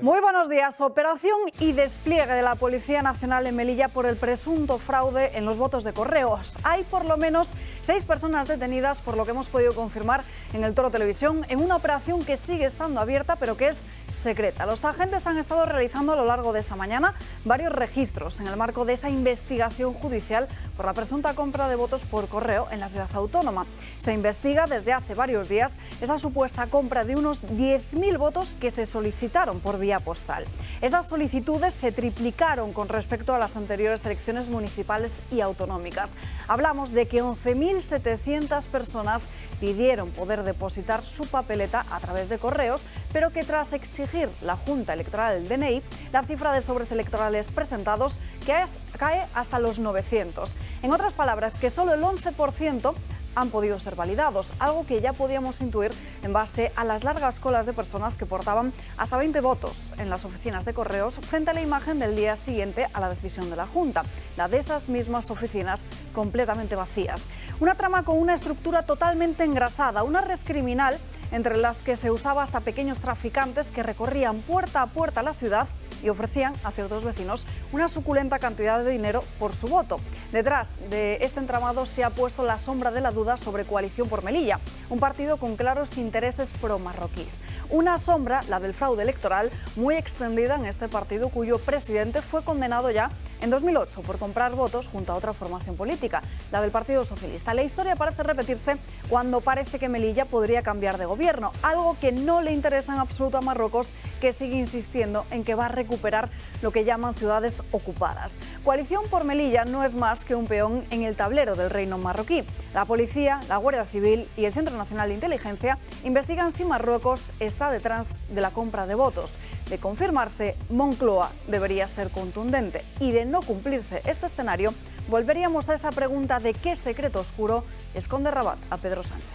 Muy buenos días. Operación y despliegue de la Policía Nacional en Melilla por el presunto fraude en los votos de correos. Hay por lo menos 6 personas detenidas, por lo que hemos podido confirmar en el Toro Televisión, en una operación que sigue estando abierta, pero que es secreta. Los agentes han estado realizando a lo largo de esta mañana varios registros en el marco de esa investigación judicial por la presunta compra de votos por correo en la ciudad autónoma. Se investiga desde hace varios días esa supuesta compra de unos 10.000 votos que se solicitaron por vía postal. Esas solicitudes se triplicaron con respecto a las anteriores elecciones municipales y autonómicas. Hablamos de que 11.700 personas pidieron poder depositar su papeleta a través de correos, pero que tras exigir la Junta Electoral del DNI, la cifra de sobres electorales presentados cae hasta los 900. En otras palabras, que solo el 11% han podido ser validados, algo que ya podíamos intuir en base a las largas colas de personas que portaban hasta 20 votos en las oficinas de correos frente a la imagen del día siguiente a la decisión de la Junta, la de esas mismas oficinas completamente vacías. Una trama con una estructura totalmente engrasada, una red criminal entre las que se usaba hasta pequeños traficantes que recorrían puerta a puerta la ciudad y ofrecían a ciertos vecinos una suculenta cantidad de dinero por su voto. Detrás de este entramado se ha puesto la sombra de la duda sobre Coalición por Melilla, un partido con claros intereses pro-marroquíes. Una sombra, la del fraude electoral, muy extendida en este partido, cuyo presidente fue condenado ya en 2008 por comprar votos junto a otra formación política, la del Partido Socialista. La historia parece repetirse cuando parece que Melilla podría cambiar de gobierno, algo que no le interesa en absoluto a Marruecos, que sigue insistiendo en que va a recuperar lo que llaman ciudades ocupadas. Coalición por Melilla no es más que un peón en el tablero del reino marroquí. La policía, la Guardia Civil y el Centro Nacional de Inteligencia investigan si Marruecos está detrás de la compra de votos. De confirmarse, Moncloa debería ser contundente, y de no cumplirse este escenario, volveríamos a esa pregunta de qué secreto oscuro esconde Rabat a Pedro Sánchez.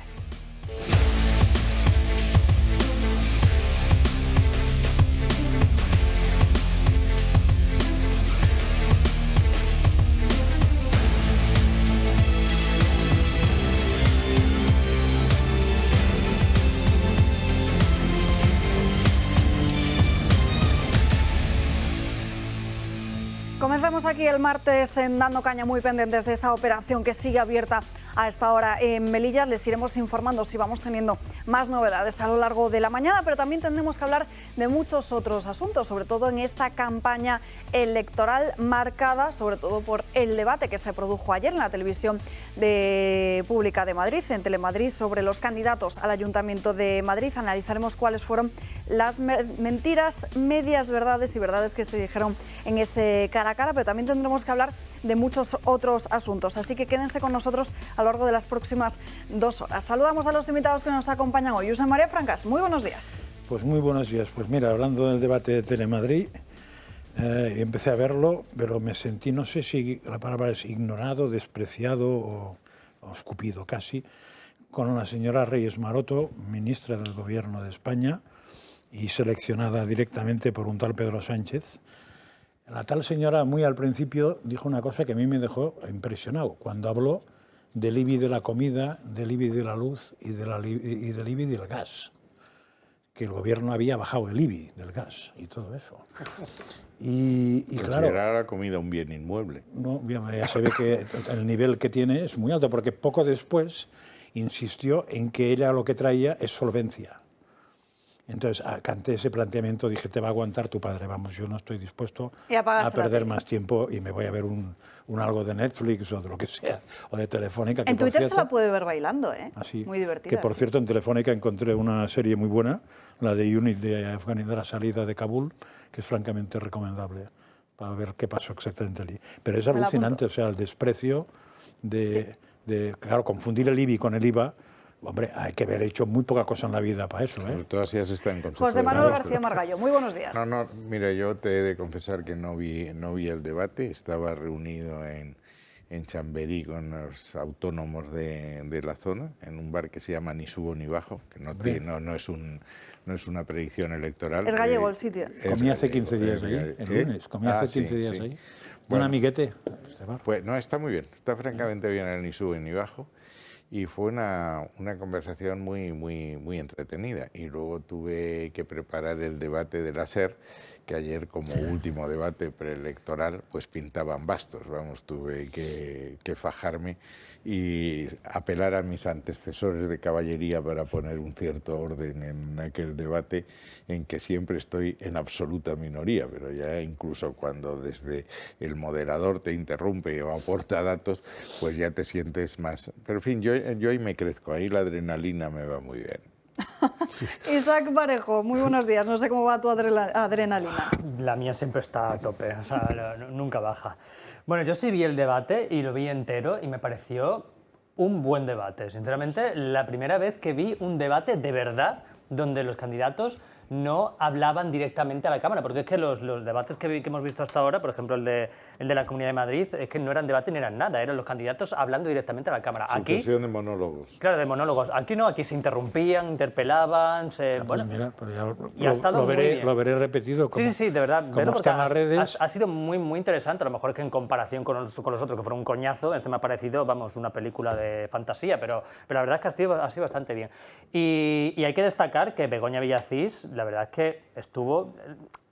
Comenzamos aquí el martes en Dando Caña, muy pendientes de esa operación que sigue abierta a esta hora en Melilla. Les iremos informando si vamos teniendo más novedades a lo largo de la mañana, pero también tendremos que hablar de muchos otros asuntos, sobre todo en esta campaña electoral marcada sobre todo por el debate que se produjo ayer en la televisión pública de Madrid, en Telemadrid, sobre los candidatos al Ayuntamiento de Madrid. Analizaremos cuáles fueron las mentiras, medias verdades y verdades que se dijeron en ese cara a cara, pero también tendremos que hablar de muchos otros asuntos, así que quédense con nosotros a lo largo de las próximas 2 horas. Saludamos a los invitados que nos acompañan hoy. José María Francas, muy buenos días. Pues muy buenos días. Pues mira, hablando del debate de Telemadrid, empecé a verlo, pero me sentí, no sé si la palabra es ignorado, despreciado o escupido casi, con la señora Reyes Maroto, ministra del Gobierno de España y seleccionada directamente por un tal Pedro Sánchez. La tal señora, muy al principio, dijo una cosa que a mí me dejó impresionado, cuando habló del IBI de la comida, del IBI de la luz y del IBI del gas, que el gobierno había bajado el IBI del gas y todo eso. Y claro, considerar la comida un bien inmueble. No, ya se ve que el nivel que tiene es muy alto, porque poco después insistió en que ella lo que traía es solvencia. Entonces, ante ese planteamiento dije, te va a aguantar tu padre, vamos, yo no estoy dispuesto a perder más tiempo y me voy a ver algo de Netflix o de lo que sea, o de Telefónica. En Twitter se la puede ver bailando, así, muy divertida. Que por cierto en Telefónica encontré una serie muy buena, la de UNIT de Afganistán, la salida de Kabul, que es francamente recomendable para ver qué pasó exactamente allí. Pero es alucinante, o sea, el desprecio de claro, confundir el IBI con el IVA. Hombre, hay que haber hecho muy poca cosa en la vida para eso, ¿eh? Todas ellas están en concepto. José Manuel García Margallo, muy buenos días. No, mira, yo te he de confesar que no vi el debate. Estaba reunido en Chamberí con los autónomos de la zona, en un bar que se llama Ni Subo Ni Bajo, que no es una predicción electoral. Es gallego el sitio. Comí hace 15 días ahí, el lunes. Comí hace 15 días ahí. Un amiguete. Pues no, está muy bien. Está francamente bien el Ni Sube Ni Bajo. y fue una conversación muy entretenida. Y luego tuve que preparar el debate de la SER, que ayer, como último debate preelectoral, pues pintaban bastos, vamos, tuve que fajarme y apelar a mis antecesores de caballería para poner un cierto orden en aquel debate, en que siempre estoy en absoluta minoría, pero ya incluso cuando desde el moderador te interrumpe o aporta datos, pues ya te sientes más. Pero en fin, yo ahí me crezco, ahí la adrenalina me va muy bien. Isaac Parejo, muy buenos días. No sé cómo va tu adrenalina. La mía siempre está a tope, o sea, nunca baja. Bueno, yo sí vi el debate y lo vi entero y me pareció un buen debate. Sinceramente, la primera vez que vi un debate de verdad donde los candidatos no hablaban directamente a la Cámara, porque es que los debates que hemos visto hasta ahora, por ejemplo el de la Comunidad de Madrid, es que no eran debate ni eran nada, eran los candidatos hablando directamente a la Cámara. Sucesión de monólogos. Claro, de monólogos. Aquí no, aquí se interrumpían, interpelaban, Bueno, mira, pues ya y ha estado muy bien. lo veré repetido. Como, sí, de verdad. Como está en las redes. Ha sido muy interesante, a lo mejor es que en comparación con los otros, que fueron un coñazo, este me ha parecido, vamos, una película de fantasía, pero la verdad es que ha sido bastante bien. Y hay que destacar que Begoña Villacís, la verdad es que estuvo...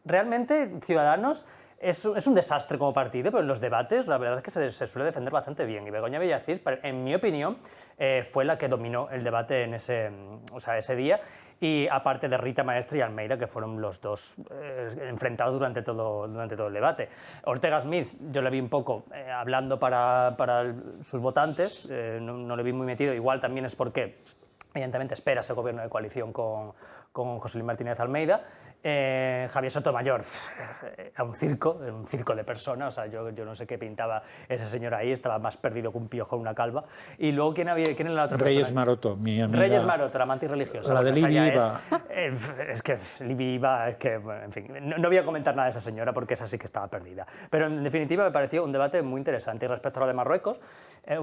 Realmente, Ciudadanos es un desastre como partido, pero en los debates la verdad es que se suele defender bastante bien. Y Begoña Villacís, en mi opinión, fue la que dominó el debate en ese día. Y aparte de Rita Maestre y Almeida, que fueron los dos enfrentados durante todo el debate. Ortega Smith, yo le vi un poco hablando para sus votantes, no le vi muy metido. Igual también es porque, evidentemente, espera ese gobierno de coalición con José Luis Martínez Almeida. Javier Sotomayor, a un circo de personas, o sea, yo no sé qué pintaba ese señor ahí, estaba más perdido que un piojo en una calva. Y luego, ¿quién era la otra persona? Reyes Maroto, mi amiga. Reyes Maroto, la amante religiosa. La de Libia Iba. Es que Libia Iba, es que, en fin, no voy a comentar nada de esa señora porque esa sí que estaba perdida. Pero en definitiva me pareció un debate muy interesante. Y respecto a lo de Marruecos,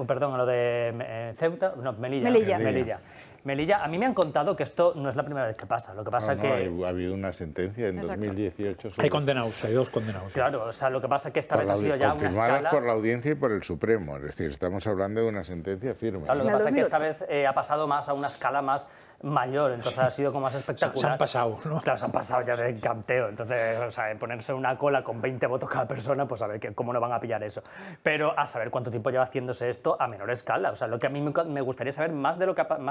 perdón, a lo de Ceuta, no, Melilla, a mí me han contado que esto no es la primera vez que pasa. Lo que pasa es que... ha habido una sentencia en 2018. Hay condenados, hay 2 condenados. Claro, o sea, lo que pasa es que esta vez ha sido ya una confirmadas escala... por la audiencia y por el Supremo. Es decir, estamos hablando de una sentencia firme. Claro, lo que pasa es que esta vez ha pasado más a una escala más mayor, entonces ha sido como más espectacular. Se han pasado, ¿no? Claro, se han pasado ya de canteo, entonces, o sea, ponerse una cola con 20 votos cada persona, pues a ver cómo no van a pillar eso. Pero a saber cuánto tiempo lleva haciéndose esto a menor escala, o sea, lo que a mí me gustaría saber, más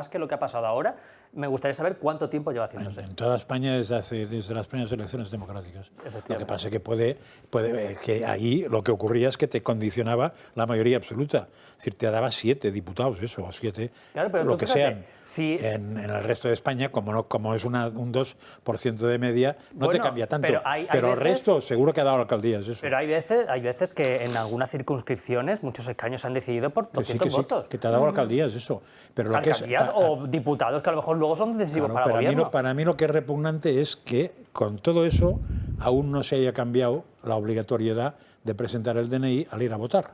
que lo que ha pasado ahora, me gustaría saber cuánto tiempo lleva haciéndose. En toda España desde las primeras elecciones democráticas. Lo que pasa es que que ahí lo que ocurría es que te condicionaba la mayoría absoluta, es decir, te daba 7 diputados, eso, o 7, claro, pero lo que sean. Si en el resto de España, como es un 2% de media, no te cambia tanto. Pero el resto seguro que ha dado alcaldías. Eso. Pero hay veces que en algunas circunscripciones muchos escaños se han decidido por 200 votos. Sí, que te ha dado alcaldías, eso. Pero lo alcaldías o diputados que a lo mejor luego son decisivos para el gobierno. Para mí lo que es repugnante es que con todo eso aún no se haya cambiado la obligatoriedad de presentar el DNI al ir a votar.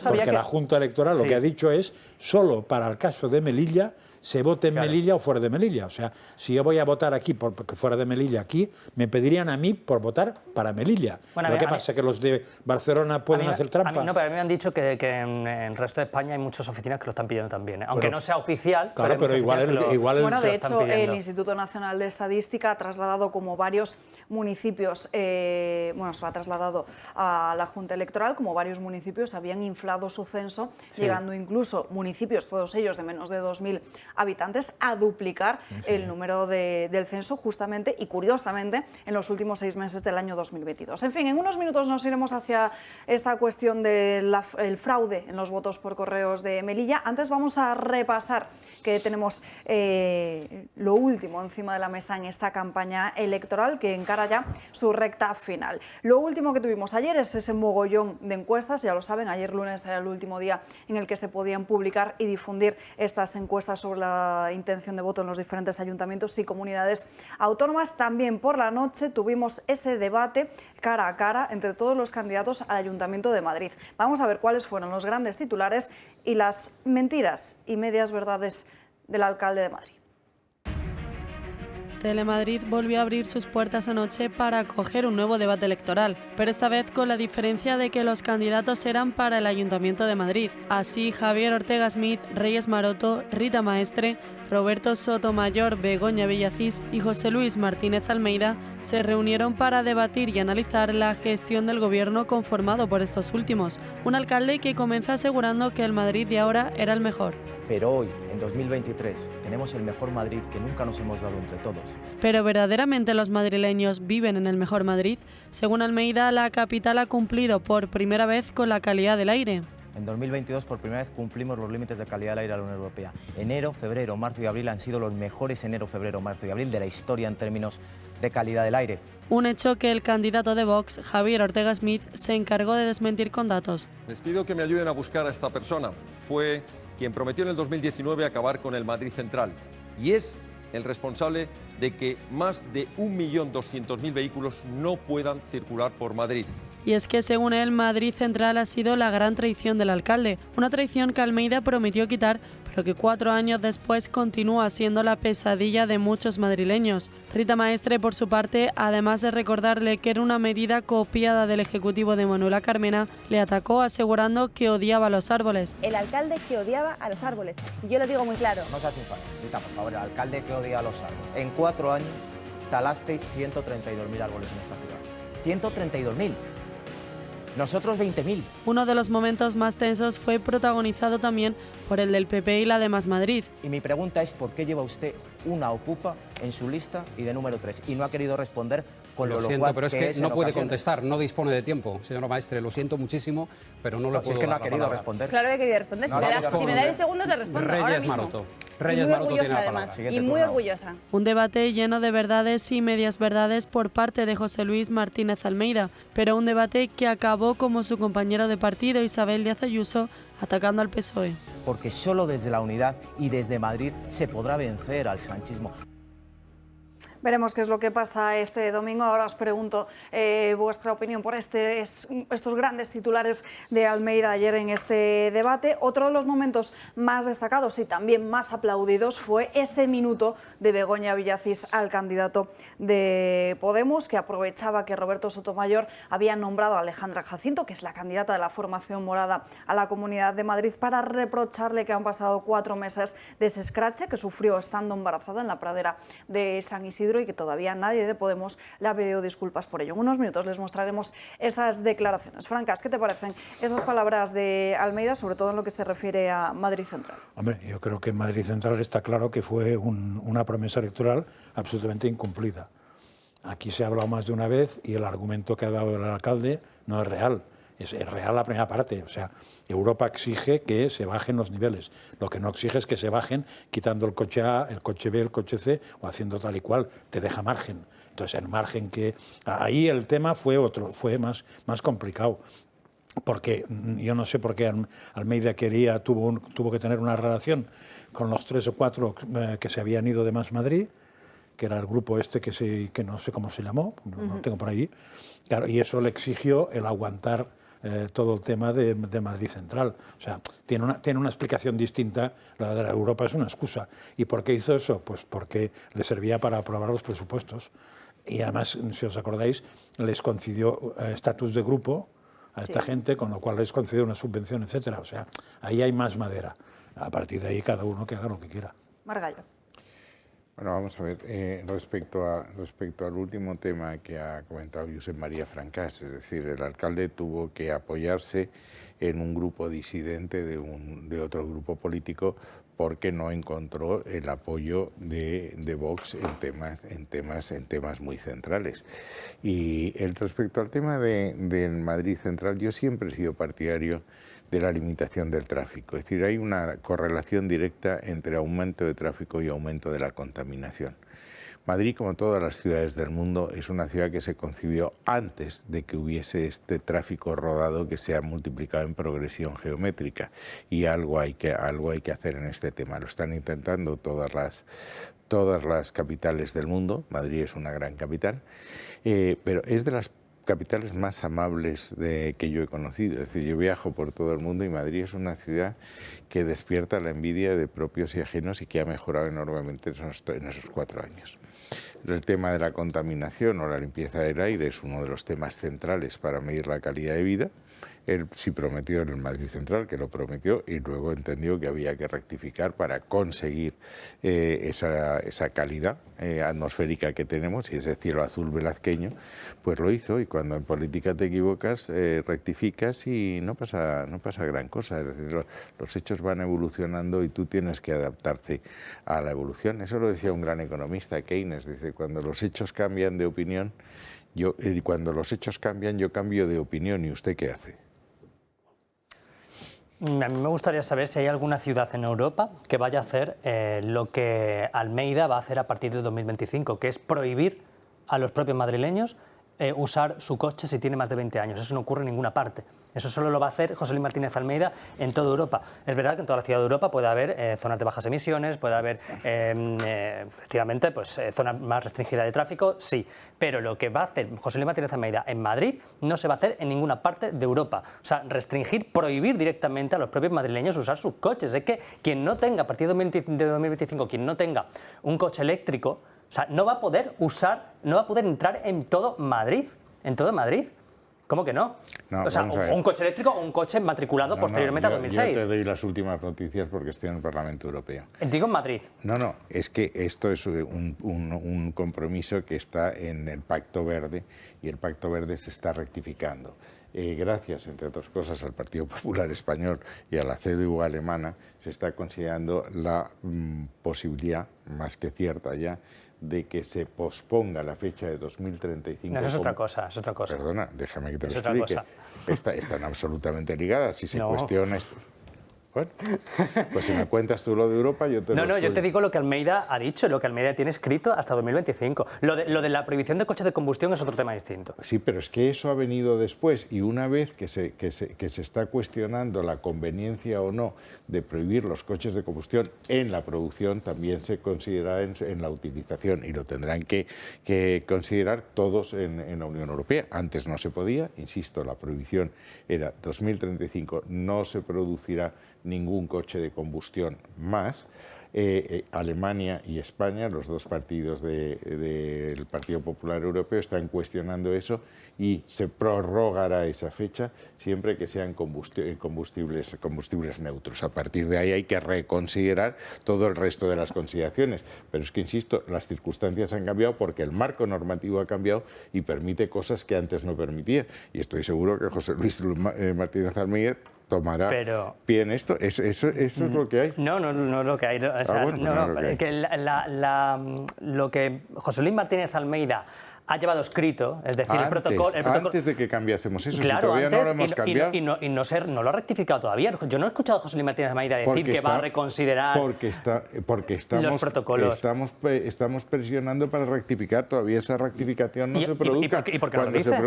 Porque la Junta Electoral lo que ha dicho es solo para el caso de Melilla se vote en Melilla o fuera de Melilla. O sea, si yo voy a votar aquí porque fuera de Melilla aquí, me pedirían a mí por votar para Melilla. Bueno, lo que pasa es que los de Barcelona pueden hacer trampa. Pero a mí me han dicho que en el resto de España hay muchas oficinas que lo están pidiendo también, aunque no sea oficial. Claro, pero igual bueno, de hecho, el Instituto Nacional de Estadística ha trasladado como varios municipios, se lo ha trasladado a la Junta Electoral, como varios municipios habían inflado su censo, llegando incluso municipios, todos ellos de menos de 2.000 habitantes, a duplicar el número del censo justamente y curiosamente en los últimos 6 meses del año 2022. En fin, en unos minutos nos iremos hacia esta cuestión del fraude en los votos por correos de Melilla. Antes vamos a repasar que tenemos lo último encima de la mesa en esta campaña electoral que encara ya su recta final. Lo último que tuvimos ayer es ese mogollón de encuestas, ya lo saben, ayer lunes era el último día en el que se podían publicar y difundir estas encuestas sobre la intención de voto en los diferentes ayuntamientos y comunidades autónomas. También por la noche tuvimos ese debate cara a cara entre todos los candidatos al Ayuntamiento de Madrid. Vamos a ver cuáles fueron los grandes titulares y las mentiras y medias verdades del alcalde de Madrid. Telemadrid volvió a abrir sus puertas anoche para acoger un nuevo debate electoral, pero esta vez con la diferencia de que los candidatos eran para el Ayuntamiento de Madrid. Así, Javier Ortega Smith, Reyes Maroto, Rita Maestre, Roberto Sotomayor, Begoña Villacís y José Luis Martínez Almeida se reunieron para debatir y analizar la gestión del gobierno conformado por estos últimos. Un alcalde que comenzó asegurando que el Madrid de ahora era el mejor. Pero hoy, en 2023, tenemos el mejor Madrid que nunca nos hemos dado entre todos. ¿Pero verdaderamente los madrileños viven en el mejor Madrid? Según Almeida, la capital ha cumplido por primera vez con la calidad del aire. En 2022, por primera vez, cumplimos los límites de calidad del aire de la Unión Europea. Enero, febrero, marzo y abril han sido los mejores enero, febrero, marzo y abril de la historia en términos de calidad del aire. Un hecho que el candidato de Vox, Javier Ortega Smith, se encargó de desmentir con datos. Les pido que me ayuden a buscar a esta persona. Fue quien prometió en el 2019 acabar con el Madrid Central y es el responsable de que más de 1.200.000 vehículos no puedan circular por Madrid. Y es que, según él, Madrid Central ha sido la gran traición del alcalde, una traición que Almeida prometió quitar, pero que 4 años después continúa siendo la pesadilla de muchos madrileños. Rita Maestre, por su parte, además de recordarle que era una medida copiada del Ejecutivo de Manuela Carmena, le atacó asegurando que odiaba los árboles. El alcalde que odiaba a los árboles. Y yo lo digo muy claro. No seas infame, Rita, por favor, el alcalde que odia a los árboles. En 4 años talasteis 132.000 árboles en esta ciudad. 132.000. Nosotros 20.000. Uno de los momentos más tensos fue protagonizado también por el del PP y la de Más Madrid. Y mi pregunta es ¿por qué lleva usted una Ocupa en su lista y de número 3? Y no ha querido responder con lo siento, pero es que no puede ocasiones. contestar, no dispone de tiempo, señora Maestre, lo siento muchísimo, pero no le puedo Si es que no dar ha la querido palabra. responder. Claro que he querido responder. No, si me da 10 segundos le respondo ahora Reyes mismo. Maroto. Y Reyes muy Maroto tiene orgullosa la además. palabra. Siguiente Y muy turno. orgullosa. Un debate lleno de verdades y medias verdades por parte de José Luis Martínez Almeida, pero un debate que acabó como su compañero de partido, Isabel Díaz Ayuso, atacando al PSOE. Porque solo desde la unidad y desde Madrid se podrá vencer al sanchismo. Veremos qué es lo que pasa este domingo. Ahora os pregunto vuestra opinión por estos grandes titulares de Almeida ayer en este debate. Otro de los momentos más destacados y también más aplaudidos fue ese minuto de Begoña Villacís al candidato de Podemos, que aprovechaba que Roberto Sotomayor había nombrado a Alejandra Jacinto, que es la candidata de la formación morada a la Comunidad de Madrid, para reprocharle que han pasado 4 meses de ese escrache que sufrió estando embarazada en la pradera de San Isidro y que todavía nadie de Podemos le ha pedido disculpas por ello. En unos minutos les mostraremos esas declaraciones. Francas, ¿qué te parecen esas palabras de Almeida, sobre todo en lo que se refiere a Madrid Central? Hombre, yo creo que en Madrid Central está claro que fue una promesa electoral absolutamente incumplida. Aquí se ha hablado más de una vez y el argumento que ha dado el alcalde no es real. Es real la primera parte, o sea, Europa exige que se bajen los niveles. Lo que no exige es que se bajen quitando el coche A, el coche B, el coche C o haciendo tal y cual, te deja margen. Entonces, el margen que... Ahí el tema fue otro, fue más complicado. Porque yo no sé por qué Almeida tuvo que tener una relación con los 3 o 4 que se habían ido de Más Madrid, que era el grupo este que no sé cómo se llamó, no tengo por ahí, claro, y eso le exigió el aguantar todo el tema de Madrid Central. O sea, tiene una explicación distinta, la de la Europa es una excusa. ¿Y por qué hizo eso? Pues porque le servía para aprobar los presupuestos. Y además, si os acordáis, les concedió estatus de grupo a esta gente, con lo cual les concedió una subvención, etcétera. O sea, ahí hay más madera. A partir de ahí, cada uno que haga lo que quiera. Margallo. Bueno, vamos a ver, respecto al último tema que ha comentado Josep María Francas, es decir, el alcalde tuvo que apoyarse en un grupo disidente de otro grupo político porque no encontró el apoyo de Vox en temas muy centrales. Y respecto al tema del Madrid Central, yo siempre he sido partidario de la limitación del tráfico. Es decir, hay una correlación directa entre aumento de tráfico y aumento de la contaminación. Madrid, como todas las ciudades del mundo, es una ciudad que se concibió antes de que hubiese este tráfico rodado que se ha multiplicado en progresión geométrica. Y algo hay que hacer en este tema. Lo están intentando todas las capitales del mundo. Madrid es una gran capital, pero es de las capitales más amables que yo he conocido. Es decir, yo viajo por todo el mundo y Madrid es una ciudad que despierta la envidia de propios y ajenos y que ha mejorado enormemente en esos 4 años. El tema de la contaminación o la limpieza del aire es uno de los temas centrales para medir la calidad de vida. Él sí prometió en el Madrid Central, que lo prometió, y luego entendió que había que rectificar para conseguir esa calidad atmosférica que tenemos y ese cielo azul velazqueño, pues lo hizo. Y cuando en política te equivocas, rectificas y no pasa gran cosa. Es decir, los hechos van evolucionando y tú tienes que adaptarte a la evolución. Eso lo decía un gran economista, Keynes, dice, cuando los hechos cambian de opinión, yo cambio de opinión. ¿Y usted qué hace? A mí me gustaría saber si hay alguna ciudad en Europa que vaya a hacer lo que Almeida va a hacer a partir de 2025, que es prohibir a los propios madrileños usar su coche si tiene más de 20 años. Eso no ocurre en ninguna parte. Eso solo lo va a hacer José Luis Martínez Almeida en toda Europa. Es verdad que en toda la ciudad de Europa puede haber zonas de bajas emisiones, puede haber, efectivamente, pues, zonas más restringidas de tráfico, sí. Pero lo que va a hacer José Luis Martínez Almeida en Madrid no se va a hacer en ninguna parte de Europa. O sea, restringir, prohibir directamente a los propios madrileños usar sus coches. Es que quien no tenga, a partir de 2025, quien no tenga un coche eléctrico, o sea, no va a poder entrar en todo Madrid. ¿En todo Madrid? ¿Cómo que no? O sea, un coche eléctrico o un coche matriculado posteriormente a 2006. Yo te doy las últimas noticias porque estoy en el Parlamento Europeo. Digo en Madrid. No, es que esto es un compromiso que está en el Pacto Verde y el Pacto Verde se está rectificando. Gracias, entre otras cosas, al Partido Popular Español y a la CDU alemana, se está considerando la posibilidad, más que cierta ya, de que se posponga la fecha de 2035. No, eso es otra cosa, es otra cosa. Perdona, déjame que te lo explique. Están absolutamente ligadas. Si se cuestiona esto. Bueno, pues si me cuentas tú lo de Europa, yo te lo explico. Yo te digo lo que Almeida ha dicho, lo que Almeida tiene escrito hasta 2025. Lo de la prohibición de coches de combustión es otro tema distinto. Sí, pero es que eso ha venido después y una vez que se está cuestionando la conveniencia o no de prohibir los coches de combustión en la producción, también se considerará en la utilización y lo tendrán que considerar todos en la Unión Europea. Antes no se podía, insisto, la prohibición era 2035, no se producirá ningún coche de combustión más. Alemania y España, los dos partidos del Partido Popular Europeo, están cuestionando eso y se prorrogará esa fecha siempre que sean combustibles neutros. A partir de ahí hay que reconsiderar todo el resto de las consideraciones. Pero es que, insisto, las circunstancias han cambiado porque el marco normativo ha cambiado y permite cosas que antes no permitía. Y estoy seguro que José Luis Martínez Almeida tomará pie en esto. Eso es lo que hay. No es lo que hay. O sea, lo que José Luis Martínez Almeida ha llevado escrito, es decir, el protocolo... Antes de que cambiamos eso, claro, si todavía no lo hemos cambiado. Y no lo ha rectificado todavía. Yo no he escuchado a José Luis Martínez Almeida decir que va a reconsiderar los protocolos. Estamos presionando para rectificar, todavía esa rectificación no se produzca. ¿Y por qué no lo dice?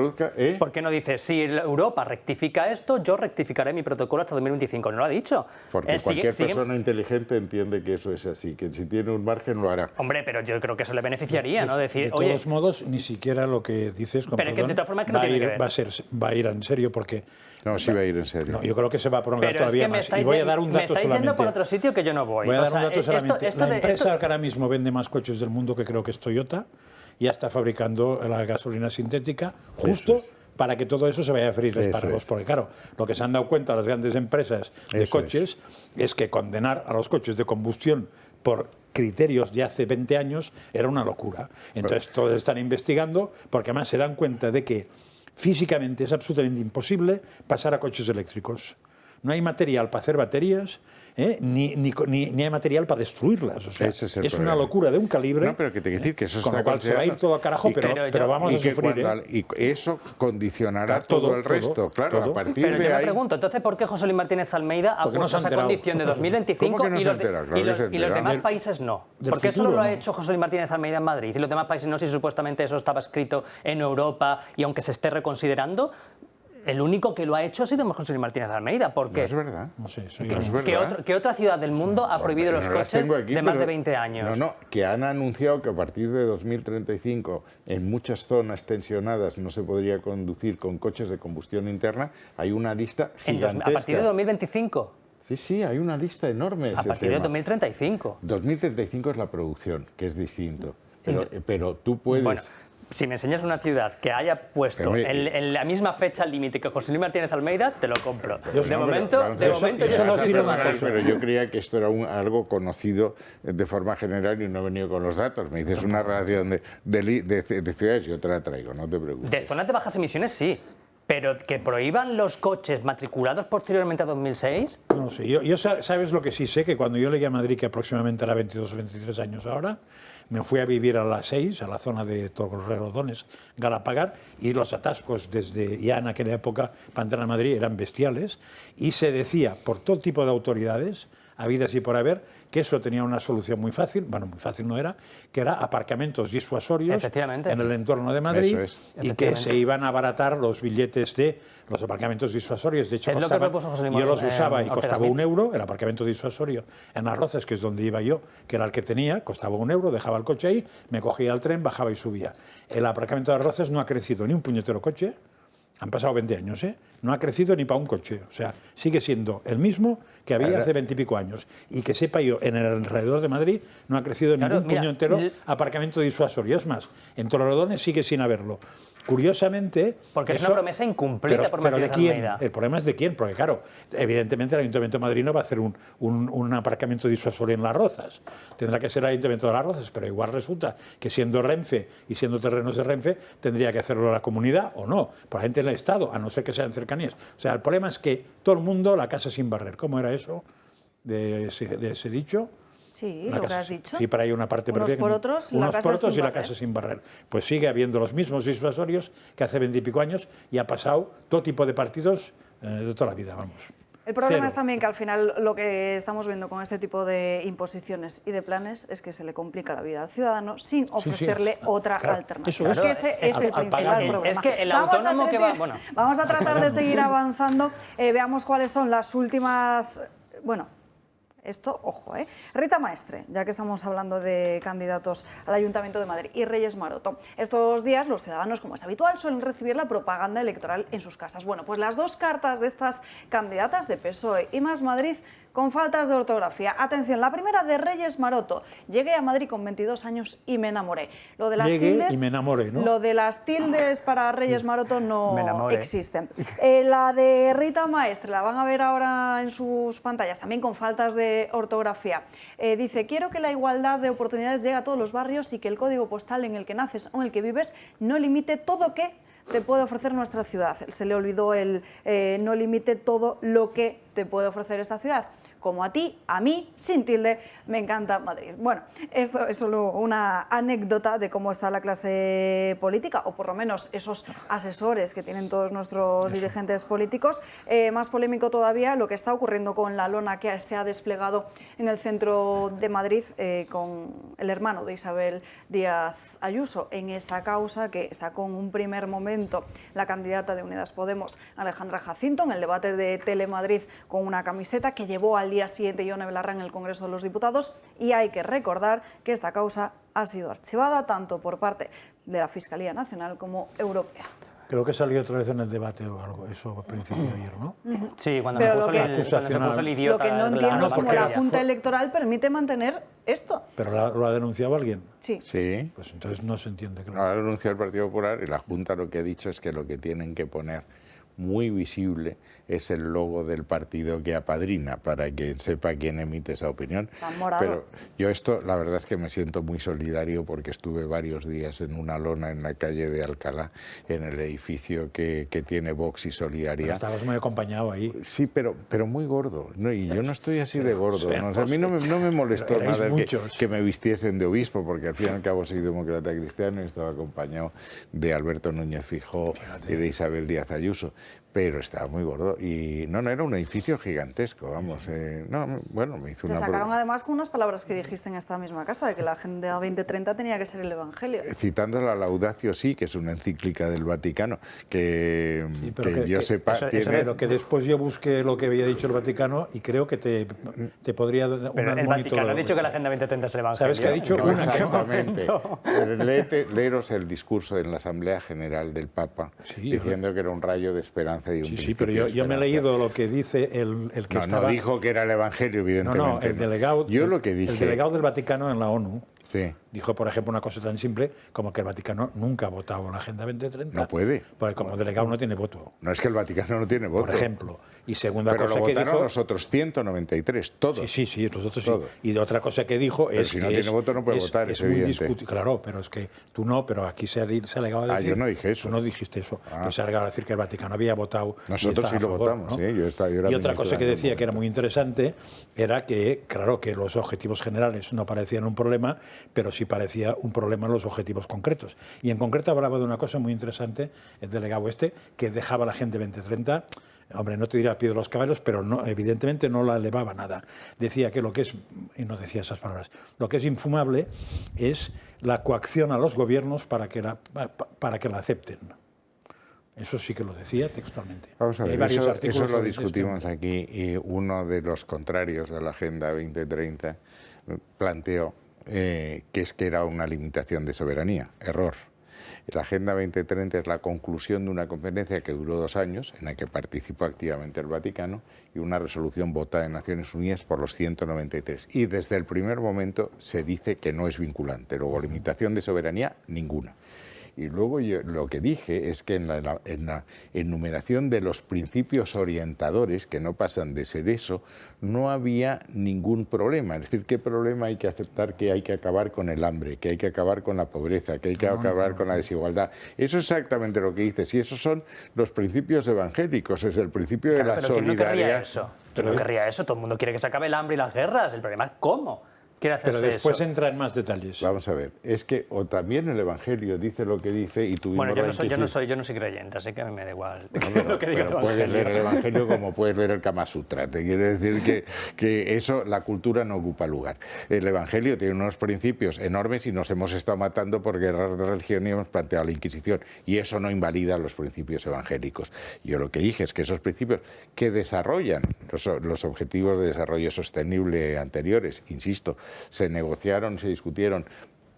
¿Por qué no dice, si Europa rectifica esto, yo rectificaré mi protocolo hasta 2025? No lo ha dicho. Porque cualquier persona inteligente entiende que eso es así, que si tiene un margen lo hará. Hombre, pero yo creo que eso le beneficiaría, ¿no? Decir, de todos modos, ni siquiera lo que dices, con perdón, va a ir en serio porque... No, sí va a ir en serio. No, yo creo que se va a prolongar todavía más. Y voy a dar un dato solamente. Me estáis yendo por otro sitio que yo no voy. Voy a dar un dato solamente. La empresa que ahora mismo vende más coches del mundo, que creo que es Toyota, ya está fabricando la gasolina sintética justo para que todo eso se vaya a freír espárragos. Porque claro, lo que se han dado cuenta las grandes empresas de coches es que condenar a los coches de combustión por criterios de hace 20 años era una locura. Entonces todos están investigando porque además se dan cuenta de que físicamente es absolutamente imposible pasar a coches eléctricos. No hay material para hacer baterías, ni hay material para destruirlas. O sea, es una locura de un calibre. No, pero que te quiero decir que eso con lo cual se va a ir todo a carajo, pero vamos a sufrir. Y eso condicionará todo el resto. Claro, a partir pero de yo ahí... me pregunto, entonces, ¿por qué José Luis Martínez Almeida ha puesto esa condición de 2025 y los demás países no? ¿Por qué solo lo ha hecho José Luis Martínez Almeida en Madrid y los demás países no, si supuestamente eso estaba escrito en Europa y aunque se esté reconsiderando? El único que lo ha hecho ha sido José Luis Martínez Almeida, porque... No es verdad. No sé, ¿Qué otra ciudad del mundo ha prohibido los coches de más de 20 años? No, que han anunciado que a partir de 2035 en muchas zonas tensionadas no se podría conducir con coches de combustión interna. Hay una lista gigantesca. ¿A partir de 2025? Sí, hay una lista enorme. A partir de 2035. 2035 es la producción, que es distinto. Pero tú puedes... Bueno, si me enseñas una ciudad que haya puesto en la misma fecha límite que José Luis Martínez Almeida, te lo compro. De momento, pero yo creía que esto era algo conocido de forma general y no he venido con los datos. Me dices una relación de ciudades y yo te la traigo, no te preocupes. De zonas de bajas emisiones sí, pero que prohíban los coches matriculados posteriormente a 2006... No sé, yo sabes lo que sí sé, que cuando yo llegué a Madrid, que aproximadamente era 22 o 23 años ahora, me fui a vivir a las 6, a la zona de Torrelodones, Galapagar, y los atascos desde ya en aquella época para entrar a Madrid eran bestiales, y se decía por todo tipo de autoridades, habidas y por haber, que eso tenía una solución muy fácil, bueno, muy fácil no era, que era aparcamientos disuasorios en el entorno de Madrid y que se iban a abaratar los billetes de los aparcamientos disuasorios. De hecho, yo los usaba y costaba €1, el aparcamiento disuasorio en Arroces, que es donde iba yo, que era el que tenía, costaba €1, dejaba el coche ahí, me cogía el tren, bajaba y subía. El aparcamiento de Arroces no ha crecido ni un puñetero coche. Han pasado 20 años, ¿eh? No ha crecido ni para un coche. O sea, sigue siendo el mismo que había hace 20 y pico años. Y que sepa yo, en el alrededor de Madrid no ha crecido ningún puño entero aparcamiento disuasorio. Es más, en Torrelodones sigue sin haberlo. Curiosamente... Porque es una promesa incumplida por Martínez ¿de quién? Almeida. El problema es de quién, porque claro, evidentemente el Ayuntamiento de Madrid no va a hacer un aparcamiento disuasorio en Las Rozas. Tendrá que ser el Ayuntamiento de Las Rozas, pero igual resulta que siendo Renfe y siendo terrenos de Renfe, tendría que hacerlo la comunidad o no, por la gente del Estado, a no ser que sean cercanías. O sea, el problema es que todo el mundo, la casa sin barrer. ¿Cómo era eso de ese dicho? Sí, lo que has dicho. Sí, para ahí una parte unos por otros, y la casa sin barrer. Pues sigue habiendo los mismos disuasorios que hace 20 y pico años y ha pasado todo tipo de partidos de toda la vida, vamos. El problema es también que al final lo que estamos viendo con este tipo de imposiciones y de planes es que se le complica la vida al ciudadano sin ofrecerle otra alternativa. Eso es que ese es el principal problema. Es que el autónomo que va... Bueno. Vamos a tratar de seguir avanzando. Veamos cuáles son las últimas... Bueno, esto, ojo, Rita Maestre, ya que estamos hablando de candidatos al Ayuntamiento de Madrid, y Reyes Maroto. Estos días los ciudadanos, como es habitual, suelen recibir la propaganda electoral en sus casas. Bueno, pues las dos cartas de estas candidatas de PSOE y Más Madrid con faltas de ortografía. Atención, la primera de Reyes Maroto. Llegué a Madrid con 22 años y me enamoré. Lo de las tildes, y me enamoré, ¿no? Lo de las tildes para Reyes Maroto no existen. La de Rita Maestre, la van a ver ahora en sus pantallas, también con faltas de ortografía. Dice, quiero que la igualdad de oportunidades llegue a todos los barrios y que el código postal en el que naces o en el que vives no limite todo que te puede ofrecer nuestra ciudad. Se le olvidó el no limite todo lo que te puede ofrecer esta ciudad. Como a ti, a mí, sin tilde, me encanta Madrid. Bueno, esto es solo una anécdota de cómo está la clase política, o por lo menos esos asesores que tienen todos nuestros dirigentes políticos. Más polémico todavía lo que está ocurriendo con la lona que se ha desplegado en el centro de Madrid con el hermano de Isabel Díaz Ayuso, en esa causa que sacó en un primer momento la candidata de Unidas Podemos, Alejandra Jacinto, en el debate de Telemadrid, con una camiseta que llevó al día siguiente Ione Belarra en el Congreso de los Diputados. Y hay que recordar que esta causa ha sido archivada tanto por parte de la Fiscalía Nacional como europea. Creo que salió otra vez en el debate o algo, eso a principio de ayer, ¿no? Sí, cuando se puso el idiota. Lo que no entiendo es cómo la Junta Electoral permite mantener esto. ¿Pero lo ha denunciado alguien? Sí. Sí. Pues entonces no se entiende. Lo ha denunciado el Partido Popular y la Junta lo que ha dicho es que lo que tienen que poner muy visible es el logo del partido que apadrina, para que sepa quién emite esa opinión. Pero yo esto, la verdad es que me siento muy solidario porque estuve varios días en una lona en la calle de Alcalá, en el edificio que tiene Vox y Solidaridad. Pero estabas muy acompañado ahí. Sí, pero muy gordo. No, y yo no estoy así de gordo. ¿No? O sea, a mí no me molestó nada que me vistiesen de obispo, porque al fin y al cabo soy demócrata cristiano y estaba acompañado de Alberto Núñez Feijóo y de Isabel Díaz Ayuso. Pero estaba muy gordo y no era un edificio gigantesco, vamos. Bueno, me hizo Te sacaron además con unas palabras que dijiste en esta misma casa, de que la Agenda 2030 tenía que ser el Evangelio. Citando la Laudatio Si, que es una encíclica del Vaticano, que yo sepa... Pero que después yo busqué lo que había dicho el Vaticano y creo que te podría dar pero el Vaticano ha dicho que la Agenda 2030 es el Evangelio. ¿Sabes qué ha dicho? Exactamente. Leeros el discurso en la Asamblea General del Papa, diciendo que era un rayo de esperanza. Sí, pero yo me he leído lo que dice el que estaba... No dijo que era el Evangelio, evidentemente. No, el delegado, yo lo que dije... El delegado del Vaticano en la ONU Sí. Dijo, por ejemplo, una cosa tan simple como que el Vaticano nunca ha votado la Agenda 2030. No puede. Porque como delegado no tiene voto. No es que el Vaticano no tiene voto. Por ejemplo. Y segunda Pero cosa lo que votaron dijo... los otros 193, todos. Sí, nosotros sí. Todos. Y de otra cosa que dijo Pero es si no que tiene voto no puede votar, es muy evidente. discutible. Claro, pero es que tú no, pero aquí se ha alegado a decir... yo no dije eso. Tú no dijiste eso. Pues se ha alegado a decir que el Vaticano había votado... Nosotros sí lo votamos, ¿no? Yo era y otra cosa ministro que de decía que era muy interesante era que, claro, que los objetivos generales no parecían un problema, pero sí parecía un problema los objetivos concretos. Y en concreto hablaba de una cosa muy interesante, el delegado que dejaba la Agenda 2030... Hombre, no te diría a pie de los caballos, pero no, evidentemente no la elevaba nada. Decía que lo que es, y no decía esas palabras, lo que es infumable es la coacción a los gobiernos para que la acepten. Eso sí que lo decía textualmente. Vamos a ver, hay varios eso artículos lo sobre discutimos aquí y uno de los contrarios a la Agenda 2030 planteó que era una limitación de soberanía. Error. La Agenda 2030 es la conclusión de una conferencia que duró 2 años, en la que participó activamente el Vaticano, y una resolución votada en Naciones Unidas por los 193. Y desde el primer momento se dice que no es vinculante. Luego, limitación de soberanía, ninguna. Y luego yo lo que dije es que en la enumeración de los principios orientadores, que no pasan de ser eso, no había ningún problema. Es decir, ¿qué problema hay que aceptar? Que hay que acabar con el hambre, que hay que acabar con la pobreza, que hay que acabar con la desigualdad. Eso es exactamente lo que dices. Y esos son los principios evangélicos. Es el principio de la solidaridad. ¿Quién no querría eso? ¿Quién no querría eso? Todo el mundo quiere que se acabe el hambre y las guerras. El problema es cómo. Pero después entra en más detalles. Vamos a ver, es que o también el Evangelio dice lo que dice y tuvimos... Bueno, yo no soy creyente, así que a mí me da igual lo que diga el pero Evangelio. puedes leer el Evangelio como puedes leer el Kama Sutra. Te quiere decir que eso, la cultura no ocupa lugar. El Evangelio tiene unos principios enormes y nos hemos estado matando por guerras de religión y hemos planteado la Inquisición. Y eso no invalida los principios evangélicos. Yo lo que dije es que esos principios que desarrollan los objetivos de desarrollo sostenible anteriores, insisto, se negociaron, se discutieron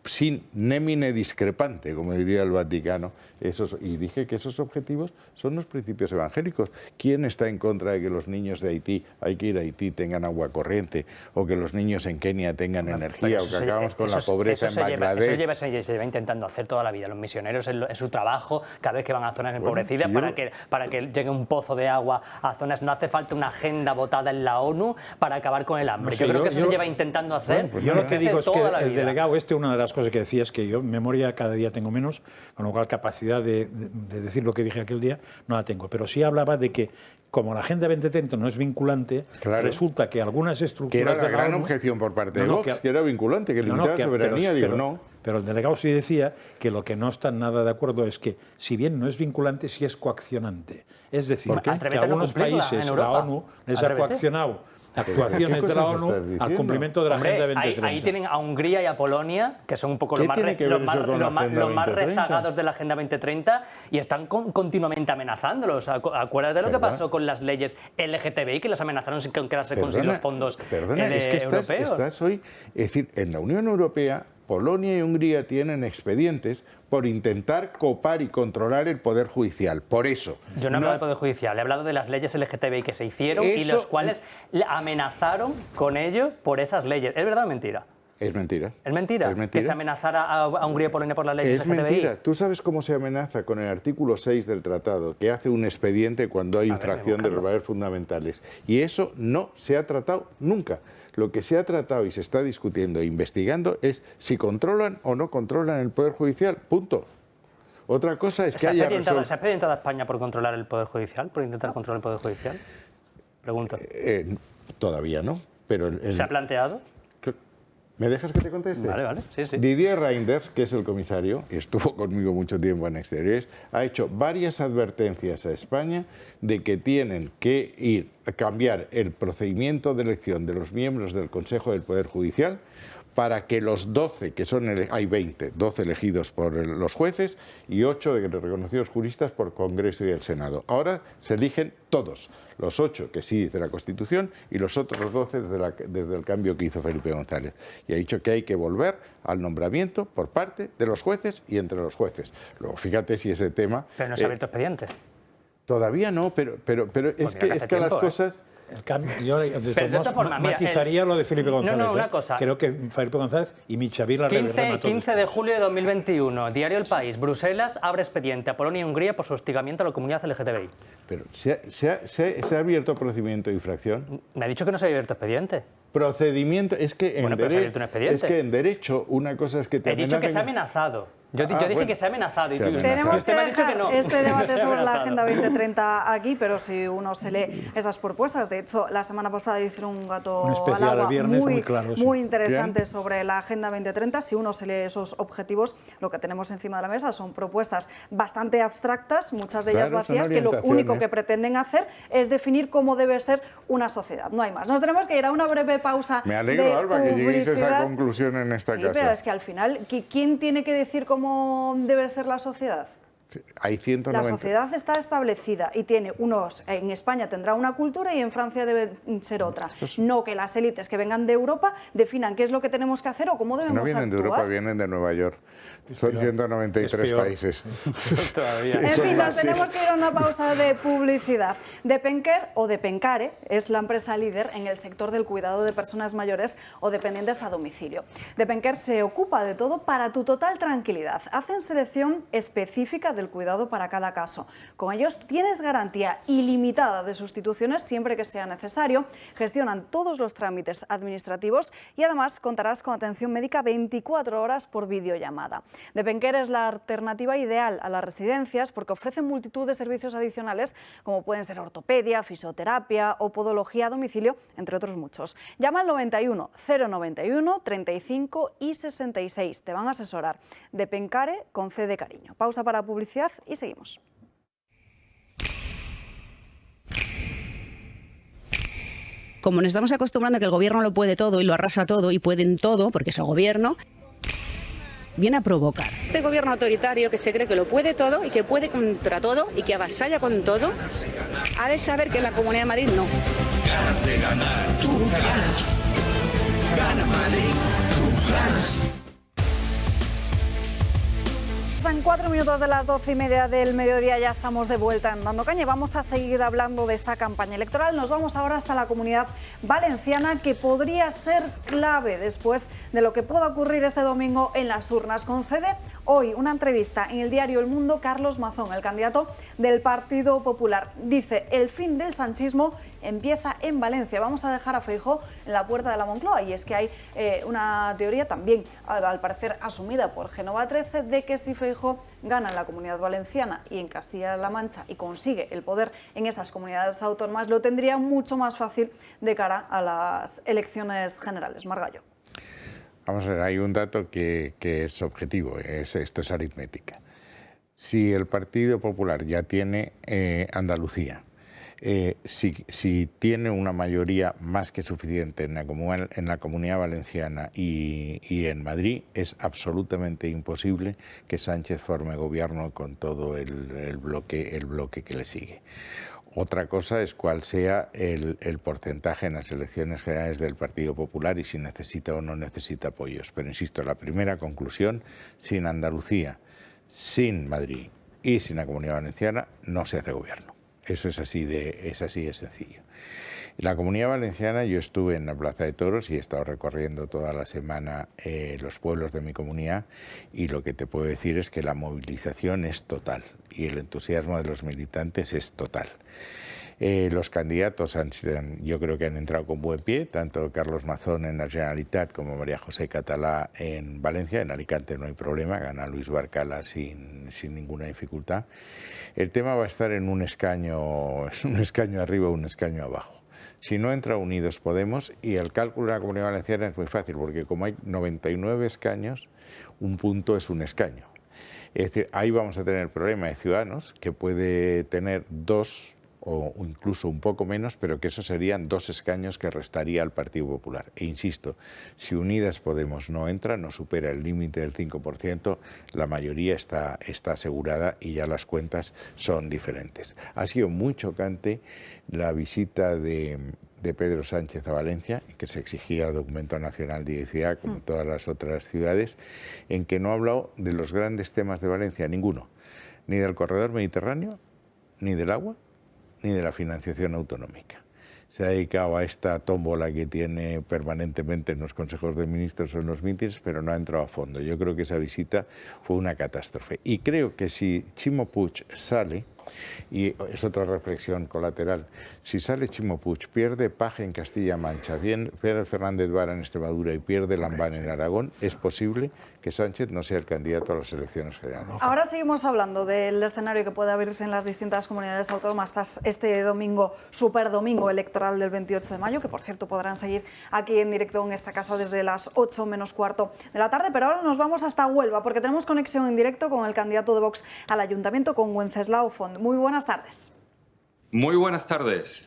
sin nemine discrepante, como diría el Vaticano, y dije que esos objetivos son los principios evangélicos. ¿Quién está en contra de que los niños de Haití, hay que ir a Haití, tengan agua corriente, o que los niños en Kenia tengan energía, o que acabamos con la pobreza en Bangladesh? Eso se lleva intentando hacer toda la vida. Los misioneros en su trabajo, cada vez que van a zonas empobrecidas, para que llegue un pozo de agua a zonas, no hace falta una agenda votada en la ONU para acabar con el hambre. Yo creo que eso se lleva intentando hacer. Yo lo que digo es que el delegado una de las cosas que decía es que yo memoria cada día tengo menos, con lo cual capacidad de decir lo que dije aquel día no la tengo. Pero sí hablaba de que, como la Agenda 2030 no es vinculante, resulta que algunas estructuras... Que era la gran objeción por parte de Vox, que era vinculante, que limitaba la soberanía, Pero el delegado sí decía que lo que no están nada de acuerdo es que, si bien no es vinculante, sí es coaccionante. Es decir, que a algunos países la ONU les ha coaccionado actuaciones de la ONU al cumplimiento de la Agenda 2030. Ahí tienen a Hungría y a Polonia, que son un poco los más rezagados de la Agenda 2030, y están continuamente amenazándolos. Acuérdate de lo que pasó con las leyes LGTBI, que las amenazaron sin quedarse con los fondos es que estás hoy... Es decir, en la Unión Europea, Polonia y Hungría tienen expedientes por intentar copar y controlar el Poder Judicial. Por eso. Yo no he hablado del Poder Judicial, he hablado de las leyes LGTBI que se hicieron y los cuales amenazaron con ello por esas leyes. ¿Es verdad o mentira? Es mentira. ¿Es mentira? Que se amenazara a Hungría y Polonia por las leyes LGTBI. Es mentira. ¿Tú sabes cómo se amenaza? Con el artículo 6 del tratado, que hace un expediente cuando hay infracción de los valores fundamentales. Y eso no se ha tratado nunca. Lo que se ha tratado y se está discutiendo e investigando es si controlan o no controlan el Poder Judicial. Punto. Otra cosa es que ¿Se ha expedientado a España por controlar el Poder Judicial? ¿Por intentar controlar el Poder Judicial? Pregunto. Todavía no. Pero ¿Se ha planteado? ¿Me dejas que te conteste? Vale, sí. Didier Reinders, que es el comisario, y estuvo conmigo mucho tiempo en Exteriores, ha hecho varias advertencias a España de que tienen que ir a cambiar el procedimiento de elección de los miembros del Consejo del Poder Judicial para que los 12, que son, hay 20, 12 elegidos por los jueces y 8 de reconocidos juristas por Congreso y el Senado. Ahora se eligen todos, los 8 que sí dice la Constitución y los otros 12 desde el cambio que hizo Felipe González. Y ha dicho que hay que volver al nombramiento por parte de los jueces y entre los jueces. Luego, fíjate si ese tema... Pero no se ha abierto expediente. Todavía no, pero es que las cosas... Yo de todos modos matizaría lo de Felipe González. No, una cosa. Creo que Felipe González y Michavila 15 de julio de 2021, Diario El País. Bruselas abre expediente a Polonia y Hungría por su hostigamiento a la comunidad LGTBI. Pero, ¿se ha abierto procedimiento de infracción? Me ha dicho que no se ha abierto expediente. Procedimiento, es que en derecho una cosa es que te he dicho que se ha amenazado. Yo dije que se ha amenazado. Tenemos usted me ha dicho que no. Este debate sobre la Agenda 2030 aquí, pero si uno se lee esas propuestas, de hecho, la semana pasada hicieron un gato al agua muy interesante sobre la Agenda 2030. Si uno se lee esos objetivos, lo que tenemos encima de la mesa son propuestas bastante abstractas, muchas de ellas vacías, que lo único que pretenden hacer es definir cómo debe ser una sociedad. No hay más. Nos tenemos que ir a una breve pausa. Me alegro, Alba, que lleguéis a esa conclusión en esta casa. Sí, pero es que al final, ¿quién tiene que decir cómo debe ser la sociedad? Hay 190. La sociedad está establecida y tiene unos, en España tendrá una cultura y en Francia debe ser otra. No que las élites que vengan de Europa definan qué es lo que tenemos que hacer o cómo debemos actuar. No vienen de Europa, vienen de Nueva York. Son 193 países. En fin, nos tenemos que ir a una pausa de publicidad. Depenker o Depencare es la empresa líder en el sector del cuidado de personas mayores o dependientes a domicilio. Depenker se ocupa de todo para tu total tranquilidad. Hacen selección específica del cuidado para cada caso. Con ellos tienes garantía ilimitada de sustituciones siempre que sea necesario, gestionan todos los trámites administrativos y además contarás con atención médica 24 horas por videollamada. Depenker es la alternativa ideal a las residencias porque ofrecen multitud de servicios adicionales como pueden ser ortopedia, fisioterapia o podología a domicilio, entre otros muchos. Llama al 91 091 35 y 66. Te van a asesorar. Depencare con C de cariño. Pausa para publicidad y seguimos. Como nos estamos acostumbrando a que el gobierno lo puede todo y lo arrasa todo y pueden todo, porque es el gobierno, viene a provocar. Este gobierno autoritario que se cree que lo puede todo y que puede contra todo y que avasalla con todo, ha de saber que en la Comunidad de Madrid no. Ganas de ganar, tú ganas. Gana Madrid, tú ganas. En 4 minutos de las 12:30 del mediodía ya estamos de vuelta en Dando Caña y vamos a seguir hablando de esta campaña electoral. Nos vamos ahora hasta la Comunidad Valenciana, que podría ser clave después de lo que pueda ocurrir este domingo en las urnas. Concede hoy una entrevista en el diario El Mundo Carlos Mazón, el candidato del Partido Popular. Dice: el fin del sanchismo empieza en Valencia. Vamos a dejar a Feijóo en la puerta de la Moncloa, y es que hay una teoría también, al parecer asumida por Génova 13, de que si Feijóo gana en la Comunidad Valenciana y en Castilla-La Mancha y consigue el poder en esas comunidades autónomas, lo tendría mucho más fácil de cara a las elecciones generales. Margallo. Vamos a ver, hay un dato que es objetivo, esto es aritmética. Si el Partido Popular ya tiene Andalucía, si tiene una mayoría más que suficiente en la Comunidad Valenciana y en Madrid, es absolutamente imposible que Sánchez forme gobierno con todo el bloque que le sigue. Otra cosa es cuál sea el porcentaje en las elecciones generales del Partido Popular y si necesita o no necesita apoyos. Pero insisto, la primera conclusión: sin Andalucía, sin Madrid y sin la Comunidad Valenciana no se hace gobierno. Eso es así de sencillo. En la Comunidad Valenciana yo estuve en la Plaza de Toros y he estado recorriendo toda la semana los pueblos de mi comunidad, y lo que te puedo decir es que la movilización es total y el entusiasmo de los militantes es total. Los candidatos yo creo que han entrado con buen pie, tanto Carlos Mazón en la Generalitat como María José Catalá en Valencia. En Alicante no hay problema, gana Luis Barcala sin ninguna dificultad. El tema va a estar en un escaño arriba o un escaño abajo. Si no entra Unidos Podemos, y el cálculo de la Comunidad Valenciana es muy fácil, porque como hay 99 escaños, un punto es un escaño. Es decir, ahí vamos a tener el problema de Ciudadanos, que puede tener 2 o incluso un poco menos, pero que esos serían 2 escaños que restaría al Partido Popular. E insisto, si Unidas Podemos no entra, no supera el límite del 5%, la mayoría está asegurada y ya las cuentas son diferentes. Ha sido muy chocante la visita de Pedro Sánchez a Valencia, que se exigía documento nacional de identidad, como todas las otras ciudades, en que no ha hablado de los grandes temas de Valencia, ninguno, ni del corredor mediterráneo, ni del agua, ni de la financiación autonómica. se ha dedicado a esta tómbola que tiene permanentemente en los consejos de ministros o en los mítines, pero no ha entrado a fondo. Yo creo que esa visita fue una catástrofe. Y creo que si Ximo Puig sale, y es otra reflexión colateral, si sale Ximo Puig, pierde Paje en Castilla-Mancha, pierde Fernández Vara en Extremadura y pierde Lambán en Aragón, es posible que Sánchez no sea el candidato a las elecciones generales. Ahora seguimos hablando del escenario que puede abrirse en las distintas comunidades autónomas tras este domingo, super domingo electoral del 28 de mayo, que por cierto podrán seguir aquí en directo en esta casa desde las 8 menos cuarto de la tarde, pero ahora nos vamos hasta Huelva porque tenemos conexión en directo con el candidato de Vox al ayuntamiento, con Wenceslao Font. Muy buenas tardes. Muy buenas tardes.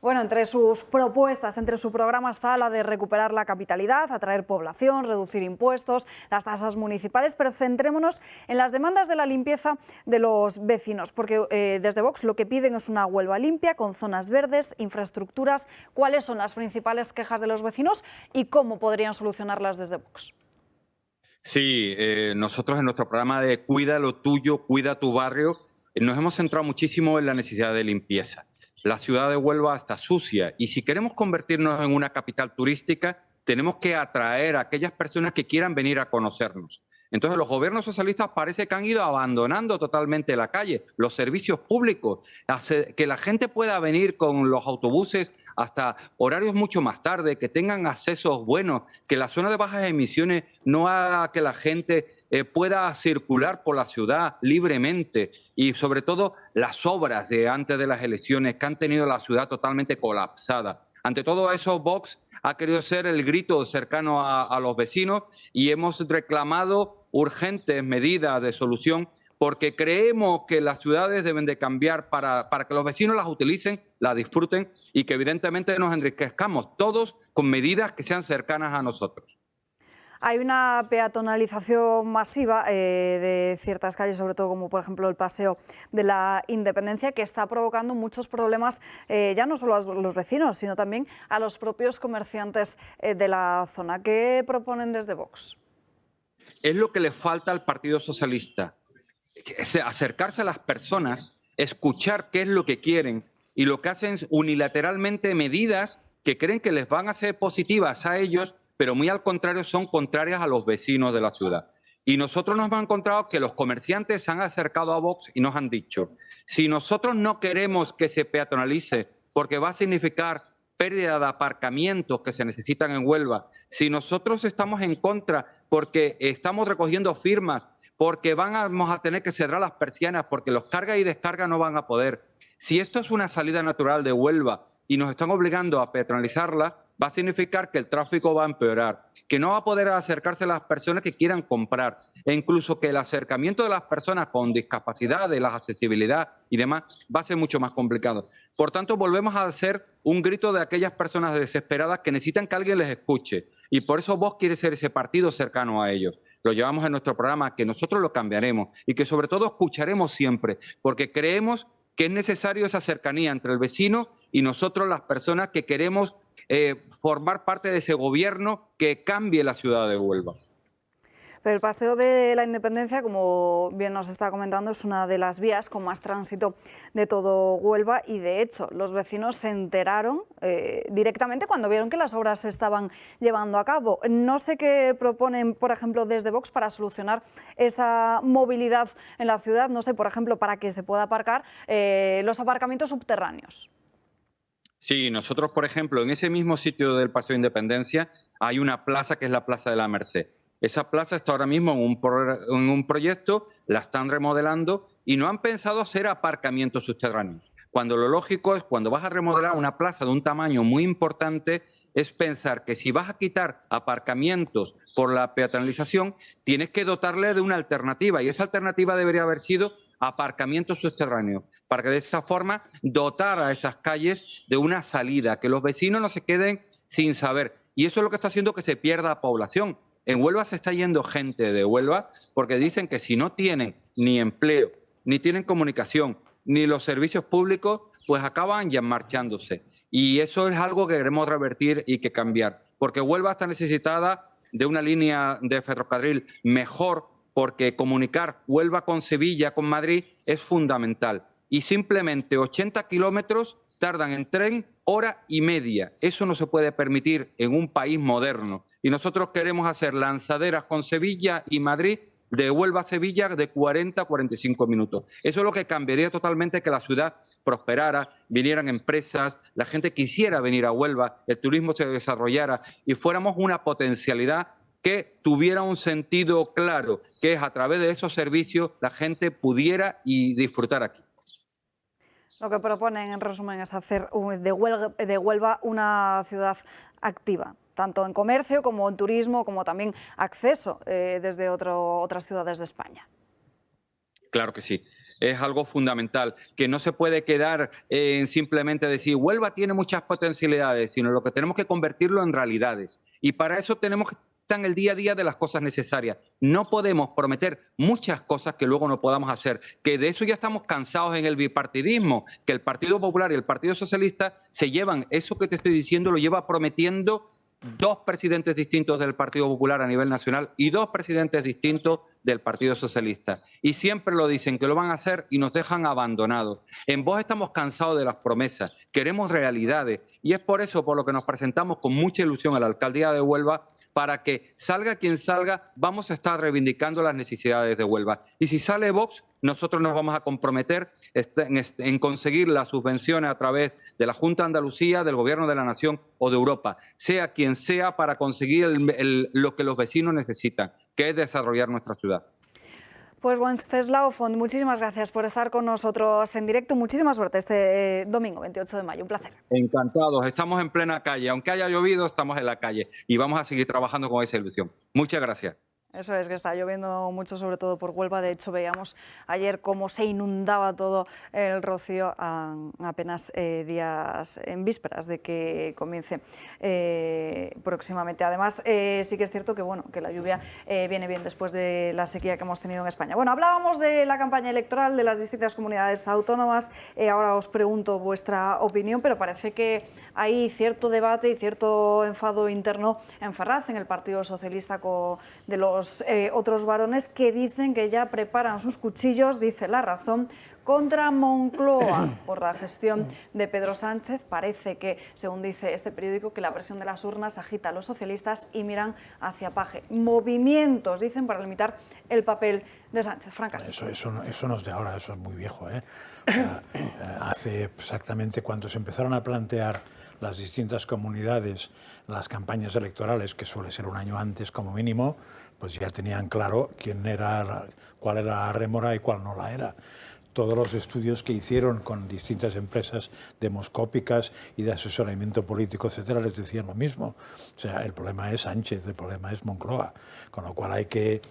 Bueno, entre sus propuestas, entre su programa está la de recuperar la capitalidad, atraer población, reducir impuestos, las tasas municipales, pero centrémonos en las demandas de la limpieza de los vecinos, porque desde Vox lo que piden es una Huelva limpia, con zonas verdes, infraestructuras. ¿Cuáles son las principales quejas de los vecinos y cómo podrían solucionarlas desde Vox? Sí, nosotros en nuestro programa de Cuida lo tuyo, cuida tu barrio, nos hemos centrado muchísimo en la necesidad de limpieza. La ciudad de Huelva está sucia y si queremos convertirnos en una capital turística, tenemos que atraer a aquellas personas que quieran venir a conocernos. Entonces los gobiernos socialistas parece que han ido abandonando totalmente la calle, los servicios públicos, que la gente pueda venir con los autobuses hasta horarios mucho más tarde, que tengan accesos buenos, que la zona de bajas emisiones no haga que la gente pueda circular por la ciudad libremente, y sobre todo las obras de antes de las elecciones que han tenido la ciudad totalmente colapsada. Ante todo eso, Vox ha querido ser el grito cercano a los vecinos y hemos reclamado urgentes medidas de solución porque creemos que las ciudades deben de cambiar para que los vecinos las utilicen, las disfruten y que evidentemente nos enriquezcamos todos con medidas que sean cercanas a nosotros. Hay una peatonalización masiva de ciertas calles, sobre todo como por ejemplo el Paseo de la Independencia, que está provocando muchos problemas ya no solo a los vecinos, sino también a los propios comerciantes de la zona. ¿Qué proponen desde Vox? Es lo que le falta al Partido Socialista, acercarse a las personas, escuchar qué es lo que quieren y lo que hacen es unilateralmente medidas que creen que les van a ser positivas a ellos, pero muy al contrario son contrarias a los vecinos de la ciudad. Y nosotros nos hemos encontrado que los comerciantes se han acercado a Vox y nos han dicho, si nosotros no queremos que se peatonalice porque va a significar pérdida de aparcamientos que se necesitan en Huelva, si nosotros estamos en contra porque estamos recogiendo firmas, porque vamos a tener que cerrar las persianas, porque los carga y descarga no van a poder, si esto es una salida natural de Huelva y nos están obligando a peatonalizarla, va a significar que el tráfico va a empeorar, que no va a poder acercarse a las personas que quieran comprar e incluso que el acercamiento de las personas con discapacidad, de la accesibilidad y demás, va a ser mucho más complicado. Por tanto, volvemos a hacer un grito de aquellas personas desesperadas que necesitan que alguien les escuche y por eso Vox quiere ser ese partido cercano a ellos. Lo llevamos en nuestro programa, que nosotros lo cambiaremos y que sobre todo escucharemos siempre, porque creemos que es necesario esa cercanía entre el vecino y nosotros, las personas que queremos formar parte de ese gobierno que cambie la ciudad de Huelva. Pero el Paseo de la Independencia, como bien nos está comentando, es una de las vías con más tránsito de todo Huelva y, de hecho, los vecinos se enteraron directamente cuando vieron que las obras se estaban llevando a cabo. No sé qué proponen, por ejemplo, desde Vox para solucionar esa movilidad en la ciudad, no sé, por ejemplo, para que se pueda aparcar los aparcamientos subterráneos. Sí, nosotros, por ejemplo, en ese mismo sitio del Paseo de Independencia hay una plaza que es la Plaza de la Merced. Esa plaza está ahora mismo en un proyecto, la están remodelando y no han pensado hacer aparcamientos subterráneos. Cuando lo lógico es, cuando vas a remodelar una plaza de un tamaño muy importante, es pensar que si vas a quitar aparcamientos por la peatonalización, tienes que dotarle de una alternativa y esa alternativa debería haber sido aparcamientos subterráneos, para que de esa forma dotar a esas calles de una salida, que los vecinos no se queden sin saber. Y eso es lo que está haciendo que se pierda población. En Huelva se está yendo gente de Huelva porque dicen que si no tienen ni empleo, ni tienen comunicación, ni los servicios públicos, pues acaban ya marchándose. Y eso es algo que queremos revertir y que cambiar, porque Huelva está necesitada de una línea de ferrocarril mejor, porque comunicar Huelva con Sevilla, con Madrid, es fundamental. y simplemente 80 kilómetros tardan en tren hora y media. Eso no se puede permitir en un país moderno. Y nosotros queremos hacer lanzaderas con Sevilla y Madrid, de Huelva a Sevilla, de 40 a 45 minutos. Eso es lo que cambiaría totalmente, que la ciudad prosperara, vinieran empresas, la gente quisiera venir a Huelva, el turismo se desarrollara y fuéramos una potencialidad que tuviera un sentido claro, que es a través de esos servicios la gente pudiera y disfrutar aquí. Lo que proponen, en resumen, es hacer de Huelva una ciudad activa, tanto en comercio como en turismo, como también acceso desde otras ciudades de España. Claro que sí, es algo fundamental, que no se puede quedar en simplemente decir Huelva tiene muchas potencialidades, sino lo que tenemos que convertirlo en realidades. Y para eso tenemos que en el día a día de las cosas necesarias. No podemos prometer muchas cosas que luego no podamos hacer, que de eso ya estamos cansados en el bipartidismo, que el Partido Popular y el Partido Socialista se llevan, eso que te estoy diciendo lo lleva prometiendo 2 presidentes distintos del Partido Popular a nivel nacional y 2 presidentes distintos del Partido Socialista. Y siempre lo dicen que lo van a hacer y nos dejan abandonados. En Vox estamos cansados de las promesas, queremos realidades y es por eso por lo que nos presentamos con mucha ilusión a la alcaldía de Huelva, para que salga quien salga, vamos a estar reivindicando las necesidades de Huelva. Y si sale Vox, nosotros nos vamos a comprometer en conseguir las subvenciones a través de la Junta de Andalucía, del Gobierno de la Nación o de Europa, sea quien sea, para conseguir lo que los vecinos necesitan, que es desarrollar nuestra ciudad. Pues Wenceslao Font, muchísimas gracias por estar con nosotros en directo. Muchísima suerte este domingo 28 de mayo. Un placer. Encantados. Estamos en plena calle. Aunque haya llovido, estamos en la calle y vamos a seguir trabajando con esa ilusión. Muchas gracias. Eso es, que está lloviendo mucho, sobre todo por Huelva. De hecho, veíamos ayer cómo se inundaba todo el Rocío apenas días en vísperas de que comience próximamente. Además, sí que es cierto que, bueno, que la lluvia viene bien después de la sequía que hemos tenido en España. Bueno, hablábamos de la campaña electoral de las distintas comunidades autónomas. Ahora os pregunto vuestra opinión, pero parece que hay cierto debate y cierto enfado interno en Ferraz, en el Partido Socialista, de los otros varones que dicen que ya preparan sus cuchillos, dice La Razón, contra Moncloa por la gestión de Pedro Sánchez. Parece que, según dice este periódico, que la presión de las urnas agita a los socialistas y miran hacia Paje. Movimientos, dicen, para limitar el papel de Sánchez. Fran Castillo. Eso no es de ahora, eso es muy viejo, ¿eh? O sea, hace exactamente cuando se empezaron a plantear las distintas comunidades las campañas electorales, que suele ser un año antes como mínimo, pues ya tenían claro cuál era la rémora y cuál no la era. Todos los estudios que hicieron con distintas empresas demoscópicas y de asesoramiento político, etcétera, les decían lo mismo. O sea, el problema es Sánchez, el problema es Moncloa, con lo cual hay que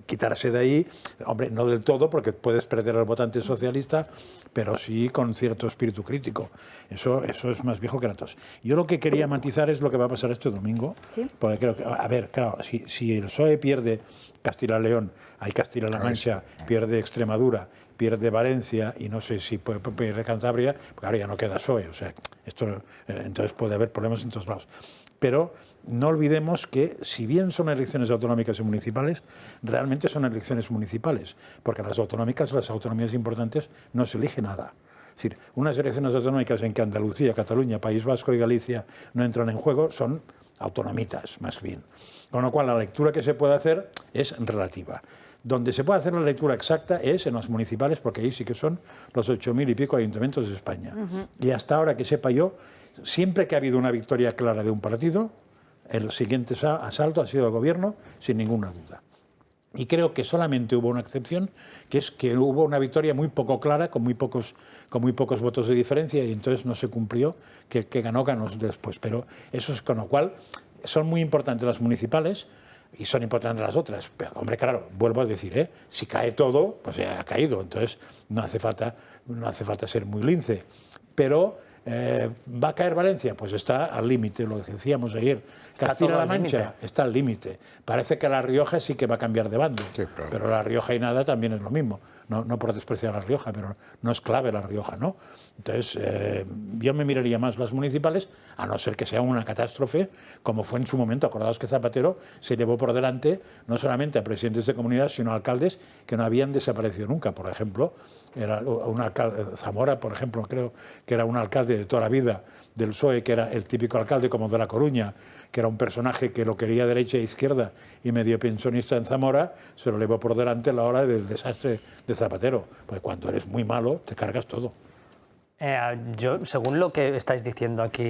quitarse de ahí, hombre, no del todo, porque puedes perder al votante socialista, pero sí con cierto espíritu crítico. Eso es más viejo que nosotros. Yo lo que quería matizar es lo que va a pasar este domingo, ¿sí? Porque creo que, a ver, claro, si el PSOE pierde Castilla-León, hay Castilla-La Mancha, pierde Extremadura, pierde Valencia y no sé si pierde Cantabria, porque ahora ya no queda PSOE, o sea, entonces puede haber problemas en todos lados. Pero no olvidemos que, si bien son elecciones autonómicas y municipales, realmente son elecciones municipales, porque las autonómicas, las autonomías importantes, no se elige nada. Es decir, unas elecciones autonómicas en que Andalucía, Cataluña, País Vasco y Galicia no entran en juego son autonomitas, más bien. Con lo cual, la lectura que se puede hacer es relativa. Donde se puede hacer la lectura exacta es en los municipales, porque ahí sí que son los 8.000 y pico ayuntamientos de España. Y hasta ahora que sepa yo, siempre que ha habido una victoria clara de un partido, el siguiente asalto ha sido el gobierno, sin ninguna duda. Y creo que solamente hubo una excepción, que es que hubo una victoria muy poco clara, con muy pocos votos de diferencia, y entonces no se cumplió, que ganó después. Pero eso es, con lo cual son muy importantes las municipales, y son importantes las otras. Pero, hombre, claro, vuelvo a decir, si cae todo, pues ya ha caído. Entonces no hace falta ser muy lince. Pero ¿va a caer Valencia? Pues está al límite, lo decíamos ayer. Castilla-La Mancha está al límite. Parece que La Rioja sí que va a cambiar de bando, pero La Rioja y nada también es lo mismo. no por despreciar La Rioja, pero no es clave La Rioja, ¿no? Entonces, yo me miraría más las municipales, a no ser que sea una catástrofe, como fue en su momento. Acordaos que Zapatero se llevó por delante no solamente a presidentes de comunidades, sino a alcaldes que no habían desaparecido nunca. Por ejemplo, era un alcalde, Zamora, por ejemplo, creo que era un alcalde de toda la vida del PSOE, que era el típico alcalde como de La Coruña, que era un personaje que lo quería derecha e izquierda y medio pensionista en Zamora, se lo llevó por delante a la hora del desastre de Zapatero. Pues cuando eres muy malo, te cargas todo. Yo, según lo que estáis diciendo aquí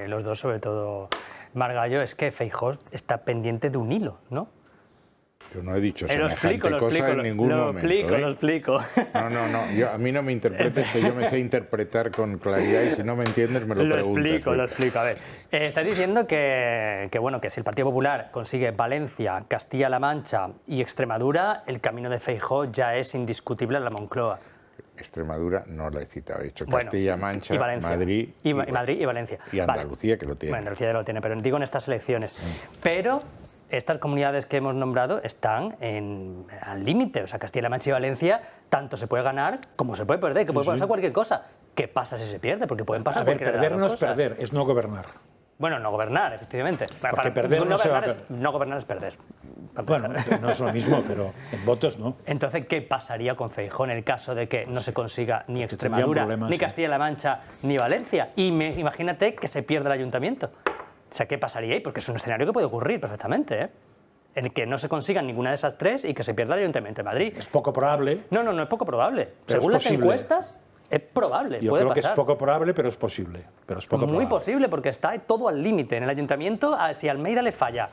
los dos, sobre todo Margallo, es que Feijóo está pendiente de un hilo, ¿no? Yo no he dicho semejante cosa en ningún momento. Lo explico. No. A mí no me interpretes, que yo me sé interpretar con claridad y si no me entiendes me lo preguntas. Lo explico. A ver, estáis diciendo que si el Partido Popular consigue Valencia, Castilla-La Mancha y Extremadura, el camino de Feijóo ya es indiscutible en la Moncloa. Extremadura no la he citado, he dicho Castilla-La Mancha, Madrid y Valencia. Y Andalucía, que lo tiene. Bueno, Andalucía lo tiene, pero digo en estas elecciones. Pero estas comunidades que hemos nombrado están al límite. O sea, Castilla-La Mancha y Valencia, tanto se puede ganar como se puede perder, que puede pasar cualquier cosa. ¿Qué pasa si se pierde? Porque pueden pasar cualquier cosa. Perder no es perder, es no gobernar. Bueno, no gobernar, efectivamente. Porque perder no se va a perder. No gobernar es perder. Bueno, no es lo mismo, pero en votos no. Entonces, ¿qué pasaría con Feijóo en el caso de que no se consiga ni Extremadura, ni Castilla-La Mancha, ni Valencia? Y imagínate que se pierde el ayuntamiento. O sea, ¿qué pasaría ahí? Porque es un escenario que puede ocurrir perfectamente, ¿eh? En el que no se consigan ninguna de esas tres y que se pierda el ayuntamiento de Madrid. Es poco probable. No es poco probable. Según las encuestas, es probable. Yo creo que es poco probable, pero es posible. Muy posible, porque está todo al límite. En el ayuntamiento, si a Almeida le falla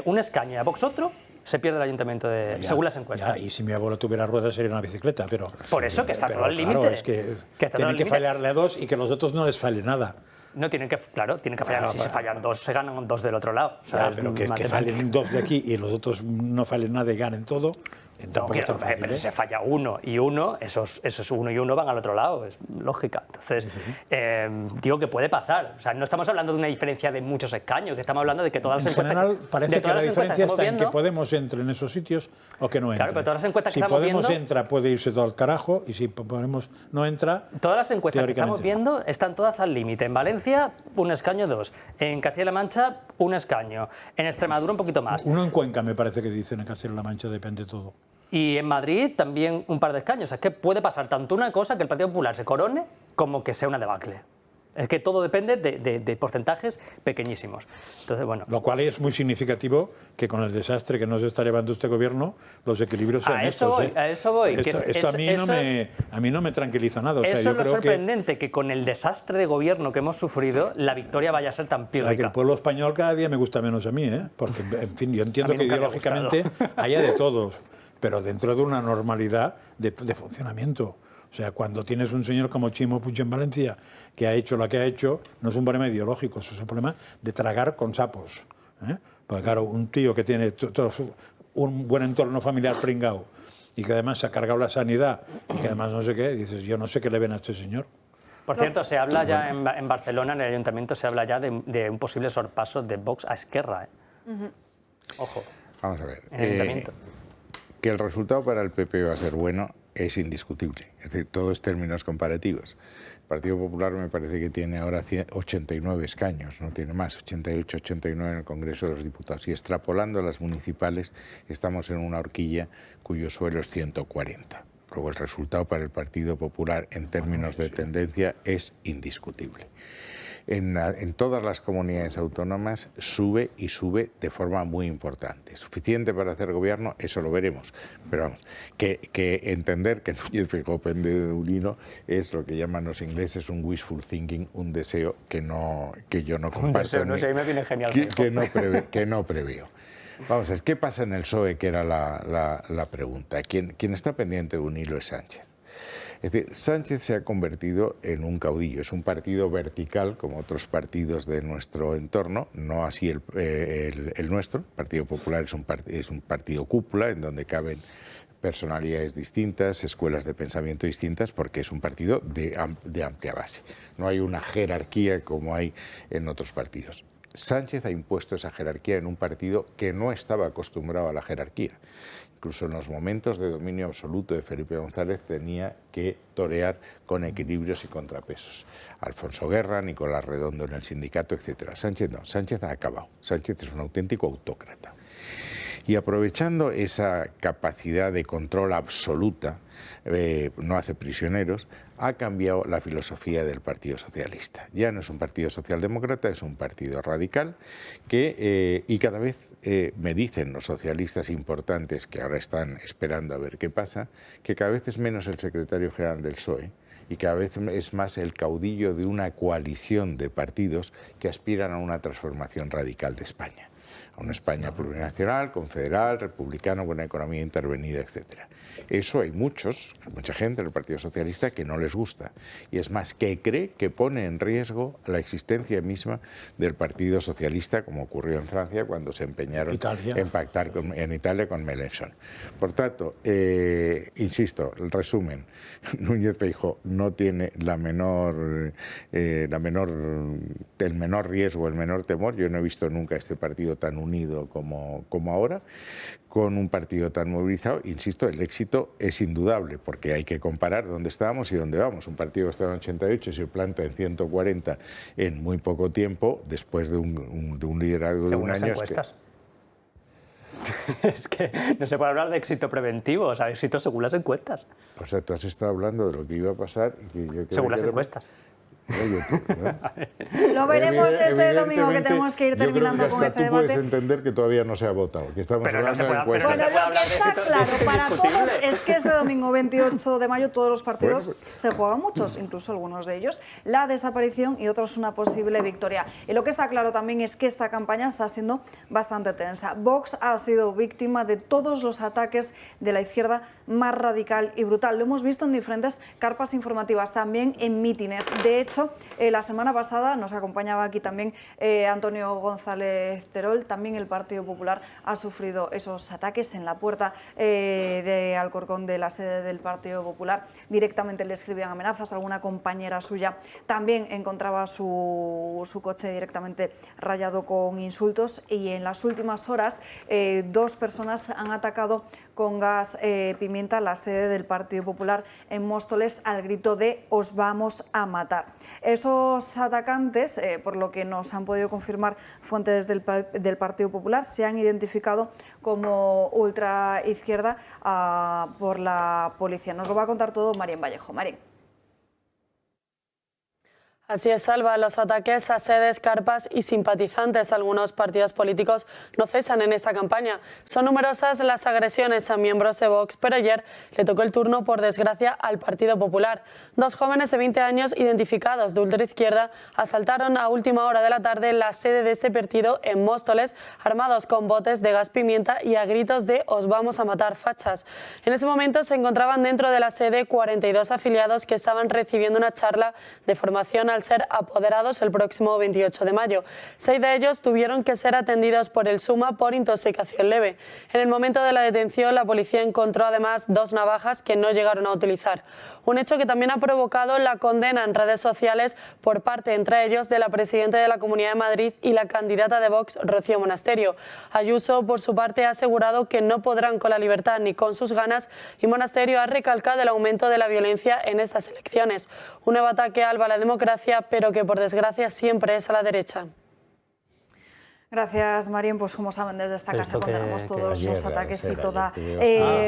un escaño y a Vox otro, se pierde el ayuntamiento según las encuestas. Y si mi abuelo tuviera ruedas sería una bicicleta, pero... Por eso que está todo al límite. Claro, es que tienen que fallarle a dos y que los otros no les falle nada. No, tienen que fallar. Si se fallan dos, se ganan dos del otro lado. O sea, pero que fallen dos de aquí y los otros no fallen nada y ganen todo, tampoco es tan fácil. Pero si se falla uno y uno, esos uno y uno van al otro lado, es lógica. Entonces, digo que puede pasar. O sea, no estamos hablando de una diferencia de muchos escaños, que estamos hablando de que todas las encuestas... En general, parece que la diferencia está en que Podemos entre en esos sitios o que no entre. Claro, pero todas las encuestas que estamos viendo... Si Podemos entra, puede irse todo al carajo, y si Podemos no entra... Todas las encuestas que estamos viendo están todas al límite. En Valencia, un escaño, dos. En Castilla-La Mancha, un escaño. En Extremadura, un poquito más. Uno en Cuenca, me parece que dicen, en Castilla-La Mancha, depende todo. Y en Madrid también un par de escaños. Es que puede pasar tanto una cosa, que el Partido Popular se corone, como que sea una debacle. Es que todo depende de porcentajes pequeñísimos. Entonces, bueno. Lo cual es muy significativo que con el desastre que nos está llevando este gobierno, los equilibrios sean estos. A eso voy. Esto a mí no me tranquiliza nada. O sea, eso es lo sorprendente, que con el desastre de gobierno que hemos sufrido, la victoria vaya a ser tan pírrica. O sea, que el pueblo español cada día me gusta menos a mí, ¿eh? Porque, en fin, yo entiendo que ideológicamente haya de todos, pero dentro de una normalidad de funcionamiento. O sea, cuando tienes un señor como Ximo Puig en Valencia, que ha hecho lo que ha hecho, no es un problema ideológico, es un problema de tragar con sapos. Porque claro, un tío que tiene un buen entorno familiar pringao y que además se ha cargado la sanidad y que además no sé qué, dices, yo no sé qué le ven a este señor. Por cierto, se habla ya en Barcelona, en el ayuntamiento, se habla ya de un posible sorpaso de Vox a Esquerra. Ojo. Vamos a ver. En el ayuntamiento. Que el resultado para el PP va a ser bueno es indiscutible. Es decir, todo es términos comparativos. El Partido Popular me parece que tiene ahora 89 escaños, no tiene más, 88, 89 en el Congreso de los Diputados. Y extrapolando las municipales, estamos en una horquilla cuyo suelo es 140. Luego el resultado para el Partido Popular en términos de tendencia es indiscutible. En todas las comunidades autónomas sube y sube de forma muy importante. ¿Suficiente para hacer gobierno? Eso lo veremos. Pero vamos, que entender que Núñez Feijóo pende de un hilo es lo que llaman los ingleses un wishful thinking, un deseo que yo no comparto. Un deseo, no sé, a mí me viene genial. Que no preveo. Vamos a ver, ¿qué pasa en el PSOE? Que era la pregunta. Quien está pendiente de un hilo es Sánchez. Es decir, Sánchez se ha convertido en un caudillo. Es un partido vertical, como otros partidos de nuestro entorno, no así el nuestro. El Partido Popular es un partido cúpula, en donde caben personalidades distintas, escuelas de pensamiento distintas, porque es un partido de amplia base. No hay una jerarquía como hay en otros partidos. Sánchez ha impuesto esa jerarquía en un partido que no estaba acostumbrado a la jerarquía. incluso en los momentos de dominio absoluto de Felipe González, tenía que torear con equilibrios y contrapesos. Alfonso Guerra, Nicolás Redondo en el sindicato, etc. Sánchez no, Sánchez ha acabado. Sánchez es un auténtico autócrata. Y aprovechando esa capacidad de control absoluta, no hace prisioneros, ha cambiado la filosofía del Partido Socialista. Ya no es un partido socialdemócrata, es un partido radical y cada vez me dicen los socialistas importantes que ahora están esperando a ver qué pasa, que cada vez es menos el secretario general del PSOE y cada vez es más el caudillo de una coalición de partidos que aspiran a una transformación radical de España. A una España plurinacional, confederal, republicana, con una economía intervenida, etc. Eso hay mucha gente del Partido Socialista que no les gusta. Y es más, que cree que pone en riesgo la existencia misma del Partido Socialista, como ocurrió en Francia cuando se empeñaron en pactar en Italia con Mélenchon. Por tanto, insisto, el resumen, Núñez Feijóo no tiene el menor riesgo, el menor temor. Yo no he visto nunca este partido tan unido como ahora, con un partido tan movilizado. Insisto, el éxito es indudable, porque hay que comparar dónde estábamos y dónde vamos. Un partido que está en 88 y se planta en 140 en muy poco tiempo, después de un liderazgo de un año. Es que no se puede hablar de éxito preventivo, o sea, éxito según las encuestas. O sea, tú has estado hablando de lo que iba a pasar. Según las encuestas. Lo veremos este domingo, que tenemos que ir terminando con este debate. Tú puedes entender que todavía no se ha votado, que estamos hablando de encuestas. Bueno, lo que está claro para todos es que este domingo 28 de mayo todos los partidos se juegan, muchos, incluso algunos de ellos, la desaparición y otros una posible victoria. Y lo que está claro también es que esta campaña está siendo bastante tensa. Vox ha sido víctima de todos los ataques de la izquierda más radical y brutal. Lo hemos visto en diferentes carpas informativas, también en mítines. De hecho, la semana pasada nos acompañaba aquí también Antonio González Terol. También el Partido Popular ha sufrido esos ataques en la puerta de Alcorcón, de la sede del Partido Popular. Directamente le escribían amenazas. Alguna compañera suya también encontraba su coche directamente rayado con insultos. Y en las últimas horas 2 personas han atacado con gas pimienta la sede del Partido Popular en Móstoles al grito de "os vamos a matar". Esos atacantes, por lo que nos han podido confirmar fuentes del Partido Popular, se han identificado como ultraizquierda por la policía. Nos lo va a contar todo Marín Vallejo. Marín. Así es, Salva. Los ataques a sedes, carpas y simpatizantes de algunos partidos políticos no cesan en esta campaña. Son numerosas las agresiones a miembros de Vox, pero ayer le tocó el turno, por desgracia, al Partido Popular. 2 jóvenes de 20 años identificados de ultraizquierda asaltaron a última hora de la tarde la sede de este partido en Móstoles, armados con botes de gas pimienta y a gritos de "os vamos a matar, fachas". En ese momento se encontraban dentro de la sede 42 afiliados que estaban recibiendo una charla de formación al ser apoderados el próximo 28 de mayo. 6 de ellos tuvieron que ser atendidos por el SUMA por intoxicación leve. En el momento de la detención, la policía encontró además 2 navajas que no llegaron a utilizar. Un hecho que también ha provocado la condena en redes sociales por parte, entre ellos, de la presidenta de la Comunidad de Madrid y la candidata de Vox, Rocío Monasterio. Ayuso, por su parte, ha asegurado que no podrán con la libertad ni con sus ganas, y Monasterio ha recalcado el aumento de la violencia en estas elecciones. Un nuevo ataque a la democracia, pero que por desgracia siempre es a la derecha. Gracias, Marín. Pues como saben, desde esta casa condenamos todos los ataques y toda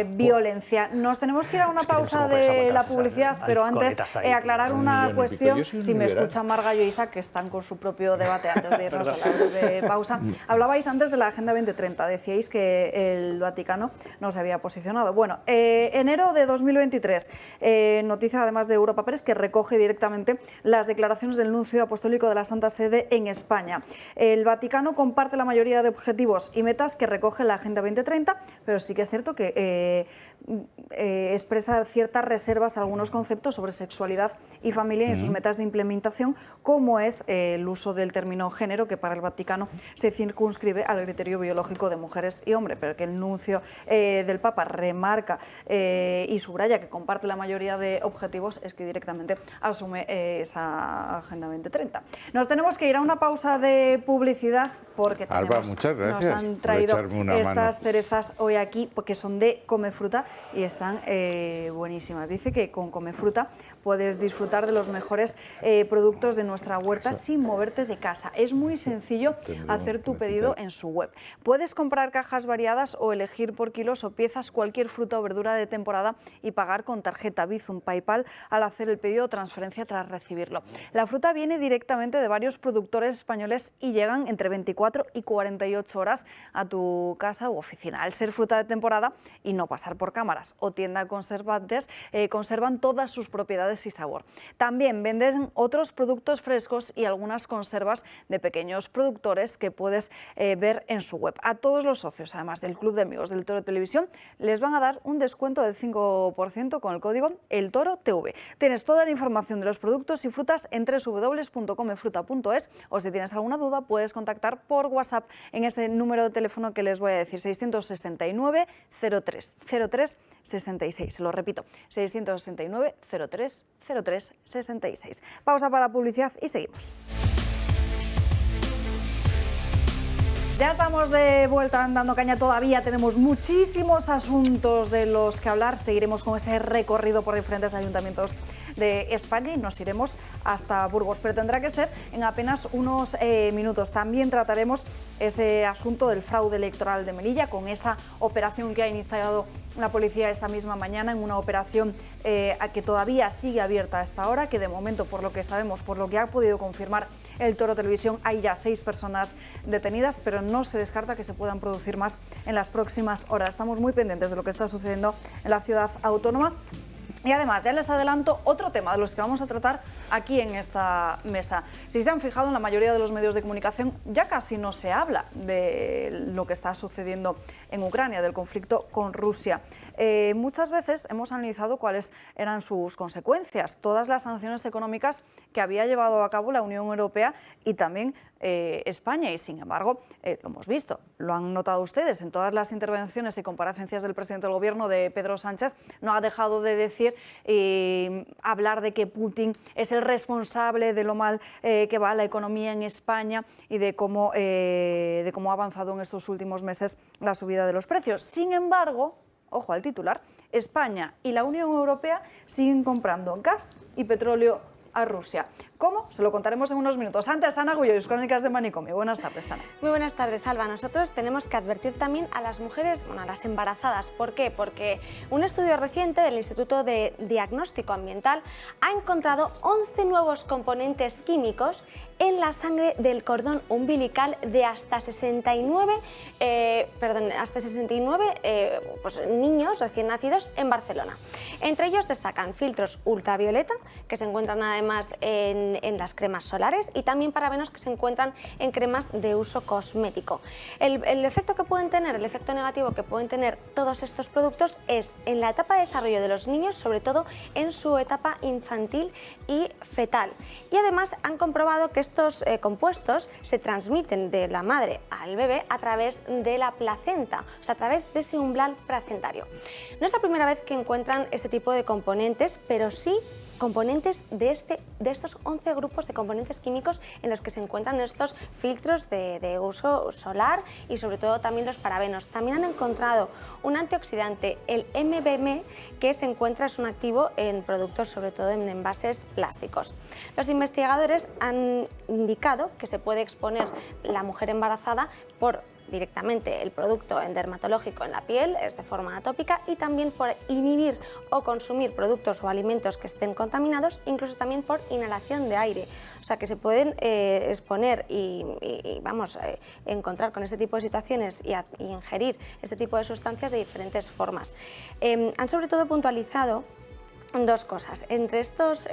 violencia. Nos tenemos que ir a una pausa de la publicidad, pero antes aclarar una cuestión. Si me escuchan Margallo y Isaac, que están con su propio debate antes de irnos a la breve pausa. Hablabais antes de la Agenda 2030, decíais que el Vaticano no se había posicionado. Bueno, enero de 2023, noticia además de Europa Press, que recoge directamente las declaraciones del nuncio apostólico de la Santa Sede en España. El Vaticano comparte la mayoría de objetivos y metas que recoge la Agenda 2030, pero sí que es cierto que expresa ciertas reservas a algunos conceptos sobre sexualidad y familia y sus metas de implementación, como es el uso del término género, que para el Vaticano se circunscribe al criterio biológico de mujeres y hombres, pero que el nuncio del Papa remarca y subraya que comparte la mayoría de objetivos, es que directamente asume esa Agenda 2030. Nos tenemos que ir a una pausa de publicidad. porque Alba, muchas gracias nos han por traído echarme una estas mano. cerezas hoy aquí, porque son de Comefruta y están buenísimas. Dice que con Comefruta puedes disfrutar de los mejores productos de nuestra huerta sin moverte de casa. Es muy sencillo hacer tu pedido en su web. Puedes comprar cajas variadas o elegir por kilos o piezas cualquier fruta o verdura de temporada y pagar con tarjeta Bizum, PayPal al hacer el pedido o transferencia tras recibirlo. La fruta viene directamente de varios productores españoles y llegan entre 24 y 48 horas a tu casa u oficina. Al ser fruta de temporada y no pasar por cámaras o tienda conservantes, conservan todas sus propiedades y sabor. También venden otros productos frescos y algunas conservas de pequeños productores que puedes ver en su web. A todos los socios, además del Club de Amigos del Toro Televisión, les van a dar un descuento del 5% con el código ELTOROTV. Tienes toda la información de los productos y frutas en www.comefruta.es, o si tienes alguna duda puedes contactar por WhatsApp en ese número de teléfono que les voy a decir, 669 03 03 66. Se lo repito, 669 03 03 66. Pausa para publicidad y seguimos. Ya estamos de vuelta dando caña, todavía tenemos muchísimos asuntos de los que hablar. Seguiremos con ese recorrido por diferentes ayuntamientos de España y nos iremos hasta Burgos, pero tendrá que ser en apenas unos minutos. También trataremos ese asunto del fraude electoral de Melilla, con esa operación que ha iniciado la policía esta misma mañana, en una operación que todavía sigue abierta a esta hora, que de momento, por lo que sabemos, por lo que ha podido confirmar el Toro Televisión, hay ya 6 personas detenidas, pero no se descarta que se puedan producir más en las próximas horas. Estamos muy pendientes de lo que está sucediendo en la ciudad autónoma. Y además, ya les adelanto otro tema de los que vamos a tratar aquí en esta mesa. Si se han fijado, en la mayoría de los medios de comunicación ya casi no se habla de lo que está sucediendo en Ucrania, del conflicto con Rusia. Muchas veces hemos analizado cuáles eran sus consecuencias, todas las sanciones económicas que había llevado a cabo la Unión Europea y también España, y sin embargo, lo hemos visto, lo han notado ustedes en todas las intervenciones y comparecencias del presidente del Gobierno, de Pedro Sánchez, no ha dejado de decir, hablar de que Putin es el responsable de lo mal que va la economía en España y de cómo ha avanzado en estos últimos meses la subida de los precios. Sin embargo, ojo al titular, España y la Unión Europea siguen comprando gas y petróleo a Rusia. ¿Cómo? Se lo contaremos en unos minutos. Antes, Ana Gullois, Crónicas de Manicomio. Buenas tardes, Ana. Muy buenas tardes, Alba. Nosotros tenemos que advertir también a las mujeres, a las embarazadas. ¿Por qué? Porque un estudio reciente del Instituto de Diagnóstico Ambiental ha encontrado 11 nuevos componentes químicos en la sangre del cordón umbilical de hasta 69 niños recién nacidos en Barcelona. Entre ellos destacan filtros ultravioleta, que se encuentran además en las cremas solares, y también parabenos que se encuentran en cremas de uso cosmético. El efecto que pueden tener, el efecto negativo que pueden tener todos estos productos es en la etapa de desarrollo de los niños, sobre todo en su etapa infantil y fetal. Y además han comprobado que estos compuestos se transmiten de la madre al bebé a través de la placenta, o sea, a través de ese umbral placentario. No es la primera vez que encuentran este tipo de componentes, pero sí componentes de estos 11 grupos de componentes químicos en los que se encuentran estos filtros de uso solar y sobre todo también los parabenos. También han encontrado un antioxidante, el MBM, que se encuentra, es un activo en productos, sobre todo en envases plásticos. Los investigadores han indicado que se puede exponer la mujer embarazada por directamente el producto dermatológico en la piel, es de forma atópica, y también por inhibir o consumir productos o alimentos que estén contaminados, incluso también por inhalación de aire. O sea, que se pueden exponer y encontrar con este tipo de situaciones y ingerir este tipo de sustancias de diferentes formas. Han sobre todo puntualizado dos cosas. Entre estos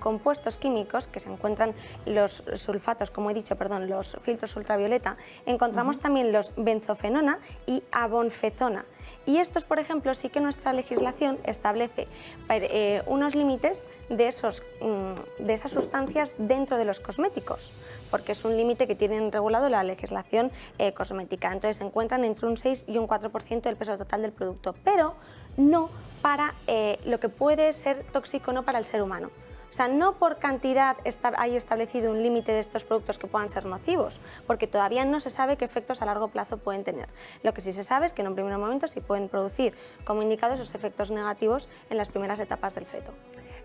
compuestos químicos que se encuentran los sulfatos, como he dicho, los filtros ultravioleta, encontramos también los benzofenona y abonfezona. Y estos, por ejemplo, sí que nuestra legislación establece unos límites de esas sustancias dentro de los cosméticos, porque es un límite que tienen regulado la legislación cosmética. Entonces se encuentran entre un 6 y un 4% del peso total del producto, pero no para lo que puede ser tóxico, no para el ser humano. O sea, no por cantidad hay establecido un límite de estos productos que puedan ser nocivos, porque todavía no se sabe qué efectos a largo plazo pueden tener. Lo que sí se sabe es que en un primer momento sí pueden producir, como indicado, esos efectos negativos en las primeras etapas del feto.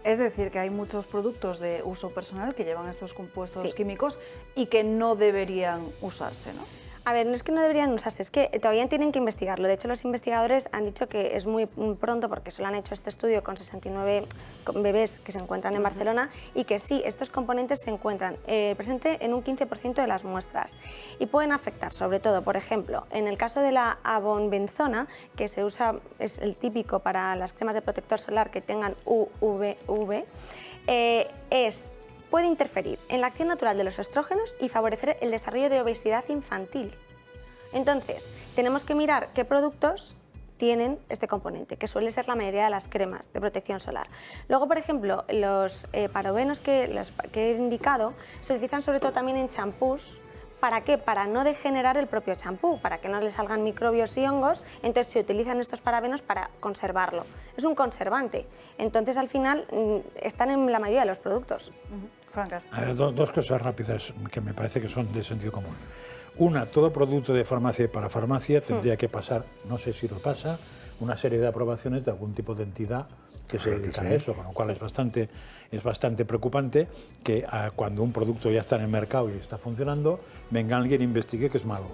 Es decir, que hay muchos productos de uso personal que llevan estos compuestos químicos y que no deberían usarse, ¿no? A ver, no es que no deberían usarse, es que todavía tienen que investigarlo. De hecho, los investigadores han dicho que es muy pronto, porque solo han hecho este estudio con 69 bebés que se encuentran en Barcelona, y que sí, estos componentes se encuentran presentes en un 15% de las muestras y pueden afectar, sobre todo, por ejemplo, en el caso de la avonbenzona, que se usa, es el típico para las cremas de protector solar que tengan UVV, puede interferir en la acción natural de los estrógenos y favorecer el desarrollo de obesidad infantil. Entonces, tenemos que mirar qué productos tienen este componente, que suele ser la mayoría de las cremas de protección solar. Luego, por ejemplo, los parabenos que he indicado se utilizan sobre todo también en champús. ¿Para qué? Para no degenerar el propio champú, para que no le salgan microbios y hongos, entonces se utilizan estos parabenos para conservarlo. Es un conservante, entonces al final están en la mayoría de los productos. Francas. A ver, dos cosas rápidas que me parece que son de sentido común. Una, todo producto de farmacia y para farmacia tendría que pasar, no sé si lo pasa, una serie de aprobaciones de algún tipo de entidad que se dedica a eso, con lo cual es bastante preocupante que cuando un producto ya está en el mercado y está funcionando, venga alguien e investigue que es malo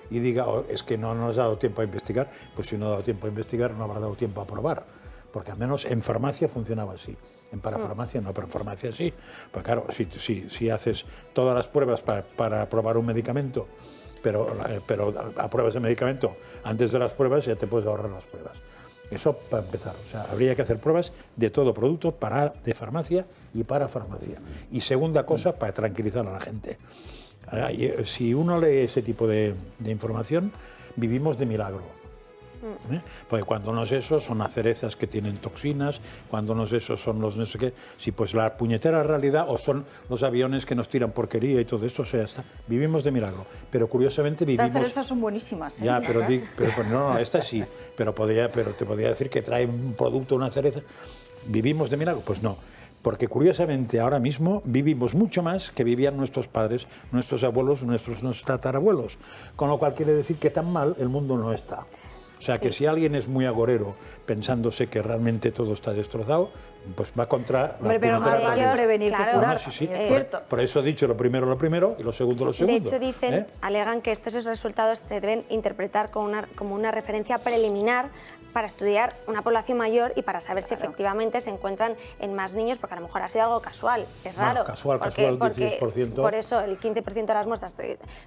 y diga, es que no nos ha dado tiempo a investigar. Pues si no ha dado tiempo a investigar, no habrá dado tiempo a probar, porque al menos en farmacia funcionaba así. En parafarmacia no, pero en farmacia sí. Pues claro, si haces todas las pruebas para probar un medicamento, pero apruebas el medicamento antes de las pruebas, ya te puedes ahorrar las pruebas. Eso para empezar. O sea, habría que hacer pruebas de todo producto de farmacia y para farmacia. Y segunda cosa, para tranquilizar a la gente. Si uno lee ese tipo de información, vivimos de milagro. Porque cuando no es eso, son las cerezas que tienen toxinas, cuando no es eso, son los no sé qué. Si pues la puñetera realidad, o son los aviones que nos tiran porquería y todo esto, o sea, vivimos de milagro. Pero curiosamente vivimos... Las cerezas son buenísimas, ¿eh? Ya, pero no, esta sí. Pero te podría decir que trae un producto, una cereza. ¿Vivimos de milagro? Pues no. Porque curiosamente ahora mismo vivimos mucho más que vivían nuestros padres, nuestros abuelos, nuestros tatarabuelos. Con lo cual quiere decir que tan mal el mundo no está. O sea, que si alguien es muy agorero pensándose que realmente todo está destrozado, pues va contra... Pero más vale prevenir que curar, sí. Es cierto. Por eso he dicho lo primero y lo segundo lo segundo. De hecho, dicen, alegan que estos resultados se deben interpretar como una referencia preliminar para estudiar una población mayor y para saber si efectivamente se encuentran en más niños, porque a lo mejor ha sido algo casual, es raro. Casual, 16%. Por eso, el 15% de las muestras.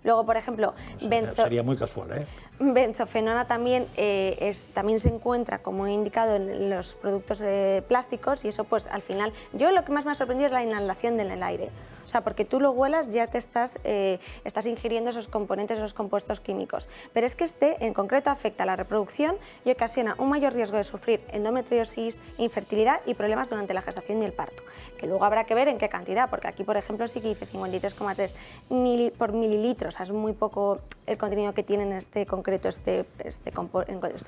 Luego, por ejemplo, sería muy casual, ¿eh? Benzofenona también, también se encuentra, como he indicado, en los productos plásticos, y eso pues al final, yo lo que más me ha sorprendido es la inhalación en el aire. O sea, porque tú lo huelas, ya te estás ingiriendo esos componentes, esos compuestos químicos. Pero es que en concreto afecta a la reproducción y ocasiona un mayor riesgo de sufrir endometriosis, infertilidad y problemas durante la gestación y el parto. Que luego habrá que ver en qué cantidad, porque aquí, por ejemplo, sí que dice 53,3 por mililitro, o sea, es muy poco el contenido que tiene en este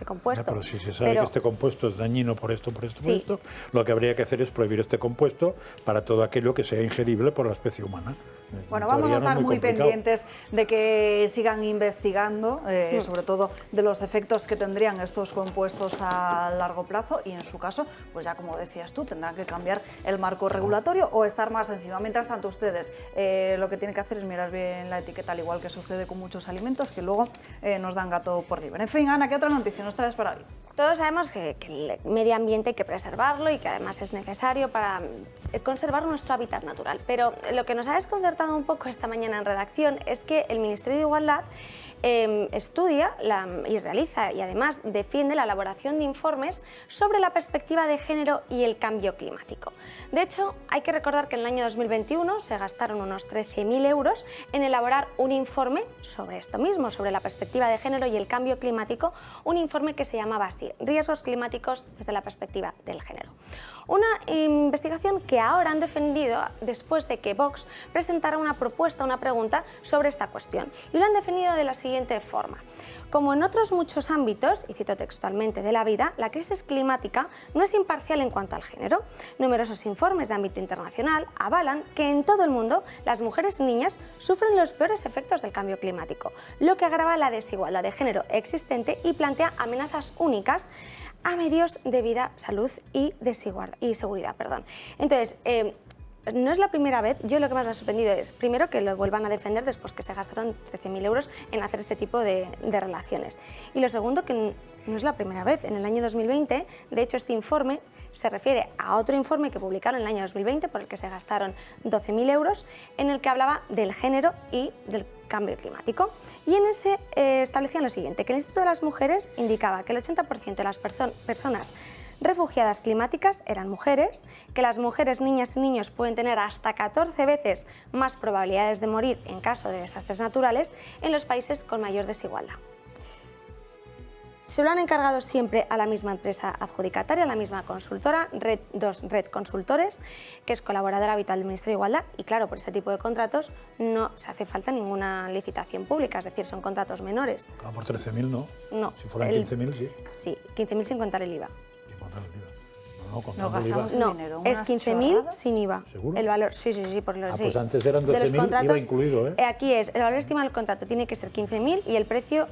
compuesto. Pero si se sabe que este compuesto es dañino por esto, lo que habría que hacer es prohibir este compuesto para todo aquello que sea ingerible por la especie humana. Bueno, vamos a estar muy pendientes de que sigan investigando, sobre todo de los efectos que tendrían estos compuestos a largo plazo, y en su caso, pues ya como decías tú, tendrán que cambiar el marco regulatorio o estar más encima. Mientras tanto, ustedes lo que tienen que hacer es mirar bien la etiqueta, al igual que sucede con muchos alimentos que luego nos dan gato por liebre. En fin, Ana, ¿qué otra noticia nos traes para hoy? Todos sabemos que el medio ambiente hay que preservarlo y que además es necesario para conservar nuestro hábitat natural. Pero lo que nos ha desconcertado un poco esta mañana en redacción es que el Ministerio de Igualdad estudia y realiza y además defiende la elaboración de informes sobre la perspectiva de género y el cambio climático. De hecho, hay que recordar que en el año 2021 se gastaron unos 13.000 euros en elaborar un informe sobre esto mismo, sobre la perspectiva de género y el cambio climático, un informe que se llamaba así, Riesgos climáticos desde la perspectiva del género. Una investigación que ahora han defendido después de que Vox presentara una propuesta, una pregunta sobre esta cuestión. Y lo han defendido de la siguiente siguiente forma. Como en otros muchos ámbitos, y cito textualmente, de la vida, la crisis climática no es imparcial en cuanto al género. Numerosos informes de ámbito internacional avalan que en todo el mundo las mujeres y niñas sufren los peores efectos del cambio climático, lo que agrava la desigualdad de género existente y plantea amenazas únicas a medios de vida, salud y seguridad. Entonces, no es la primera vez. Yo lo que más me ha sorprendido es, primero, que lo vuelvan a defender después que se gastaron 13.000 euros en hacer este tipo de relaciones. Y lo segundo, que no es la primera vez. En el año 2020, de hecho, este informe se refiere a otro informe que publicaron en el año 2020, por el que se gastaron 12.000 euros, en el que hablaba del género y del cambio climático. Y en ese establecían lo siguiente, que el Instituto de las Mujeres indicaba que el 80% de las personas refugiadas climáticas eran mujeres, que las mujeres, niñas y niños pueden tener hasta 14 veces más probabilidades de morir en caso de desastres naturales en los países con mayor desigualdad. Se lo han encargado siempre a la misma empresa adjudicataria, a la misma consultora, Red Consultores, que es colaboradora habitual del Ministerio de Igualdad, y claro, por ese tipo de contratos no se hace falta ninguna licitación pública, es decir, son contratos menores. Claro, por 13.000 no. No. Si fueran 15.000, sí. Sí, 15.000 sin contar el IVA. No, es 15.000 sin IVA. ¿Seguro? El valor, sí, por los pues antes eran 12.000, IVA incluido, ¿eh? Aquí es, el valor estimado del contrato tiene que ser 15.000 y el precio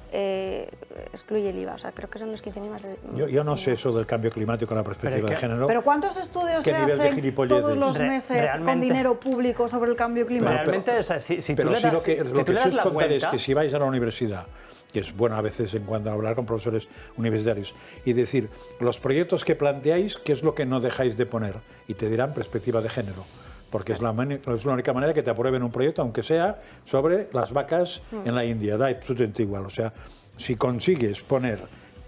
excluye el IVA, o sea, creo que son los 15.000 más... Yo no sé eso del cambio climático en la perspectiva de género. ¿Pero cuántos estudios se hacen todos los meses con dinero público sobre el cambio climático? Realmente, o sea, lo que sí os contaré es que si vais a la universidad, que es bueno a veces en cuando hablar con profesores universitarios, y decir, los proyectos que planteáis, ¿qué es lo que no dejáis de poner? Y te dirán perspectiva de género, porque es la única manera que te aprueben un proyecto, aunque sea sobre las vacas en la India, da absolutamente igual. O sea, si consigues poner,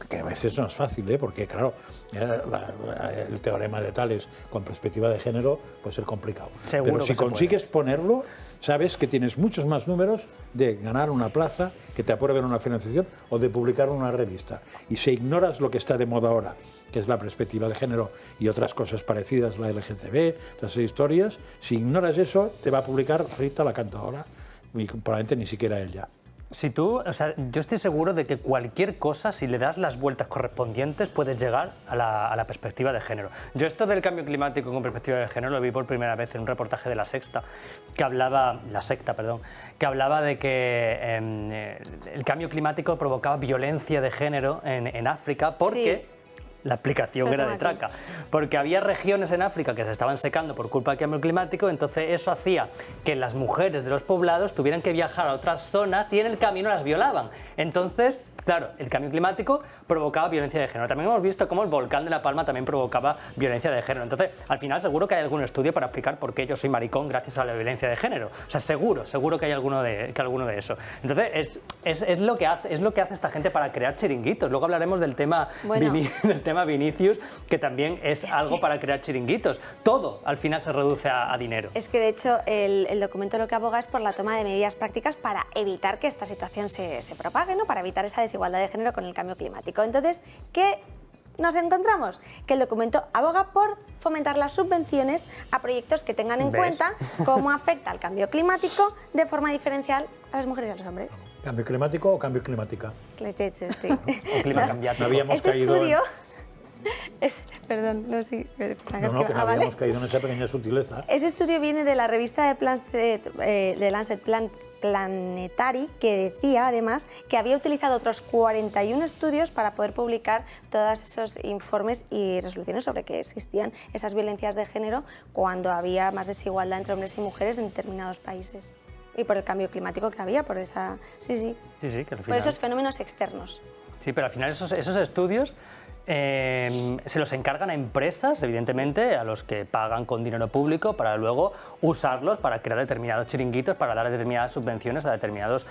que a veces no es fácil, porque claro, el teorema de Tales con perspectiva de género puede ser complicado. Pero si consigues ponerlo, sabes que tienes muchos más números de ganar una plaza, que te aprueben una financiación o de publicar una revista. Y si ignoras lo que está de moda ahora, que es la perspectiva de género y otras cosas parecidas, la LGTB, todas esas historias, si ignoras eso, te va a publicar Rita la cantadora, y probablemente ni siquiera ella. Si tú, o sea, yo estoy seguro de que cualquier cosa, si le das las vueltas correspondientes, puedes llegar a la perspectiva de género. Yo esto del cambio climático con perspectiva de género lo vi por primera vez en un reportaje de La Secta, que hablaba de que el cambio climático provocaba violencia de género en África porque... Sí. La aplicación era de traca, porque había regiones en África que se estaban secando por culpa del cambio climático, entonces eso hacía que las mujeres de los poblados tuvieran que viajar a otras zonas y en el camino las violaban. Entonces, claro, el cambio climático provocaba violencia de género. También hemos visto cómo el volcán de La Palma también provocaba violencia de género. Entonces, al final seguro que hay algún estudio para explicar por qué yo soy maricón gracias a la violencia de género. O sea, seguro que hay alguno de eso. Entonces, es lo que hace esta gente para crear chiringuitos. Luego hablaremos del tema, Vinicius, que también es algo para crear chiringuitos. Todo al final se reduce a dinero. Es que de hecho el documento lo que aboga es por la toma de medidas prácticas para evitar que esta situación se propague, ¿no? Para evitar esa desigualdad de género con el cambio climático. Entonces, ¿qué nos encontramos? Que el documento aboga por fomentar las subvenciones a proyectos que tengan en cuenta cómo afecta el cambio climático de forma diferencial a las mujeres y a los hombres. ¿Cambio climático o cambio climática? Sí. O clima cambiado. No habíamos caído estudio... habíamos caído en esa pequeña sutileza. Ese estudio viene de la revista de Lancet Planetary, que decía además que había utilizado otros 41 estudios para poder publicar todos esos informes y resoluciones sobre que existían esas violencias de género cuando había más desigualdad entre hombres y mujeres en determinados países. Y por el cambio climático que había, por esa... Sí, que al final... Por esos fenómenos externos. Sí, pero al final esos estudios se los encargan a empresas, evidentemente, a los que pagan con dinero público para luego usarlos para crear determinados chiringuitos, para dar determinadas subvenciones a determinados...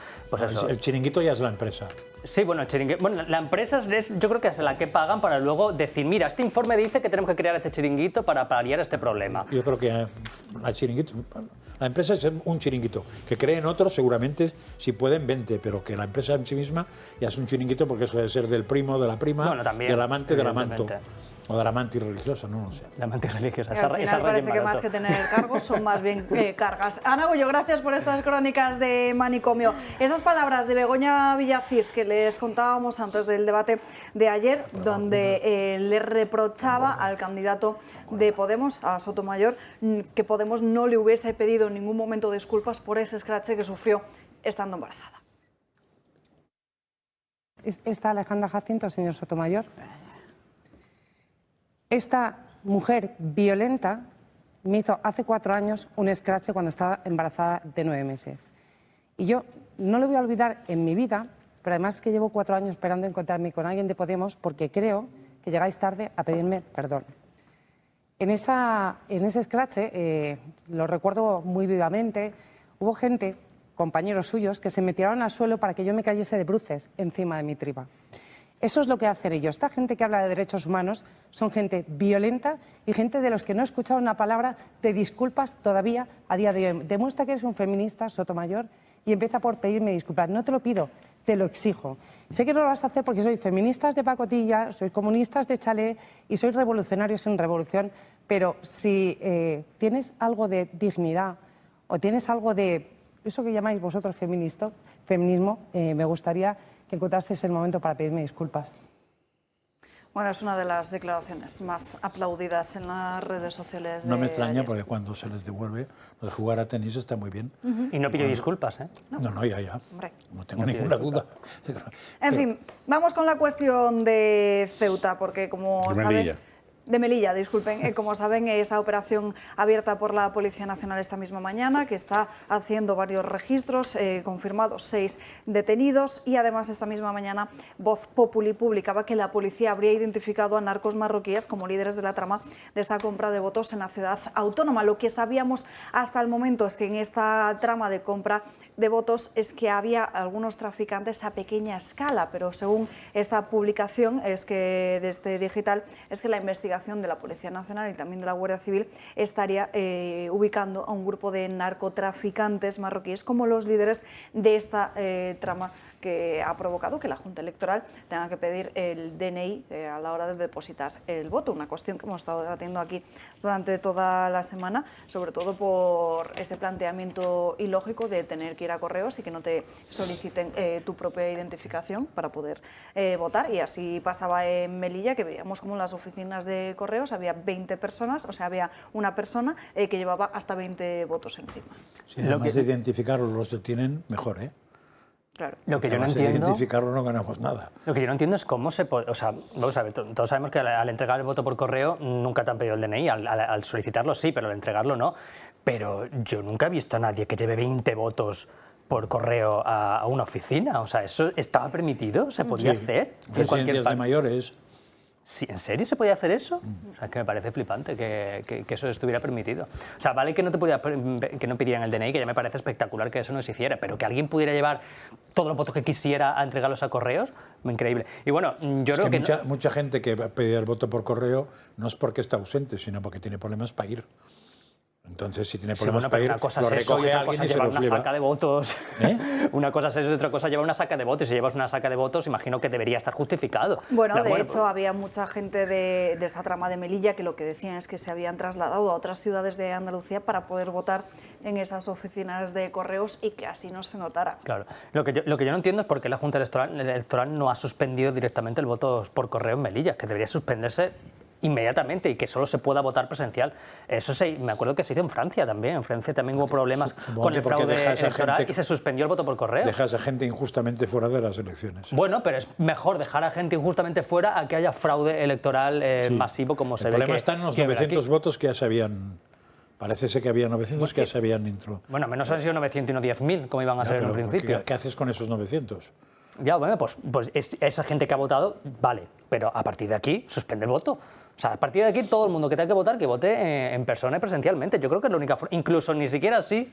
El chiringuito ya es la empresa. Sí, bueno, la empresa yo creo que es la que pagan para luego decir, mira, este informe dice que tenemos que crear este chiringuito para paliar este problema. Yo creo que la empresa es un chiringuito, que creen otros seguramente si pueden 20, pero que la empresa en sí misma ya es un chiringuito porque eso debe ser del primo, de la prima, del amante, del amanto. O de la mantis religiosa, no lo sé. La mantis religiosa, al final parece que más que tener cargos son más bien cargas. Ana Gullo, gracias por estas crónicas de manicomio. Esas palabras de Begoña Villacís que les contábamos antes del debate de ayer, donde le reprochaba al candidato de Podemos, a Sotomayor, que Podemos no le hubiese pedido en ningún momento disculpas por ese escrache que sufrió estando embarazada. ¿Está Alejandra Jacinto, señor Sotomayor? Esta mujer violenta me hizo hace 4 años un escrache cuando estaba embarazada de 9 meses. Y yo no lo voy a olvidar en mi vida, pero además es que llevo 4 años esperando encontrarme con alguien de Podemos porque creo que llegáis tarde a pedirme perdón. En ese escrache, lo recuerdo muy vivamente, hubo gente, compañeros suyos, que se me tiraron al suelo para que yo me cayese de bruces encima de mi tripa. Eso es lo que hacen ellos. Esta gente que habla de derechos humanos son gente violenta y gente de los que no he escuchado una palabra de disculpas todavía a día de hoy. Demuestra que eres un feminista, Sotomayor, y empieza por pedirme disculpas. No te lo pido, te lo exijo. Sé que no lo vas a hacer porque sois feministas de pacotilla, sois comunistas de chalet y sois revolucionarios en revolución, pero si tienes algo de dignidad o tienes algo de eso que llamáis vosotros feminismo, me gustaría que encontrasteis el momento para pedirme disculpas. Bueno, es una de las declaraciones más aplaudidas en las redes sociales. No me extraña porque cuando se les devuelve lo de jugar a tenis está muy bien. Y no pidió disculpas, ¿eh? No, ya. Hombre. No tengo ninguna duda. En fin, vamos con la cuestión de Ceuta, porque como saben... De Melilla, disculpen. Como saben, esa operación abierta por la Policía Nacional esta misma mañana, que está haciendo varios registros, confirmados 6 detenidos, y además esta misma mañana Voz Populi publicaba que la policía habría identificado a narcos marroquíes como líderes de la trama de esta compra de votos en la ciudad autónoma. Lo que sabíamos hasta el momento es que en esta trama de compra de votos es que había algunos traficantes a pequeña escala, pero según esta publicación es que desde Digital es que la investigación de la Policía Nacional y también de la Guardia Civil estaría ubicando a un grupo de narcotraficantes marroquíes como los líderes de esta trama que ha provocado que la Junta Electoral tenga que pedir el DNI a la hora de depositar el voto, una cuestión que hemos estado debatiendo aquí durante toda la semana, sobre todo por ese planteamiento ilógico de tener que ir a correos y que no te soliciten tu propia identificación para poder votar. Y así pasaba en Melilla, que veíamos como en las oficinas de correos había 20 personas, o sea, había una persona que llevaba hasta 20 votos encima. Sí, además de identificarlos los detienen, mejor, ¿eh? Claro. Lo que yo no entiendo, entiendo, identificarlo no ganamos nada. Lo que yo no entiendo es cómo se puede... O sea, vamos a ver, todos sabemos que al entregar el voto por correo nunca te han pedido el DNI, al solicitarlo sí, pero al entregarlo no. Pero yo nunca he visto a nadie que lleve 20 votos por correo a una oficina. O sea, ¿eso estaba permitido? ¿Se podía hacer? Residencias de mayores. Sí, ¿en serio se podía hacer eso? O sea, que me parece flipante que eso estuviera permitido. O sea, vale que no pidieran el DNI, que ya me parece espectacular que eso no se hiciera, pero que alguien pudiera llevar todos los votos que quisiera a entregarlos a correos, increíble. Y bueno, yo creo que mucha gente que pide el voto por correo no es porque está ausente, sino porque tiene problemas para ir. Entonces, si tiene problemas para ir, lo recoge alguien y se los lleva. Una saca de votos. Una cosa es eso y otra cosa llevar una saca de votos. Y si llevas una saca de votos, imagino que debería estar justificado. Bueno, de hecho, había mucha gente de esta trama de Melilla que lo que decían es que se habían trasladado a otras ciudades de Andalucía para poder votar en esas oficinas de correos y que así no se notara. Claro. Lo que yo no entiendo es por qué la Junta Electoral no ha suspendido directamente el voto por correo en Melilla, que debería suspenderse inmediatamente y que solo se pueda votar presencial. Eso me acuerdo que se hizo en Francia también. En Francia también hubo problemas con el fraude electoral y se suspendió el voto por correo. Dejas a gente injustamente fuera de las elecciones. Bueno, pero es mejor dejar a gente injustamente fuera a que haya fraude electoral masivo como se ve. El problema está en los 900 votos que ya se habían... Parece ser que había 900 que ya se habían introducido. Bueno, menos han sido 900 y no 10.000, como iban a ser en un principio. ¿Qué haces con esos 900? Ya, bueno, pues esa gente que ha votado, vale, pero a partir de aquí suspende el voto. O sea, a partir de aquí todo el mundo que tenga que votar, que vote en persona y presencialmente. Yo creo que es la única forma. Incluso ni siquiera así,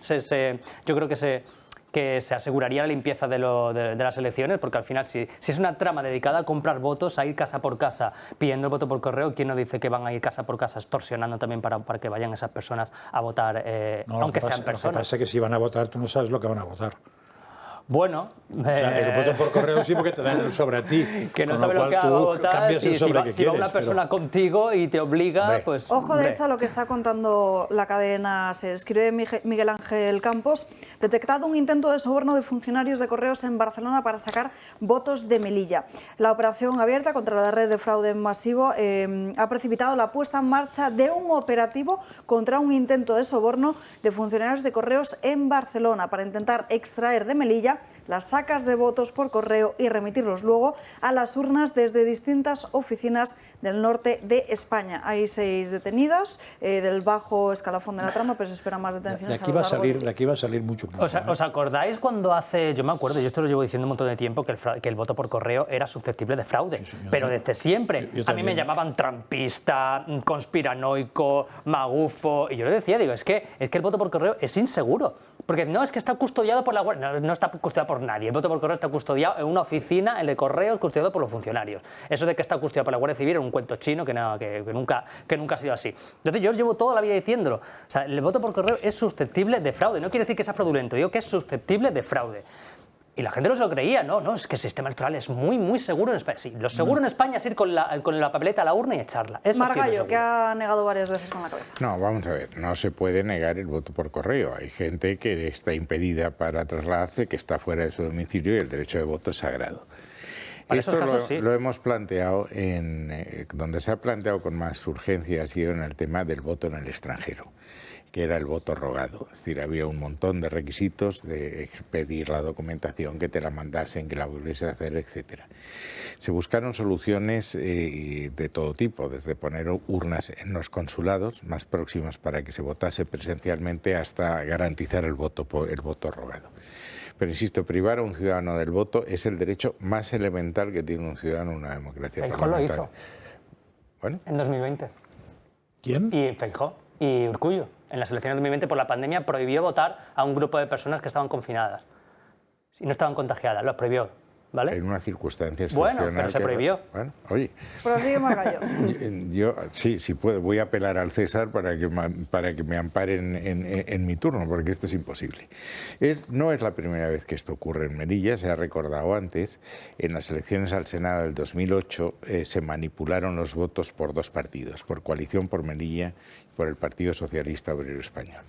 yo creo que se aseguraría la limpieza de las elecciones, porque al final, si es una trama dedicada a comprar votos, a ir casa por casa pidiendo el voto por correo, ¿quién no dice que van a ir casa por casa extorsionando también para que vayan esas personas a votar, aunque sean personas? Lo que pasa es que si van a votar, tú no sabes lo que van a votar. Bueno, o sea, el voto por correo sí, porque te dan el sobre a ti. Que no con sabe lo lo que cual va a tú votar. cambias el sobre que si va quieres. una persona contigo y te obliga, Hombre. pues... Ojo, de hecho, a lo que está contando la cadena SER. Escribe Miguel Ángel Campos: detectado un intento de soborno de funcionarios de correos en Barcelona para sacar votos de Melilla. La operación abierta contra la red de fraude masivo ha precipitado la puesta en marcha de un operativo contra un intento de soborno de funcionarios de correos en Barcelona para intentar extraer de Melilla las sacas de votos por correo y remitirlos luego a las urnas desde distintas oficinas del norte de España. Hay 6 detenidas del bajo escalafón de la trama, pero se esperan más detenciones. De aquí va a salir mucho. ¿Os acordáis cuando hace, yo me acuerdo, yo esto lo llevo diciendo un montón de tiempo, que el voto por correo era susceptible de fraude, pero desde siempre. A mí me llamaban trampista, conspiranoico, magufo, y yo le decía, digo, es que el voto por correo es inseguro, porque no es que está custodiado por la Guardia, no está custodiado por nadie, el voto por correo está custodiado en una oficina, el de correos, custodiado por los funcionarios. Eso de que está custodiado por la Guardia Civil es un cuento chino que nunca ha sido así. Entonces yo os llevo toda la vida diciéndolo, o sea, el voto por correo es susceptible de fraude, no quiere decir que sea fraudulento, digo que es susceptible de fraude. Y la gente no se lo creía, no, es que el sistema electoral es muy, muy seguro en España. Sí, lo seguro en España es ir con la papeleta a la urna y echarla. Eso Margallo, sí, que ha negado varias veces con la cabeza. No, vamos a ver, no se puede negar el voto por correo. Hay gente que está impedida para trasladarse, que está fuera de su domicilio y el derecho de voto es sagrado. Esto lo hemos planteado donde se ha planteado con más urgencia ha sido en el tema del voto en el extranjero, que era el voto rogado. Es decir, había un montón de requisitos de pedir la documentación, que te la mandasen, que la volviese a hacer, etcétera. Se buscaron soluciones de todo tipo, desde poner urnas en los consulados más próximos para que se votase presencialmente hasta garantizar el voto rogado. Pero insisto, privar a un ciudadano del voto es el derecho más elemental que tiene un ciudadano en una democracia parlamentaria. Feijóo lo hizo. ¿Bueno? En 2020. ¿Quién? Y Feijóo y Urkullu. En las elecciones de 2020 por la pandemia prohibió votar a un grupo de personas que estaban confinadas. Y no estaban contagiadas, los prohibió. ¿Vale? En una circunstancia excepcional. Bueno, pero se prohibió. Bueno, oye. Prosigue, Margallo. Yo sí puedo, voy a apelar al César para que me amparen en mi turno, porque esto es imposible. No es la primera vez que esto ocurre en Melilla, se ha recordado antes. En las elecciones al Senado del 2008 se manipularon los votos por 2 partidos, por Coalición por Melilla y por el Partido Socialista Obrero Español.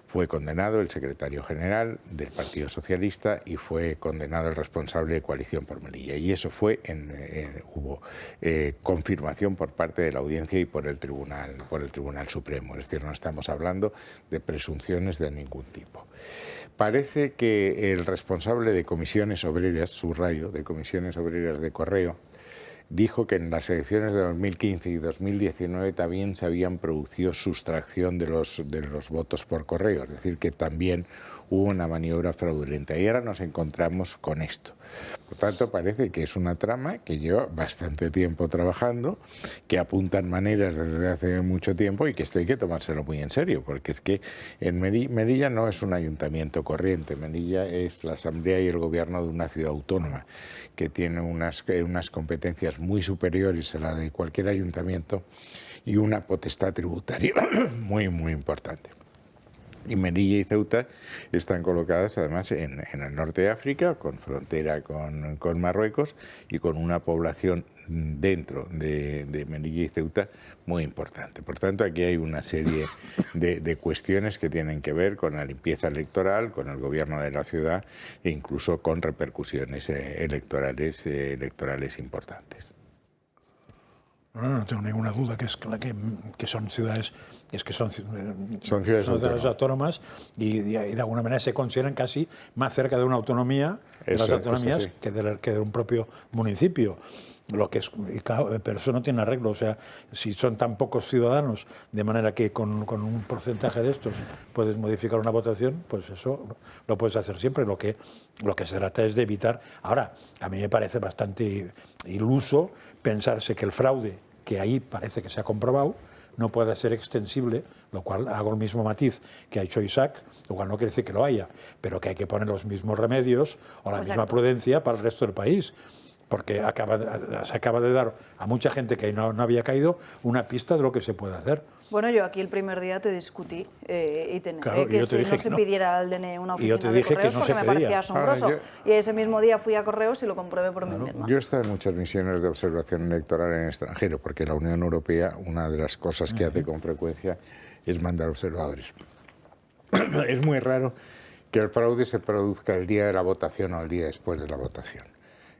Fue condenado el secretario general del Partido Socialista y fue condenado el responsable de Coalición por Melilla. Y eso fue, hubo confirmación por parte de la audiencia y por el Tribunal Supremo. Es decir, no estamos hablando de presunciones de ningún tipo. Parece que el responsable de comisiones obreras, subrayo, de comisiones obreras de correo, dijo que en las elecciones de 2015 y 2019 también se habían producido sustracción de los votos por correo, es decir, que también hubo una maniobra fraudulenta. Y ahora nos encontramos con esto. Por tanto, parece que es una trama que lleva bastante tiempo trabajando, que apuntan maneras desde hace mucho tiempo y que esto hay que tomárselo muy en serio, porque es que en Melilla no es un ayuntamiento corriente, Melilla es la asamblea y el gobierno de una ciudad autónoma que tiene unas competencias muy superiores a la de cualquier ayuntamiento y una potestad tributaria muy, muy importante. Y Melilla y Ceuta están colocadas además en el norte de África, con frontera con Marruecos y con una población dentro de Melilla y Ceuta muy importante. Por tanto, aquí hay una serie de cuestiones que tienen que ver con la limpieza electoral, con el gobierno de la ciudad e incluso con repercusiones electorales importantes. No tengo ninguna duda que son ciudades, son ciudades autónomas y de alguna manera se consideran casi más cerca de una autonomía, de las autonomías, que de un propio municipio. Pero eso no tiene arreglo, o sea, si son tan pocos ciudadanos, de manera que con un porcentaje de estos puedes modificar una votación, pues eso lo puedes hacer siempre. Lo que se trata es de evitar. Ahora, a mí me parece bastante iluso pensarse que el fraude, que ahí parece que se ha comprobado, no pueda ser extensible, lo cual hago el mismo matiz que ha hecho Isaac, lo cual no quiere decir que lo haya, pero que hay que poner los mismos remedios o la misma prudencia para el resto del país. porque se acaba de dar a mucha gente que no había caído una pista de lo que se puede hacer. Bueno, yo aquí el primer día te discutí y te negué Claro, que no se pidiera al DNI una Y yo oficina te de dije que correos no porque se me pedía. parecía asombroso. Y ese mismo día fui a correos y lo comprobé por mí misma. Yo he estado en muchas misiones de observación electoral en el extranjero, porque la Unión Europea, una de las cosas que hace con frecuencia es mandar observadores. Es muy raro que el fraude se produzca el día de la votación o el día después de la votación.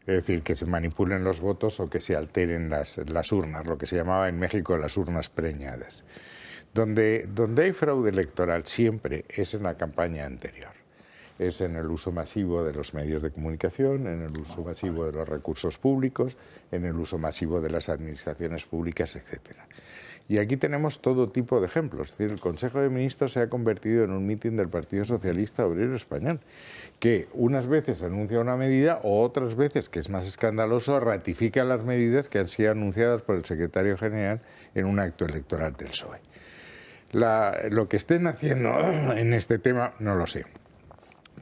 Es decir, que se manipulen los votos o que se alteren las urnas, lo que se llamaba en México las urnas preñadas. Donde hay fraude electoral siempre es en la campaña anterior. Es en el uso masivo de los medios de comunicación, en el uso masivo de los recursos públicos, en el uso masivo de las administraciones públicas, etc. Y aquí tenemos todo tipo de ejemplos. Es decir, el Consejo de Ministros se ha convertido en un mitin del Partido Socialista Obrero Español, que unas veces anuncia una medida o otras veces, que es más escandaloso, ratifica las medidas que han sido anunciadas por el secretario general en un acto electoral del PSOE. Lo que estén haciendo en este tema no lo sé,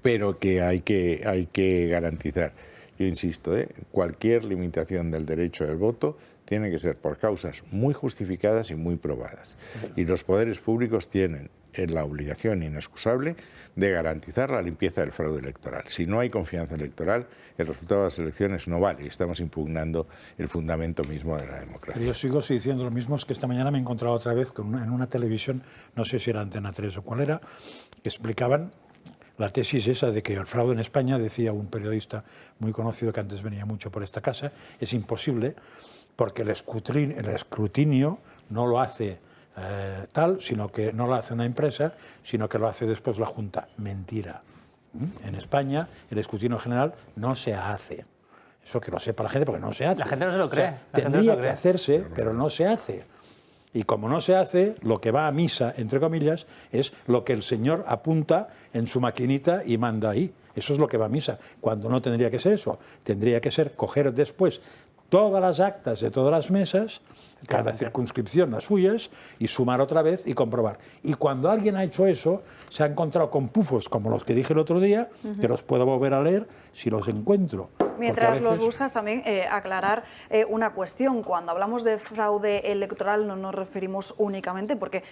pero que hay que garantizar, yo insisto, cualquier limitación del derecho del voto tiene que ser por causas muy justificadas y muy probadas. Y los poderes públicos tienen la obligación inexcusable de garantizar la limpieza del fraude electoral. Si no hay confianza electoral, el resultado de las elecciones no vale y estamos impugnando el fundamento mismo de la democracia. Yo sigo diciendo lo mismo, es que esta mañana me he encontrado otra vez en una televisión, no sé si era Antena 3 o cuál era, que explicaban la tesis esa de que el fraude en España, decía un periodista muy conocido que antes venía mucho por esta casa, es imposible porque el escrutinio no lo hace sino que no lo hace una empresa, sino que lo hace después la Junta. Mentira. En España el escrutinio general no se hace. Eso que lo sepa la gente, porque no se hace. La gente no se lo cree. O sea, tendría que hacerse, pero no se hace. Y como no se hace, lo que va a misa, entre comillas, es lo que el señor apunta en su maquinita y manda ahí. Eso es lo que va a misa. Cuando no tendría que ser eso. Tendría que ser coger después todas las actas de todas las mesas, cada circunscripción las suyas, y sumar otra vez y comprobar. Y cuando alguien ha hecho eso, se ha encontrado con pufos como los que dije el otro día, que los puedo volver a leer si los encuentro. Mientras veces... los buscas, también aclarar una cuestión. Cuando hablamos de fraude electoral no nos referimos únicamente, porque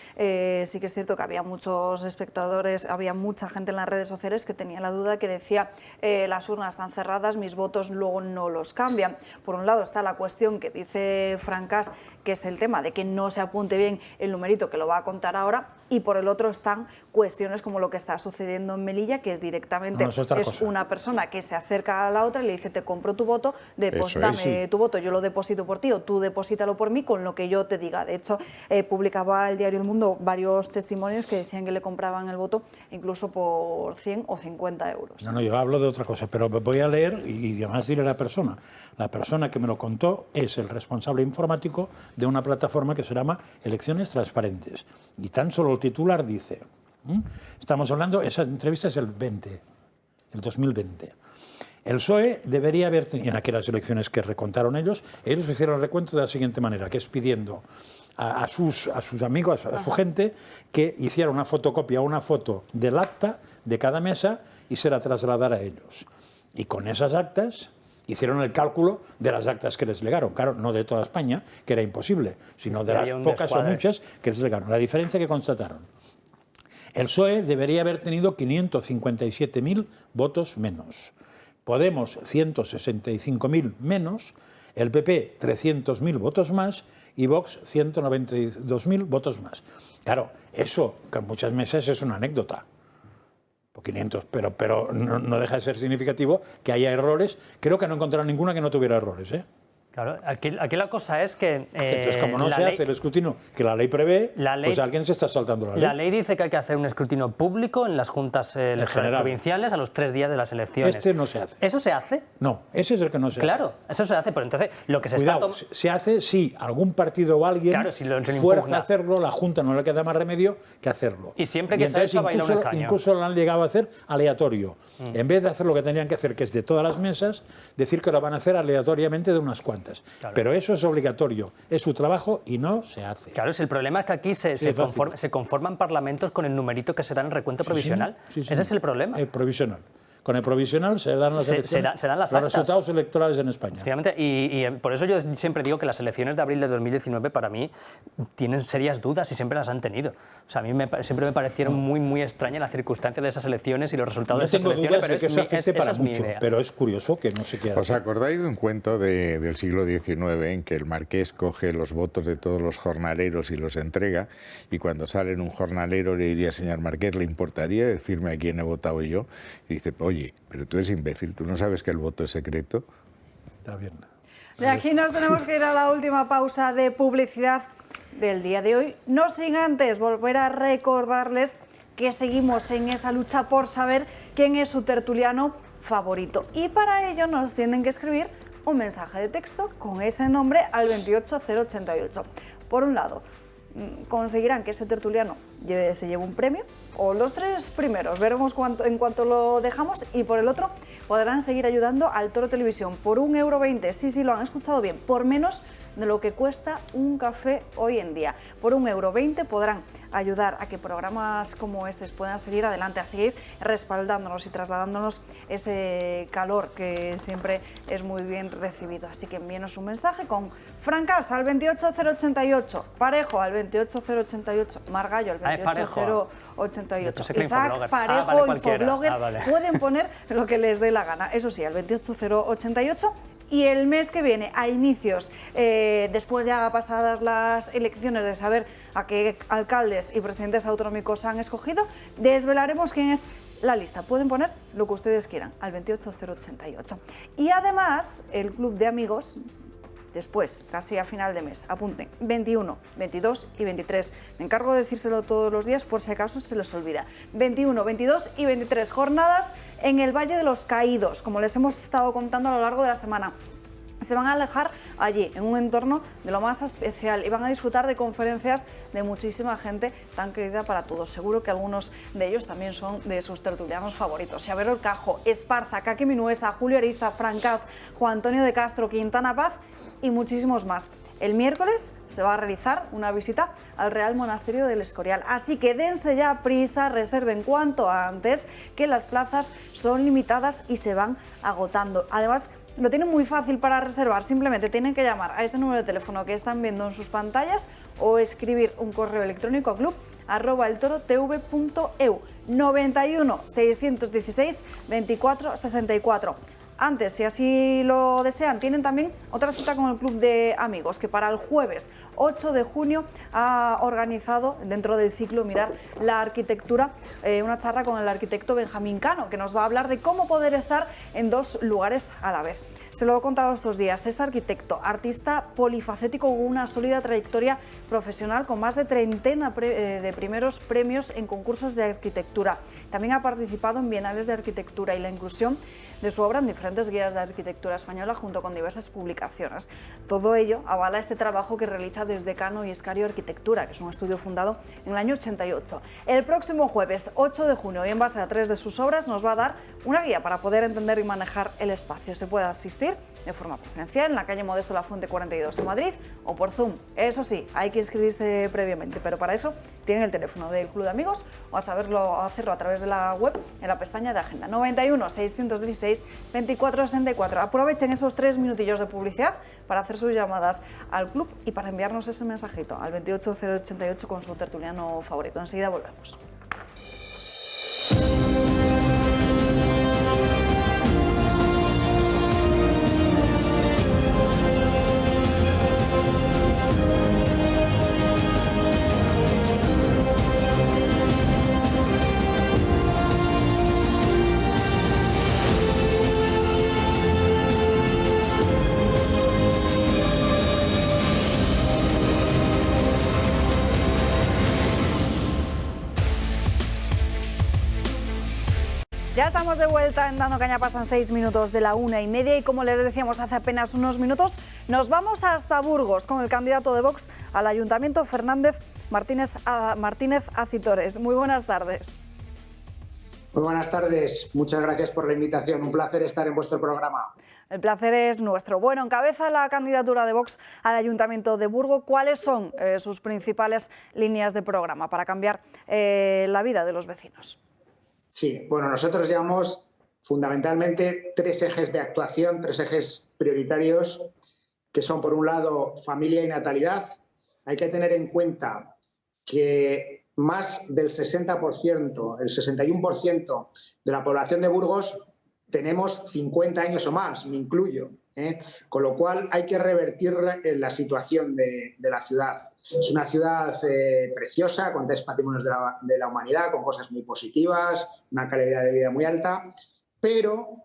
sí que es cierto que había muchos espectadores, había mucha gente en las redes sociales que tenía la duda, que decía las urnas están cerradas, mis votos luego no los cambian. Por un lado está la cuestión que dice Francas, que es el tema de que no se apunte bien el numerito que lo va a contar ahora, y por el otro están cuestiones como lo que está sucediendo en Melilla, que es directamente es una persona que se acerca a la otra y le dice: te compro tu voto, deposítame tu voto, yo lo deposito por ti o tú deposítalo por mí con lo que yo te diga. De hecho, publicaba el diario El Mundo varios testimonios que decían que le compraban el voto incluso por 100 o 50 euros. No, yo hablo de otra cosa, pero voy a leer y además diré a la persona. La persona que me lo contó es el responsable informático de una plataforma que se llama Elecciones Transparentes. Y tan solo el titular dice, estamos hablando, esa entrevista es el 2020. El PSOE debería haber tenido, en aquellas elecciones que recontaron ellos hicieron el recuento de la siguiente manera, que es pidiendo a sus amigos, a su gente, que hiciera una fotocopia o una foto del acta de cada mesa y se la trasladara a ellos. Y con esas actas hicieron el cálculo de las actas que les legaron. Claro, no de toda España, que era imposible, sino de las pocas o muchas que les legaron. La diferencia que constataron. El PSOE debería haber tenido 557.000 votos menos. Podemos 165.000 menos, el PP 300.000 votos más y Vox 192.000 votos más. Claro, eso con muchas mesas es una anécdota. 500, pero no deja de ser significativo que haya errores. Creo que no encontraron ninguna que no tuviera errores, ¿eh? Claro, aquí la cosa es que... entonces, como no se hace el escrutinio que la ley prevé, pues alguien se está saltando la ley. La ley dice que hay que hacer un escrutinio público en las juntas electorales provinciales a los 3 días de las elecciones. Este no se hace. ¿Eso se hace? No, ese es el que no se hace. Claro, eso se hace, pero entonces lo que se Cuidado, se hace si algún partido o alguien fuerza a hacerlo, la Junta no le queda más remedio que hacerlo. Y siempre que se ha hecho baila un escaño. Incluso lo han llegado a hacer aleatorio. En vez de hacer lo que tenían que hacer, que es de todas las mesas, decir que lo van a hacer aleatoriamente de unas cuantas. Claro. Pero eso es obligatorio, es su trabajo y no se hace. Claro, el problema es que aquí se conforman parlamentos con el numerito que se da en el recuento provisional. Sí, ese es el problema. Provisional. Con el provisional se dan las elecciones, se dan las los actas. resultados electorales en España. Efectivamente, y por eso yo siempre digo que las elecciones de abril de 2019 para mí tienen serias dudas y siempre las han tenido. O sea, a mí siempre me parecieron muy extrañas las circunstancias de esas elecciones y los resultados de esas elecciones. Yo tengo dudas de que eso afecte para mucho, pero es curioso que no se quede. ¿Os acordáis de un cuento del siglo XIX en que el marqués coge los votos de todos los jornaleros y los entrega, y cuando sale un jornalero le diría, señor marqués, ¿le importaría decirme a quién he votado yo? Y dice, oye, pero tú eres imbécil, ¿tú no sabes que el voto es secreto? Está bien. De aquí nos tenemos que ir a la última pausa de publicidad del día de hoy, no sin antes volver a recordarles que seguimos en esa lucha por saber quién es su tertuliano favorito, y para ello nos tienen que escribir un mensaje de texto con ese nombre al 28088. Por un lado, conseguirán que ese tertuliano se lleve un premio, o los 3 primeros, veremos en cuánto lo dejamos, y por el otro podrán seguir ayudando al Toro Televisión por 1,20 €, sí, lo han escuchado bien, por menos de lo que cuesta un café hoy en día. Por 1,20 € podrán ayudar a que programas como este puedan seguir adelante, a seguir respaldándonos y trasladándonos ese calor que siempre es muy bien recibido. Así que envíenos un mensaje con Francas al 28088, Parejo al 28088, Margallo al 28088, Isaac, Parejo, Infoblogger, pueden poner lo que les dé la gana, eso sí, al 28088. Y el mes que viene, a inicios, después ya pasadas las elecciones, de saber a qué alcaldes y presidentes autonómicos han escogido, desvelaremos quién es la lista. Pueden poner lo que ustedes quieran al 28088. Y además, el club de amigos, después, casi a final de mes, apunten, 21, 22 y 23. Me encargo de decírselo todos los días por si acaso se les olvida. 21, 22 y 23 jornadas en el Valle de los Caídos, como les hemos estado contando a lo largo de la semana. Se van a alejar allí, en un entorno de lo más especial, y van a disfrutar de conferencias de muchísima gente tan querida para todos. Seguro que algunos de ellos también son de sus tertulianos favoritos. Xavier Orcajo, Esparza, Kaki Minuesa, Julio Ariza, Francas, Juan Antonio de Castro, Quintana Paz y muchísimos más. El miércoles se va a realizar una visita al Real Monasterio del Escorial. Así que dense ya prisa, reserven cuanto antes, que las plazas son limitadas y se van agotando. Además, lo tienen muy fácil para reservar, simplemente tienen que llamar a ese número de teléfono que están viendo en sus pantallas o escribir un correo electrónico a club@eltorotv.eu 91 616 24 64. Antes, si así lo desean, tienen también otra cita con el Club de Amigos, que para el jueves 8 de junio ha organizado, dentro del ciclo Mirar la Arquitectura, una charla con el arquitecto Benjamín Cano, que nos va a hablar de cómo poder estar en 2 lugares a la vez. Se lo he contado estos días, es arquitecto, artista polifacético con una sólida trayectoria profesional, con más de 30 de primeros premios en concursos de arquitectura. También ha participado en bienales de arquitectura y la inclusión de su obra en diferentes guías de arquitectura española, junto con diversas publicaciones. Todo ello avala ese trabajo que realiza desde Cano y Escario Arquitectura, que es un estudio fundado en el año 88. El próximo jueves 8 de junio, y en base a 3 de sus obras, nos va a dar una guía para poder entender y manejar el espacio. Se puede asistir de forma presencial en la calle Modesto La Fuente 42 en Madrid, o por Zoom. Eso sí, hay que inscribirse previamente, pero para eso tienen el teléfono del Club de Amigos o hacerlo a través de la web en la pestaña de agenda 91 616 24 64. Aprovechen esos 3 minutillos de publicidad para hacer sus llamadas al club y para enviarnos ese mensajito al 28088 con su tertuliano favorito. Enseguida volvemos. Ya estamos de vuelta en Dando Caña, pasan 6 minutos de la 1:30 y como les decíamos hace apenas unos minutos, nos vamos hasta Burgos con el candidato de Vox al Ayuntamiento, Fernández Martínez Acitores. Muy buenas tardes. Muy buenas tardes, muchas gracias por la invitación, un placer estar en vuestro programa. El placer es nuestro. Bueno, encabeza la candidatura de Vox al Ayuntamiento de Burgos. ¿Cuáles son sus principales líneas de programa para cambiar la vida de los vecinos? Sí, bueno, nosotros llevamos fundamentalmente 3 ejes de actuación, 3 ejes prioritarios, que son, por un lado, familia y natalidad. Hay que tener en cuenta que más del 60%, el 61% de la población de Burgos tenemos 50 años o más, me incluyo, con lo cual hay que revertir la situación de la ciudad. Es una ciudad preciosa, con 3 patrimonios de la humanidad, con cosas muy positivas, una calidad de vida muy alta, pero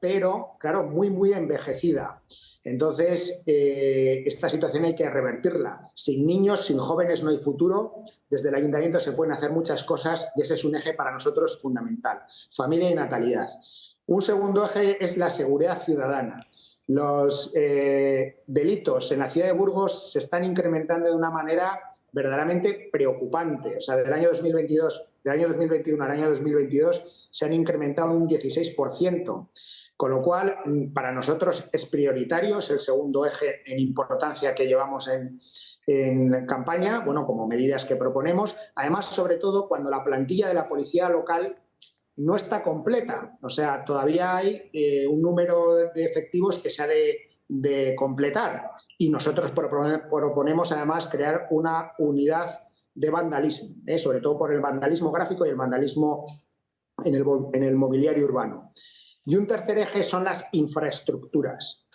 claro, muy envejecida. Entonces, esta situación hay que revertirla. Sin niños, sin jóvenes no hay futuro. Desde el ayuntamiento se pueden hacer muchas cosas y ese es un eje para nosotros fundamental. Familia y natalidad. Un segundo eje es la seguridad ciudadana. Los delitos en la ciudad de Burgos se están incrementando de una manera verdaderamente preocupante. O sea, del año 2021 al año 2022 se han incrementado un 16%. Con lo cual, para nosotros es prioritario, es el segundo eje en importancia que llevamos en campaña, bueno, como medidas que proponemos. Además, sobre todo, cuando la plantilla de la policía local no está completa. O sea, todavía hay un número de efectivos que se ha de completar. Y nosotros proponemos, además, crear una unidad de vandalismo, sobre todo por el vandalismo gráfico y el vandalismo en el mobiliario urbano. Y un tercer eje son las infraestructuras.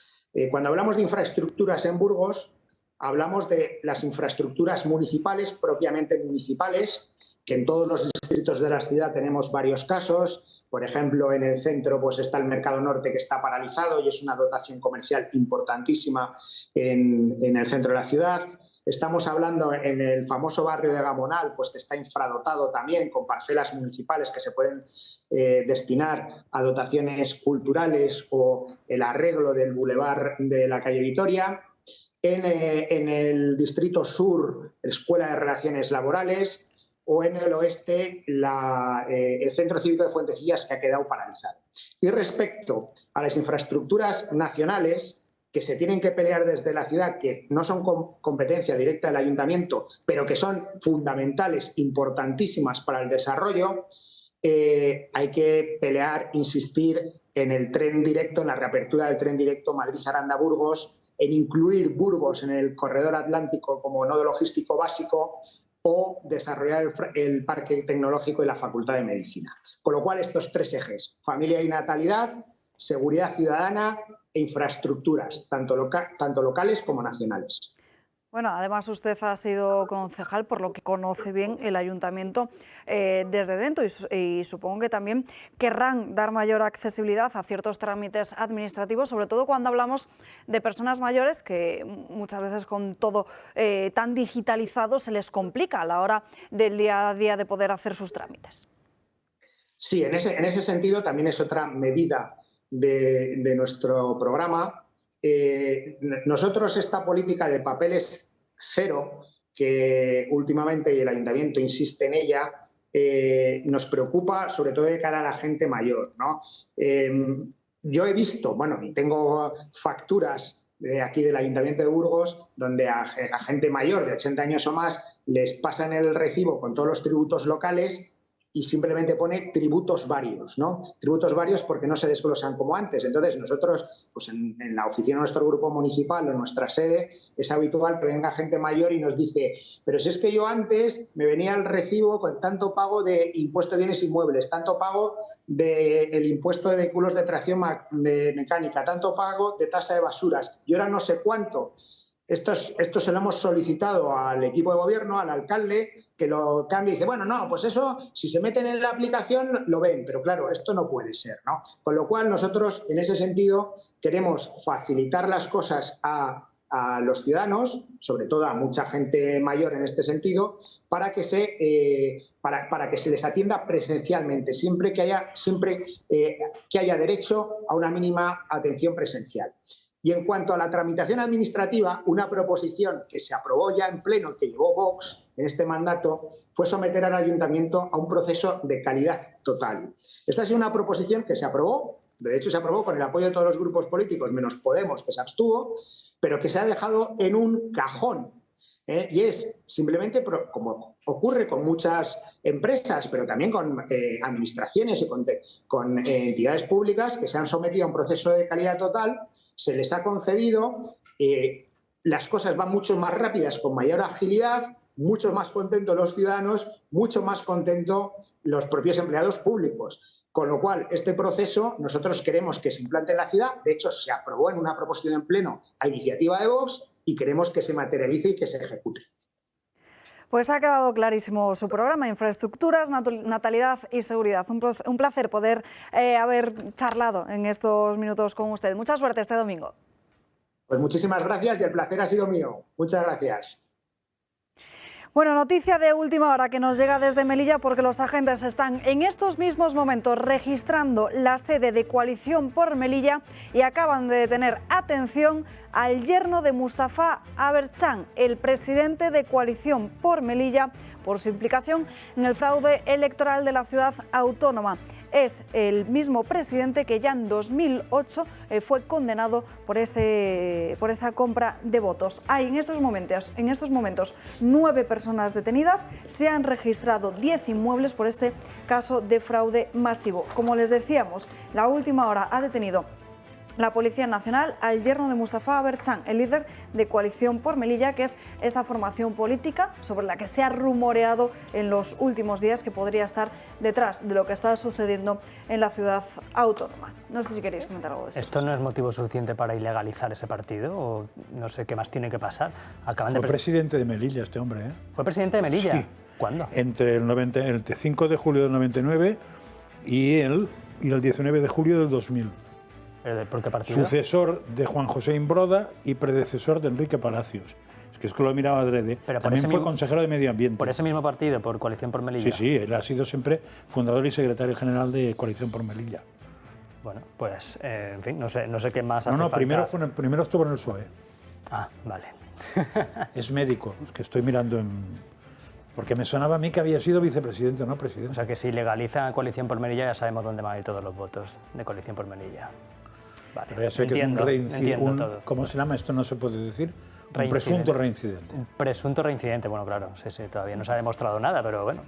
Cuando hablamos de infraestructuras en Burgos, hablamos de las infraestructuras municipales, propiamente municipales, que en todos los distritos de la ciudad tenemos varios casos. Por ejemplo, en el centro pues está el Mercado Norte, que está paralizado y es una dotación comercial importantísima en el centro de la ciudad. Estamos hablando en el famoso barrio de Gamonal, pues que está infradotado también, con parcelas municipales que se pueden destinar a dotaciones culturales o el arreglo del bulevar de la calle Vitoria. En el distrito sur, Escuela de Relaciones Laborales, o en el oeste, el Centro Cívico de Fuentecillas, que ha quedado paralizado. Y respecto a las infraestructuras nacionales, que se tienen que pelear desde la ciudad, que no son competencia directa del ayuntamiento, pero que son fundamentales, importantísimas para el desarrollo, hay que pelear, insistir en el tren directo, en la reapertura del tren directo Madrid-Aranda-Burgos, en incluir Burgos en el corredor atlántico como nodo logístico básico, o desarrollar el parque tecnológico y la Facultad de Medicina. Con lo cual, estos 3 ejes, familia y natalidad, seguridad ciudadana e infraestructuras, tanto locales como nacionales. Bueno, además usted ha sido concejal, por lo que conoce bien el ayuntamiento desde dentro y supongo que también querrán dar mayor accesibilidad a ciertos trámites administrativos, sobre todo cuando hablamos de personas mayores que muchas veces con todo tan digitalizado se les complica a la hora del día a día de poder hacer sus trámites. Sí, en ese sentido también es otra medida de nuestro programa. Nosotros esta política de papeles cero, que últimamente el ayuntamiento insiste en ella, nos preocupa sobre todo de cara a la gente mayor, ¿no? Yo he visto, bueno, y tengo facturas de aquí del Ayuntamiento de Burgos, donde a gente mayor de 80 años o más les pasan el recibo con todos los tributos locales y simplemente pone tributos varios, ¿no? Tributos varios porque no se desglosan como antes. Entonces, nosotros, pues en la oficina de nuestro grupo municipal o en nuestra sede, es habitual que venga gente mayor y nos dice, pero si es que yo antes me venía el recibo con tanto pago de impuesto de bienes inmuebles, tanto pago del impuesto de vehículos de tracción mecánica, tanto pago de tasa de basuras, y ahora no sé cuánto. Esto se lo hemos solicitado al equipo de gobierno, al alcalde, que lo cambie y dice, bueno, no, pues eso, si se meten en la aplicación, lo ven, pero claro, esto no puede ser, ¿no? Con lo cual nosotros, en ese sentido, queremos facilitar las cosas a los ciudadanos, sobre todo a mucha gente mayor en este sentido, para que se les atienda presencialmente, siempre que haya derecho a una mínima atención presencial. Y en cuanto a la tramitación administrativa, una proposición que se aprobó ya en pleno, que llevó Vox en este mandato, fue someter al ayuntamiento a un proceso de calidad total. Esta ha sido una proposición que se aprobó, de hecho se aprobó con el apoyo de todos los grupos políticos, menos Podemos, que se abstuvo, pero que se ha dejado en un cajón. Y es simplemente, como ocurre con muchas empresas, pero también con administraciones y con entidades públicas que se han sometido a un proceso de calidad total, se les ha concedido, las cosas van mucho más rápidas, con mayor agilidad, mucho más contentos los ciudadanos, mucho más contentos los propios empleados públicos. Con lo cual, este proceso nosotros queremos que se implante en la ciudad. De hecho, se aprobó en una proposición en pleno a iniciativa de Vox y queremos que se materialice y que se ejecute. Pues ha quedado clarísimo su programa, infraestructuras, natalidad y seguridad. Un placer poder haber charlado en estos minutos con usted. Mucha suerte este domingo. Pues muchísimas gracias y el placer ha sido mío. Muchas gracias. Bueno, noticia de última hora que nos llega desde Melilla porque los agentes están en estos mismos momentos registrando la sede de Coalición por Melilla y acaban de detener, atención, al yerno de Mustafa Aberchan, el presidente de Coalición por Melilla, por su implicación en el fraude electoral de la ciudad autónoma. Es el mismo presidente que ya en 2008 fue condenado por esa compra de votos. Hay en estos momentos 9 personas detenidas, se han registrado 10 inmuebles por este caso de fraude masivo. Como les decíamos, la última hora ha detenido la Policía Nacional al yerno de Mustafa Aberchan, el líder de Coalición por Melilla, que es esa formación política sobre la que se ha rumoreado en los últimos días que podría estar detrás de lo que está sucediendo en la ciudad autónoma. No sé si queréis comentar algo de esto. ¿Esto no es motivo suficiente para ilegalizar ese partido? O no sé qué más tiene que pasar. Fue presidente de Melilla este hombre, ¿eh? ¿Fue presidente de Melilla? Sí. ¿Cuándo? Entre el 5 de julio del 99 y el 19 de julio del 2000. ¿Por qué partido? Sucesor de Juan José Imbroda y predecesor de Enrique Palacios. Es que lo he mirado adrede. También fue consejero de Medio Ambiente. ¿Por ese mismo partido, por Coalición por Melilla? Sí, él ha sido siempre fundador y secretario general de Coalición por Melilla. Bueno, pues, en fin, no sé qué más hace falta. Primero estuvo en el PSOE. Ah, vale. Es médico, es que estoy mirando porque me sonaba a mí que había sido vicepresidente, no presidente. O sea que si legaliza Coalición por Melilla ya sabemos dónde van a ir todos los votos de Coalición por Melilla. Vale. Pero ya sé que es un reincidente. ¿Cómo se llama? Esto no se puede decir. Un presunto reincidente. Un presunto reincidente, bueno, claro, sí, todavía no se ha demostrado nada, pero bueno.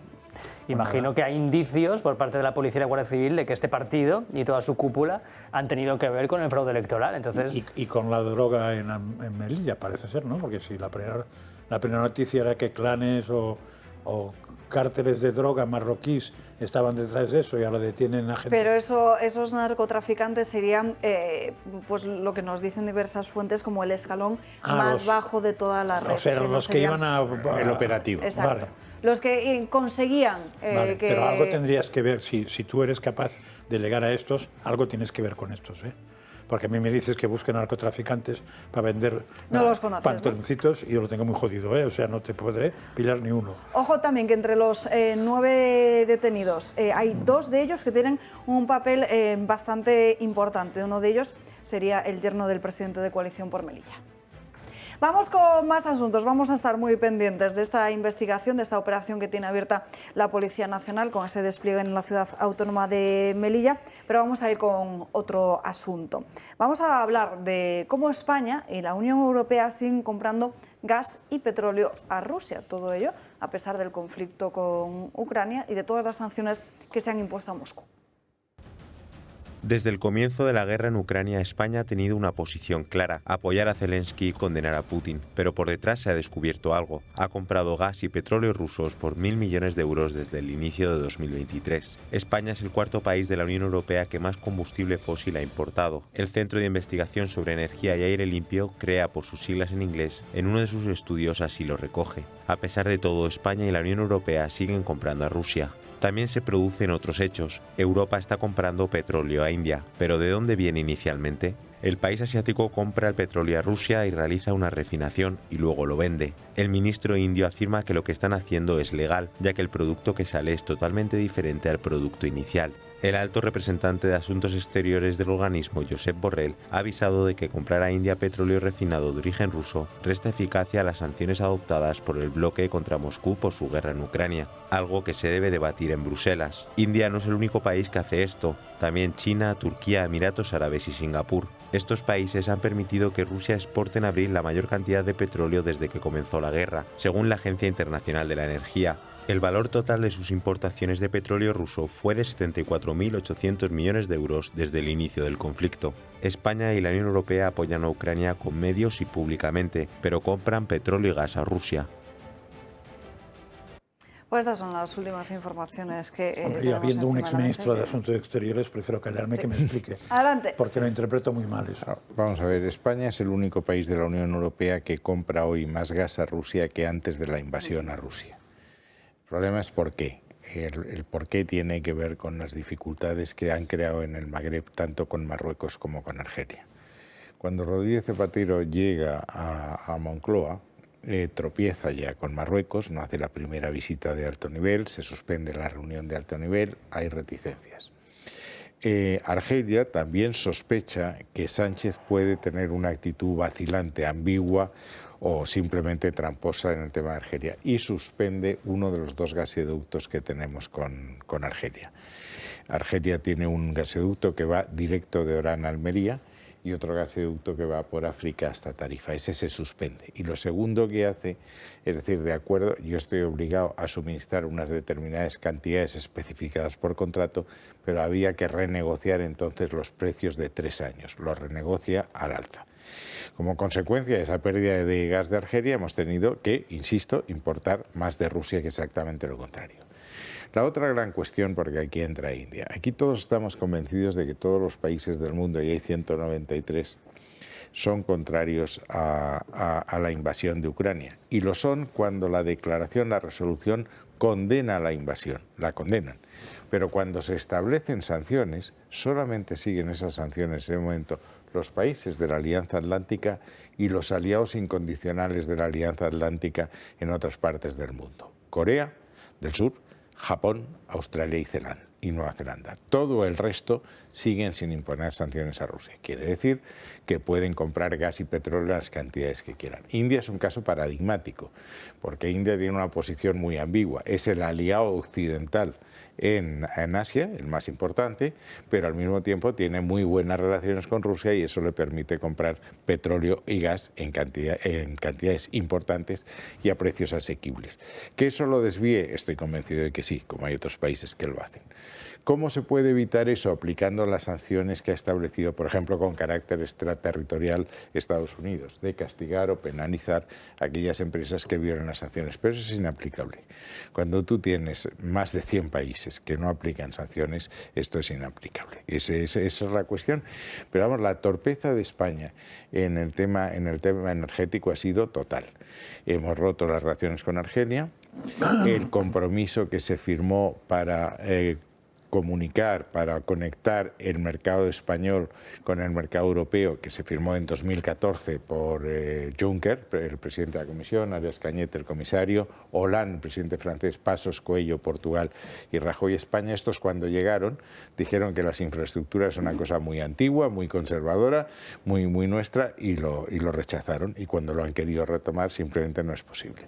Imagino que hay indicios por parte de la Policía y la Guardia Civil de que este partido y toda su cúpula han tenido que ver con el fraude electoral. Entonces... Y con la droga en Melilla, parece ser, ¿no? Porque si la primera noticia era que clanes o cárteles de droga marroquíes estaban detrás de eso y ahora detienen a gente. Pero esos narcotraficantes serían, pues lo que nos dicen diversas fuentes, como el escalón más bajo de toda la red. O sea, los que iban el operativo. Exacto. Vale. Los que conseguían vale, pero algo tendrías que ver, si tú eres capaz de llegar a estos, algo tienes que ver con estos, ¿eh? Porque a mí me dices que busquen narcotraficantes para vender pantaloncitos, ¿no? Y yo lo tengo muy jodido, ¿eh? O sea, no te podré pillar ni uno. Ojo también que entre los 9 detenidos hay 2 de ellos que tienen un papel bastante importante. Uno de ellos sería el yerno del presidente de Coalición por Melilla. Vamos con más asuntos, vamos a estar muy pendientes de esta investigación, de esta operación que tiene abierta la Policía Nacional con ese despliegue en la ciudad autónoma de Melilla, pero vamos a ir con otro asunto. Vamos a hablar de cómo España y la Unión Europea siguen comprando gas y petróleo a Rusia, todo ello a pesar del conflicto con Ucrania y de todas las sanciones que se han impuesto a Moscú. Desde el comienzo de la guerra en Ucrania, España ha tenido una posición clara, apoyar a Zelensky y condenar a Putin. Pero por detrás se ha descubierto algo. Ha comprado gas y petróleo rusos por 1.000 millones de euros desde el inicio de 2023. España es el cuarto país de la Unión Europea que más combustible fósil ha importado. El Centro de Investigación sobre Energía y Aire Limpio, CREA por sus siglas en inglés, en uno de sus estudios así lo recoge. A pesar de todo, España y la Unión Europea siguen comprando a Rusia. También se producen otros hechos. Europa está comprando petróleo a India, pero ¿de dónde viene inicialmente? El país asiático compra el petróleo a Rusia y realiza una refinación y luego lo vende. El ministro indio afirma que lo que están haciendo es legal, ya que el producto que sale es totalmente diferente al producto inicial. El alto representante de Asuntos Exteriores del organismo, Josep Borrell, ha avisado de que comprar a India petróleo refinado de origen ruso resta eficacia a las sanciones adoptadas por el bloque contra Moscú por su guerra en Ucrania, algo que se debe debatir en Bruselas. India no es el único país que hace esto, también China, Turquía, Emiratos Árabes y Singapur. Estos países han permitido que Rusia exporte en abril la mayor cantidad de petróleo desde que comenzó la guerra, según la Agencia Internacional de la Energía. El valor total de sus importaciones de petróleo ruso fue de 74.800 millones de euros desde el inicio del conflicto. España y la Unión Europea apoyan a Ucrania con medios y públicamente, pero compran petróleo y gas a Rusia. Pues estas son las últimas informaciones que Hombre, y habiendo un exministro de Asuntos Exteriores, prefiero callarme que me explique. Adelante. Porque lo interpreto muy mal eso. Vamos a ver, España es el único país de la Unión Europea que compra hoy más gas a Rusia que antes de la invasión a Rusia. El problema es por qué. El por qué tiene que ver con las dificultades que han creado en el Magreb, tanto con Marruecos como con Argelia. Cuando Rodríguez Zapatero llega a Moncloa, tropieza ya con Marruecos, no hace la primera visita de alto nivel, se suspende la reunión de alto nivel, hay reticencias. Argelia también sospecha que Sánchez puede tener una actitud vacilante, ambigua o simplemente tramposa en el tema de Argelia y suspende uno de los 2 gasoductos que tenemos con Argelia. Argelia tiene un gasoducto que va directo de Orán a Almería y otro gasoducto que va por África hasta Tarifa. Ese se suspende. Y lo segundo que hace es decir, de acuerdo, yo estoy obligado a suministrar unas determinadas cantidades especificadas por contrato, pero había que renegociar entonces los precios de 3 años. Los renegocia al alza. Como consecuencia de esa pérdida de gas de Argelia hemos tenido que, insisto, importar más de Rusia, que exactamente lo contrario. La otra gran cuestión, porque aquí entra India. Aquí todos estamos convencidos de que todos los países del mundo, y hay 193, son contrarios a la invasión de Ucrania. Y lo son cuando la declaración, la resolución, condena la invasión, la condenan. Pero cuando se establecen sanciones, solamente siguen esas sanciones en ese momento los países de la Alianza Atlántica y los aliados incondicionales de la Alianza Atlántica en otras partes del mundo. Corea del Sur, Japón, Australia y Nueva Zelanda. Todo el resto siguen sin imponer sanciones a Rusia. Quiere decir que pueden comprar gas y petróleo en las cantidades que quieran. India es un caso paradigmático, porque India tiene una posición muy ambigua. Es el aliado occidental en Asia, el más importante, pero al mismo tiempo tiene muy buenas relaciones con Rusia y eso le permite comprar petróleo y gas en cantidades importantes y a precios asequibles. ¿Que eso lo desvíe? Estoy convencido de que sí, como hay otros países que lo hacen. ¿Cómo se puede evitar eso? Aplicando las sanciones que ha establecido, por ejemplo, con carácter extraterritorial Estados Unidos, de castigar o penalizar a aquellas empresas que violen las sanciones. Pero eso es inaplicable. Cuando tú tienes más de 100 países que no aplican sanciones, esto es inaplicable. Esa es la cuestión. Pero vamos, la torpeza de España en el tema energético ha sido total. Hemos roto las relaciones con Argelia. El compromiso que se firmó para comunicar, para conectar el mercado español con el mercado europeo, que se firmó en 2014 por Juncker, el presidente de la Comisión, Arias Cañete, el comisario, Hollande, el presidente francés, Passos Coelho, Portugal, y Rajoy, España. Estos, cuando llegaron, dijeron que las infraestructuras son una cosa muy antigua, muy conservadora, muy nuestra, y lo rechazaron. Y cuando lo han querido retomar, simplemente no es posible.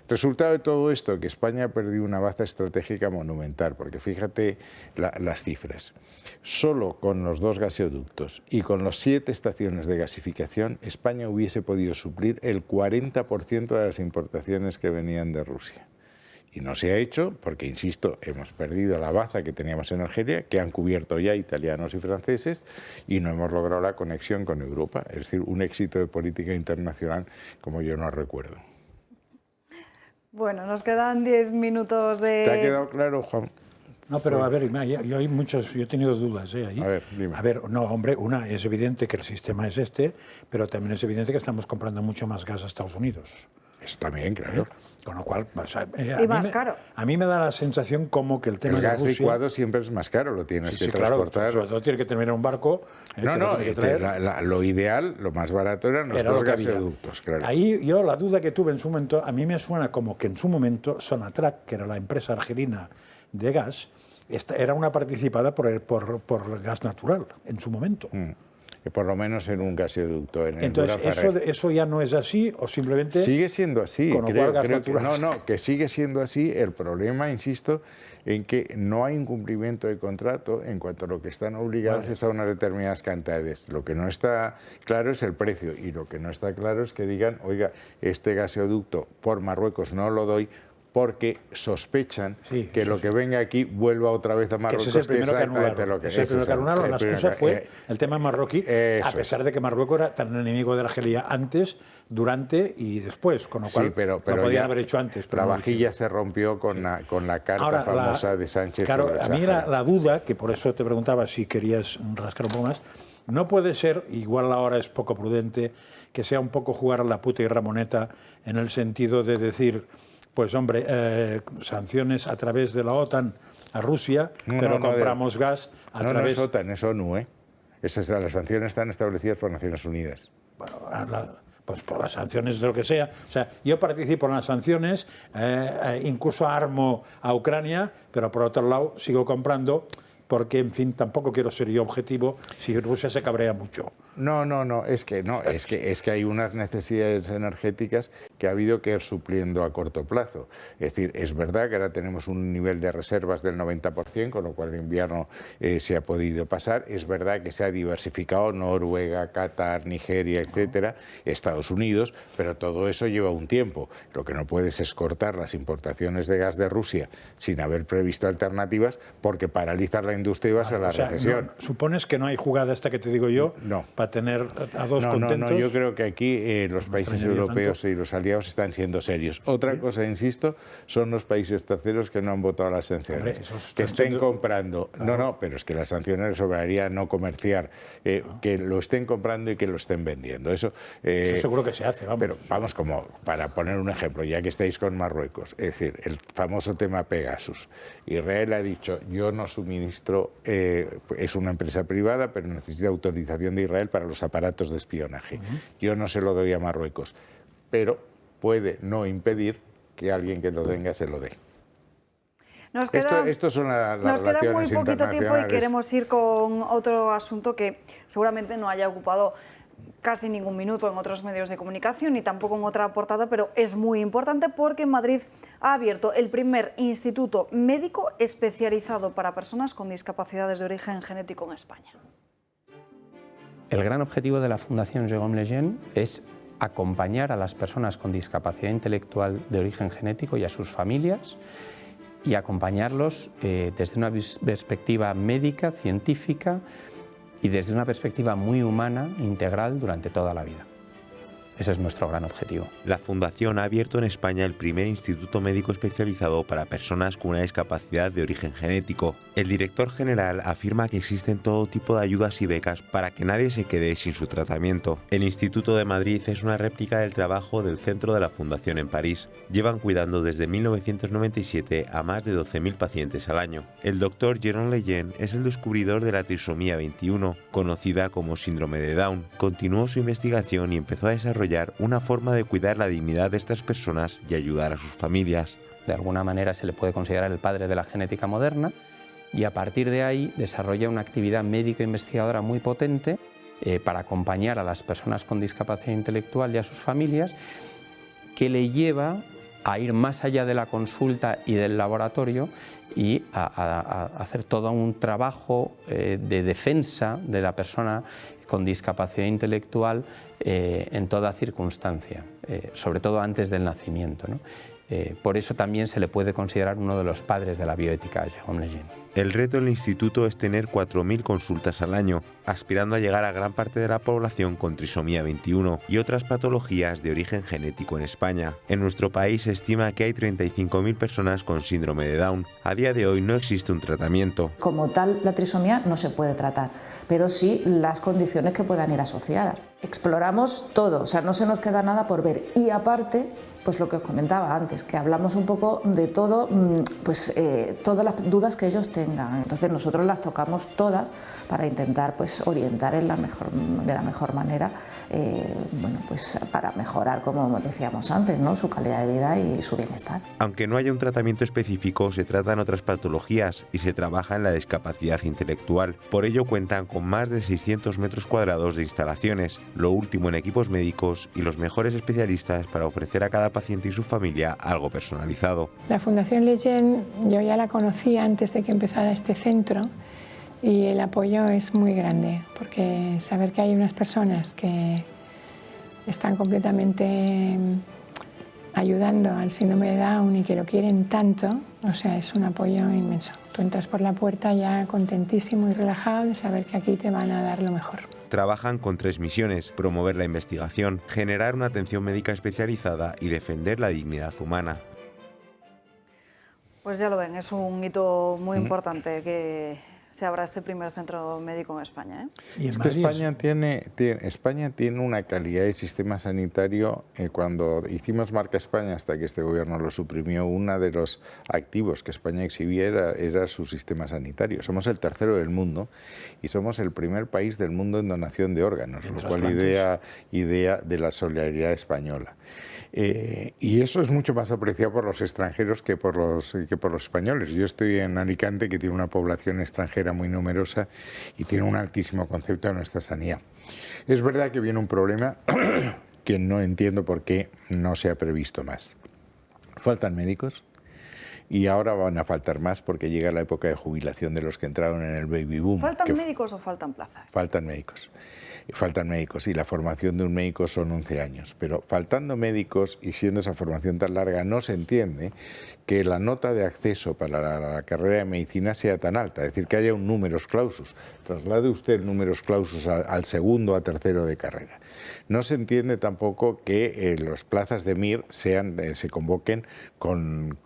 Resultado de todo esto, que España ha perdido una baza estratégica monumental, porque fíjate las cifras. Solo con los 2 gasoductos y con las 7 estaciones de gasificación, España hubiese podido suplir el 40% de las importaciones que venían de Rusia. Y no se ha hecho porque, insisto, hemos perdido la baza que teníamos en Argelia, que han cubierto ya italianos y franceses, y no hemos logrado la conexión con Europa. Es decir, un éxito de política internacional como yo no recuerdo. Bueno, nos quedan 10 minutos de... ¿Te ha quedado claro, Juan? No, pero a ver, yo he tenido dudas ahí. A ver, dime. A ver, no, hombre, es evidente que el sistema es este, pero también es evidente que estamos comprando mucho más gas a Estados Unidos. Eso también, claro. Con lo cual, y más caro. A mí me da la sensación como que el tema de Rusia... El gas licuado siempre es más caro, lo tienes que transportar. Claro, sobre todo tiene que terminar un barco. Lo ideal, lo más barato eran los 2 gasoductos, claro. Ahí yo la duda que tuve en su momento, a mí me suena como que en su momento Sonatrach, que era la empresa argelina de gas, era una participada por el gas natural en su momento. Por lo menos en un gasoducto. Entonces, ¿eso ya no es así o simplemente...? Sigue siendo así. Creo que sigue siendo así. El problema, insisto, en que no hay un cumplimiento de contrato en cuanto a lo que están obligados es a unas determinadas cantidades. Lo que no está claro es el precio y lo que no está claro es que digan, oiga, este gasoducto por Marruecos no lo doy porque sospechan que lo que venga aquí vuelva otra vez a Marruecos. Ese es el primero que anularon. La excusa fue el tema marroquí, a pesar de que Marruecos era tan enemigo de Argelia antes, durante y después, con lo cual pero lo podían haber hecho antes. Pero la vajilla se rompió con la carta famosa de Sánchez. Claro, a mí la duda, que por eso te preguntaba si querías rascar un poco más, no puede ser, igual ahora es poco prudente, que sea un poco jugar a la puta y Ramoneta en el sentido de decir... Pues hombre, sanciones a través de la OTAN a Rusia, pero compramos gas a través... No es OTAN, es ONU, ¿eh? Las sanciones están establecidas por Naciones Unidas. Bueno, pues por las sanciones de lo que sea. O sea, yo participo en las sanciones, incluso armo a Ucrania, pero por otro lado sigo comprando... porque, en fin, tampoco quiero ser yo objetivo si Rusia se cabrea mucho. Es que hay unas necesidades energéticas que ha habido que ir supliendo a corto plazo. Es decir, es verdad que ahora tenemos un nivel de reservas del 90%, con lo cual el invierno se ha podido pasar. Es verdad que se ha diversificado Noruega, Qatar, Nigeria, etcétera, Estados Unidos, pero todo eso lleva un tiempo. Lo que no puedes es cortar las importaciones de gas de Rusia sin haber previsto alternativas, porque paralizar la industria y vas a la recesión. ¿Supones que no hay jugada esta que te digo yo para tener a dos contentos? No, yo creo que aquí los países europeos y los aliados están siendo serios. Otra cosa, insisto, son los países terceros que no han votado las sanciones. Que estén comprando. Pero es que las sanciones sobraría no comerciar, que lo estén comprando y que lo estén vendiendo. Eso seguro que se hace, vamos. Pero vamos, como para poner un ejemplo, ya que estáis con Marruecos, es decir, el famoso tema Pegasus. Israel ha dicho, yo no suministro, es una empresa privada, pero necesita autorización de Israel para los aparatos de espionaje. Yo no se lo doy a Marruecos, pero puede no impedir que alguien que lo tenga se lo dé. Esto son las nos relaciones queda muy poquito tiempo y internacionales. queremos ir con otro asunto que seguramente no haya ocupado casi ningún minuto en otros medios de comunicación y tampoco en otra portada, pero es muy importante porque en Madrid ha abierto el primer instituto médico especializado para personas con discapacidades de origen genético en España. El gran objetivo de la Fundación Jérôme Lejeune es acompañar a las personas con discapacidad intelectual de origen genético y a sus familias y acompañarlos desde una perspectiva médica, científica y desde una perspectiva muy humana, integral, durante toda la vida. Ese es nuestro gran objetivo. La Fundación ha abierto en España el primer instituto médico especializado para personas con una discapacidad de origen genético. El director general afirma que existen todo tipo de ayudas y becas para que nadie se quede sin su tratamiento. El Instituto de Madrid es una réplica del trabajo del centro de la Fundación en París. Llevan cuidando desde 1997 a más de 12.000 pacientes al año. El doctor Jérôme Lejeune es el descubridor de la trisomía 21, conocida como síndrome de Down. Continuó su investigación y empezó a desarrollar una forma de cuidar la dignidad de estas personas y ayudar a sus familias. De alguna manera se le puede considerar el padre de la genética moderna y a partir de ahí desarrolla una actividad médico-investigadora muy potente para acompañar a las personas con discapacidad intelectual y a sus familias, que le lleva a ir más allá de la consulta y del laboratorio y a hacer todo un trabajo de defensa de la persona con discapacidad intelectual en toda circunstancia, sobre todo antes del nacimiento, ¿no? Por eso también se le puede considerar uno de los padres de la bioética, Jérôme Lejeune. El reto del instituto es tener 4.000 consultas al año, aspirando a llegar a gran parte de la población con trisomía 21 y otras patologías de origen genético en España. En nuestro país se estima que hay 35.000 personas con síndrome de Down. A día de hoy no existe un tratamiento. Como tal, la trisomía no se puede tratar, pero sí las condiciones que puedan ir asociadas. Exploramos todo, o sea, no se nos queda nada por ver y aparte pues lo que os comentaba antes, que hablamos un poco de todo, pues todas las dudas que ellos tengan. Entonces nosotros las tocamos todas para intentar pues orientar de la mejor manera, bueno, pues para mejorar, como decíamos antes, ¿no?, su calidad de vida y su bienestar. Aunque no haya un tratamiento específico, se tratan otras patologías y se trabaja en la discapacidad intelectual. Por ello cuentan con más de 600 metros cuadrados de instalaciones, lo último en equipos médicos y los mejores especialistas para ofrecer a cada paciente y su familia algo personalizado. La Fundación Legend yo ya la conocía antes de que empezara este centro y el apoyo es muy grande, porque saber que hay unas personas que están completamente ayudando al síndrome de Down y que lo quieren tanto, o sea, es un apoyo inmenso. Tú entras por la puerta ya contentísimo y relajado de saber que aquí te van a dar lo mejor. Trabajan con 3 misiones: promover la investigación, generar una atención médica especializada y defender la dignidad humana. Pues ya lo ven, es un hito muy importante que se abra este primer centro médico en España, ¿eh? Y es que España tiene una calidad de sistema sanitario. Cuando hicimos Marca España, hasta que este gobierno lo suprimió, uno de los activos que España exhibía era su sistema sanitario. Somos el tercero del mundo y somos el primer país del mundo en donación de órganos, lo cual idea de la solidaridad española. Y eso es mucho más apreciado por los extranjeros que por los españoles. Yo estoy en Alicante, que tiene una población extranjera muy numerosa y tiene un altísimo concepto de nuestra sanidad. Es verdad que viene un problema que no entiendo por qué no se ha previsto más. Faltan médicos y ahora van a faltar más porque llega la época de jubilación de los que entraron en el baby boom. ¿Faltan médicos o faltan plazas? Faltan médicos. Faltan médicos y la formación de un médico son 11 años, pero faltando médicos y siendo esa formación tan larga, no se entiende que la nota de acceso para la carrera de medicina sea tan alta, es decir, que haya un numerus clausus. Traslade usted el numerus clausus al segundo, a tercero de carrera. No se entiende tampoco que las plazas de MIR se convoquen con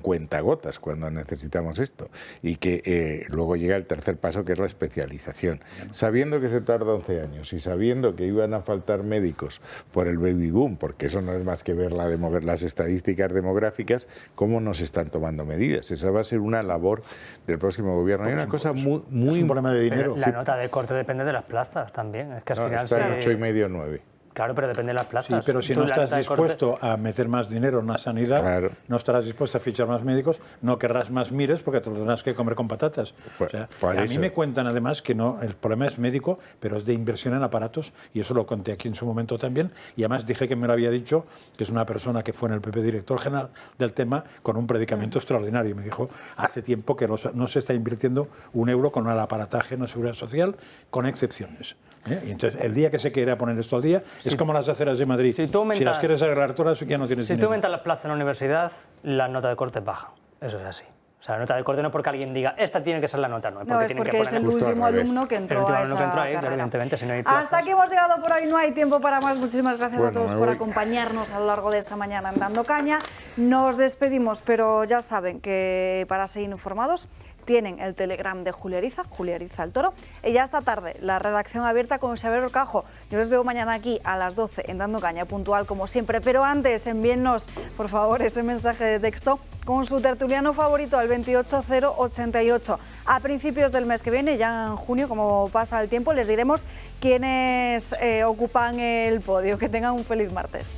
cuentagotas cuando necesitamos esto y que luego llega el tercer paso, que es la especialización. Sabiendo que se tarda 11 años y sabiendo que iban a faltar médicos por el baby boom, porque eso no es más que ver las estadísticas demográficas, ¿cómo nos están tomando medidas? Esa va a ser una labor del próximo gobierno. Hay una cosa muy es un problema de dinero. La nota de corte depende de las plazas también. Es que al final está en 8,5 o 9. Claro, pero depende de las plazas. Sí, pero si no estás dispuesto a meter más dinero en la sanidad, claro, no estarás dispuesto a fichar más médicos, no querrás más MIRES porque te lo tendrás que comer con patatas. O sea, a mí me cuentan además que no, el problema es médico, pero es de inversión en aparatos, y eso lo conté aquí en su momento también, y además dije que me lo había dicho, que es una persona que fue en el PP director general del tema, con un predicamento extraordinario, y me dijo hace tiempo que no se está invirtiendo un euro con el aparataje en la seguridad social, con excepciones. Y entonces, el día que se quiera poner esto al día, es como las aceras de Madrid. Si las quieres arreglar todas, ya no tienes dinero. Si tú aumentas las plazas en la universidad, la nota de corte baja. Eso es así. O sea, la nota de corte no es porque alguien diga, esta tiene que ser la nota, no. Es porque es el último alumno que entró a esa carrera. Claro, evidentemente, si no hay plazas. Hasta aquí hemos llegado por hoy, no hay tiempo para más. Muchísimas gracias a todos por acompañarnos a lo largo de esta mañana en Dando Caña. Nos despedimos, pero ya saben que para seguir informados tienen el Telegram de Julia Ariza el Toro, y ya esta tarde la redacción abierta con Xavier Orcajo. Yo les veo mañana aquí a las 12 en Dando Caña, puntual como siempre, pero antes envíennos, por favor, ese mensaje de texto con su tertuliano favorito al 28088. A principios del mes que viene, ya en junio, como pasa el tiempo, les diremos quiénes ocupan el podio. Que tengan un feliz martes.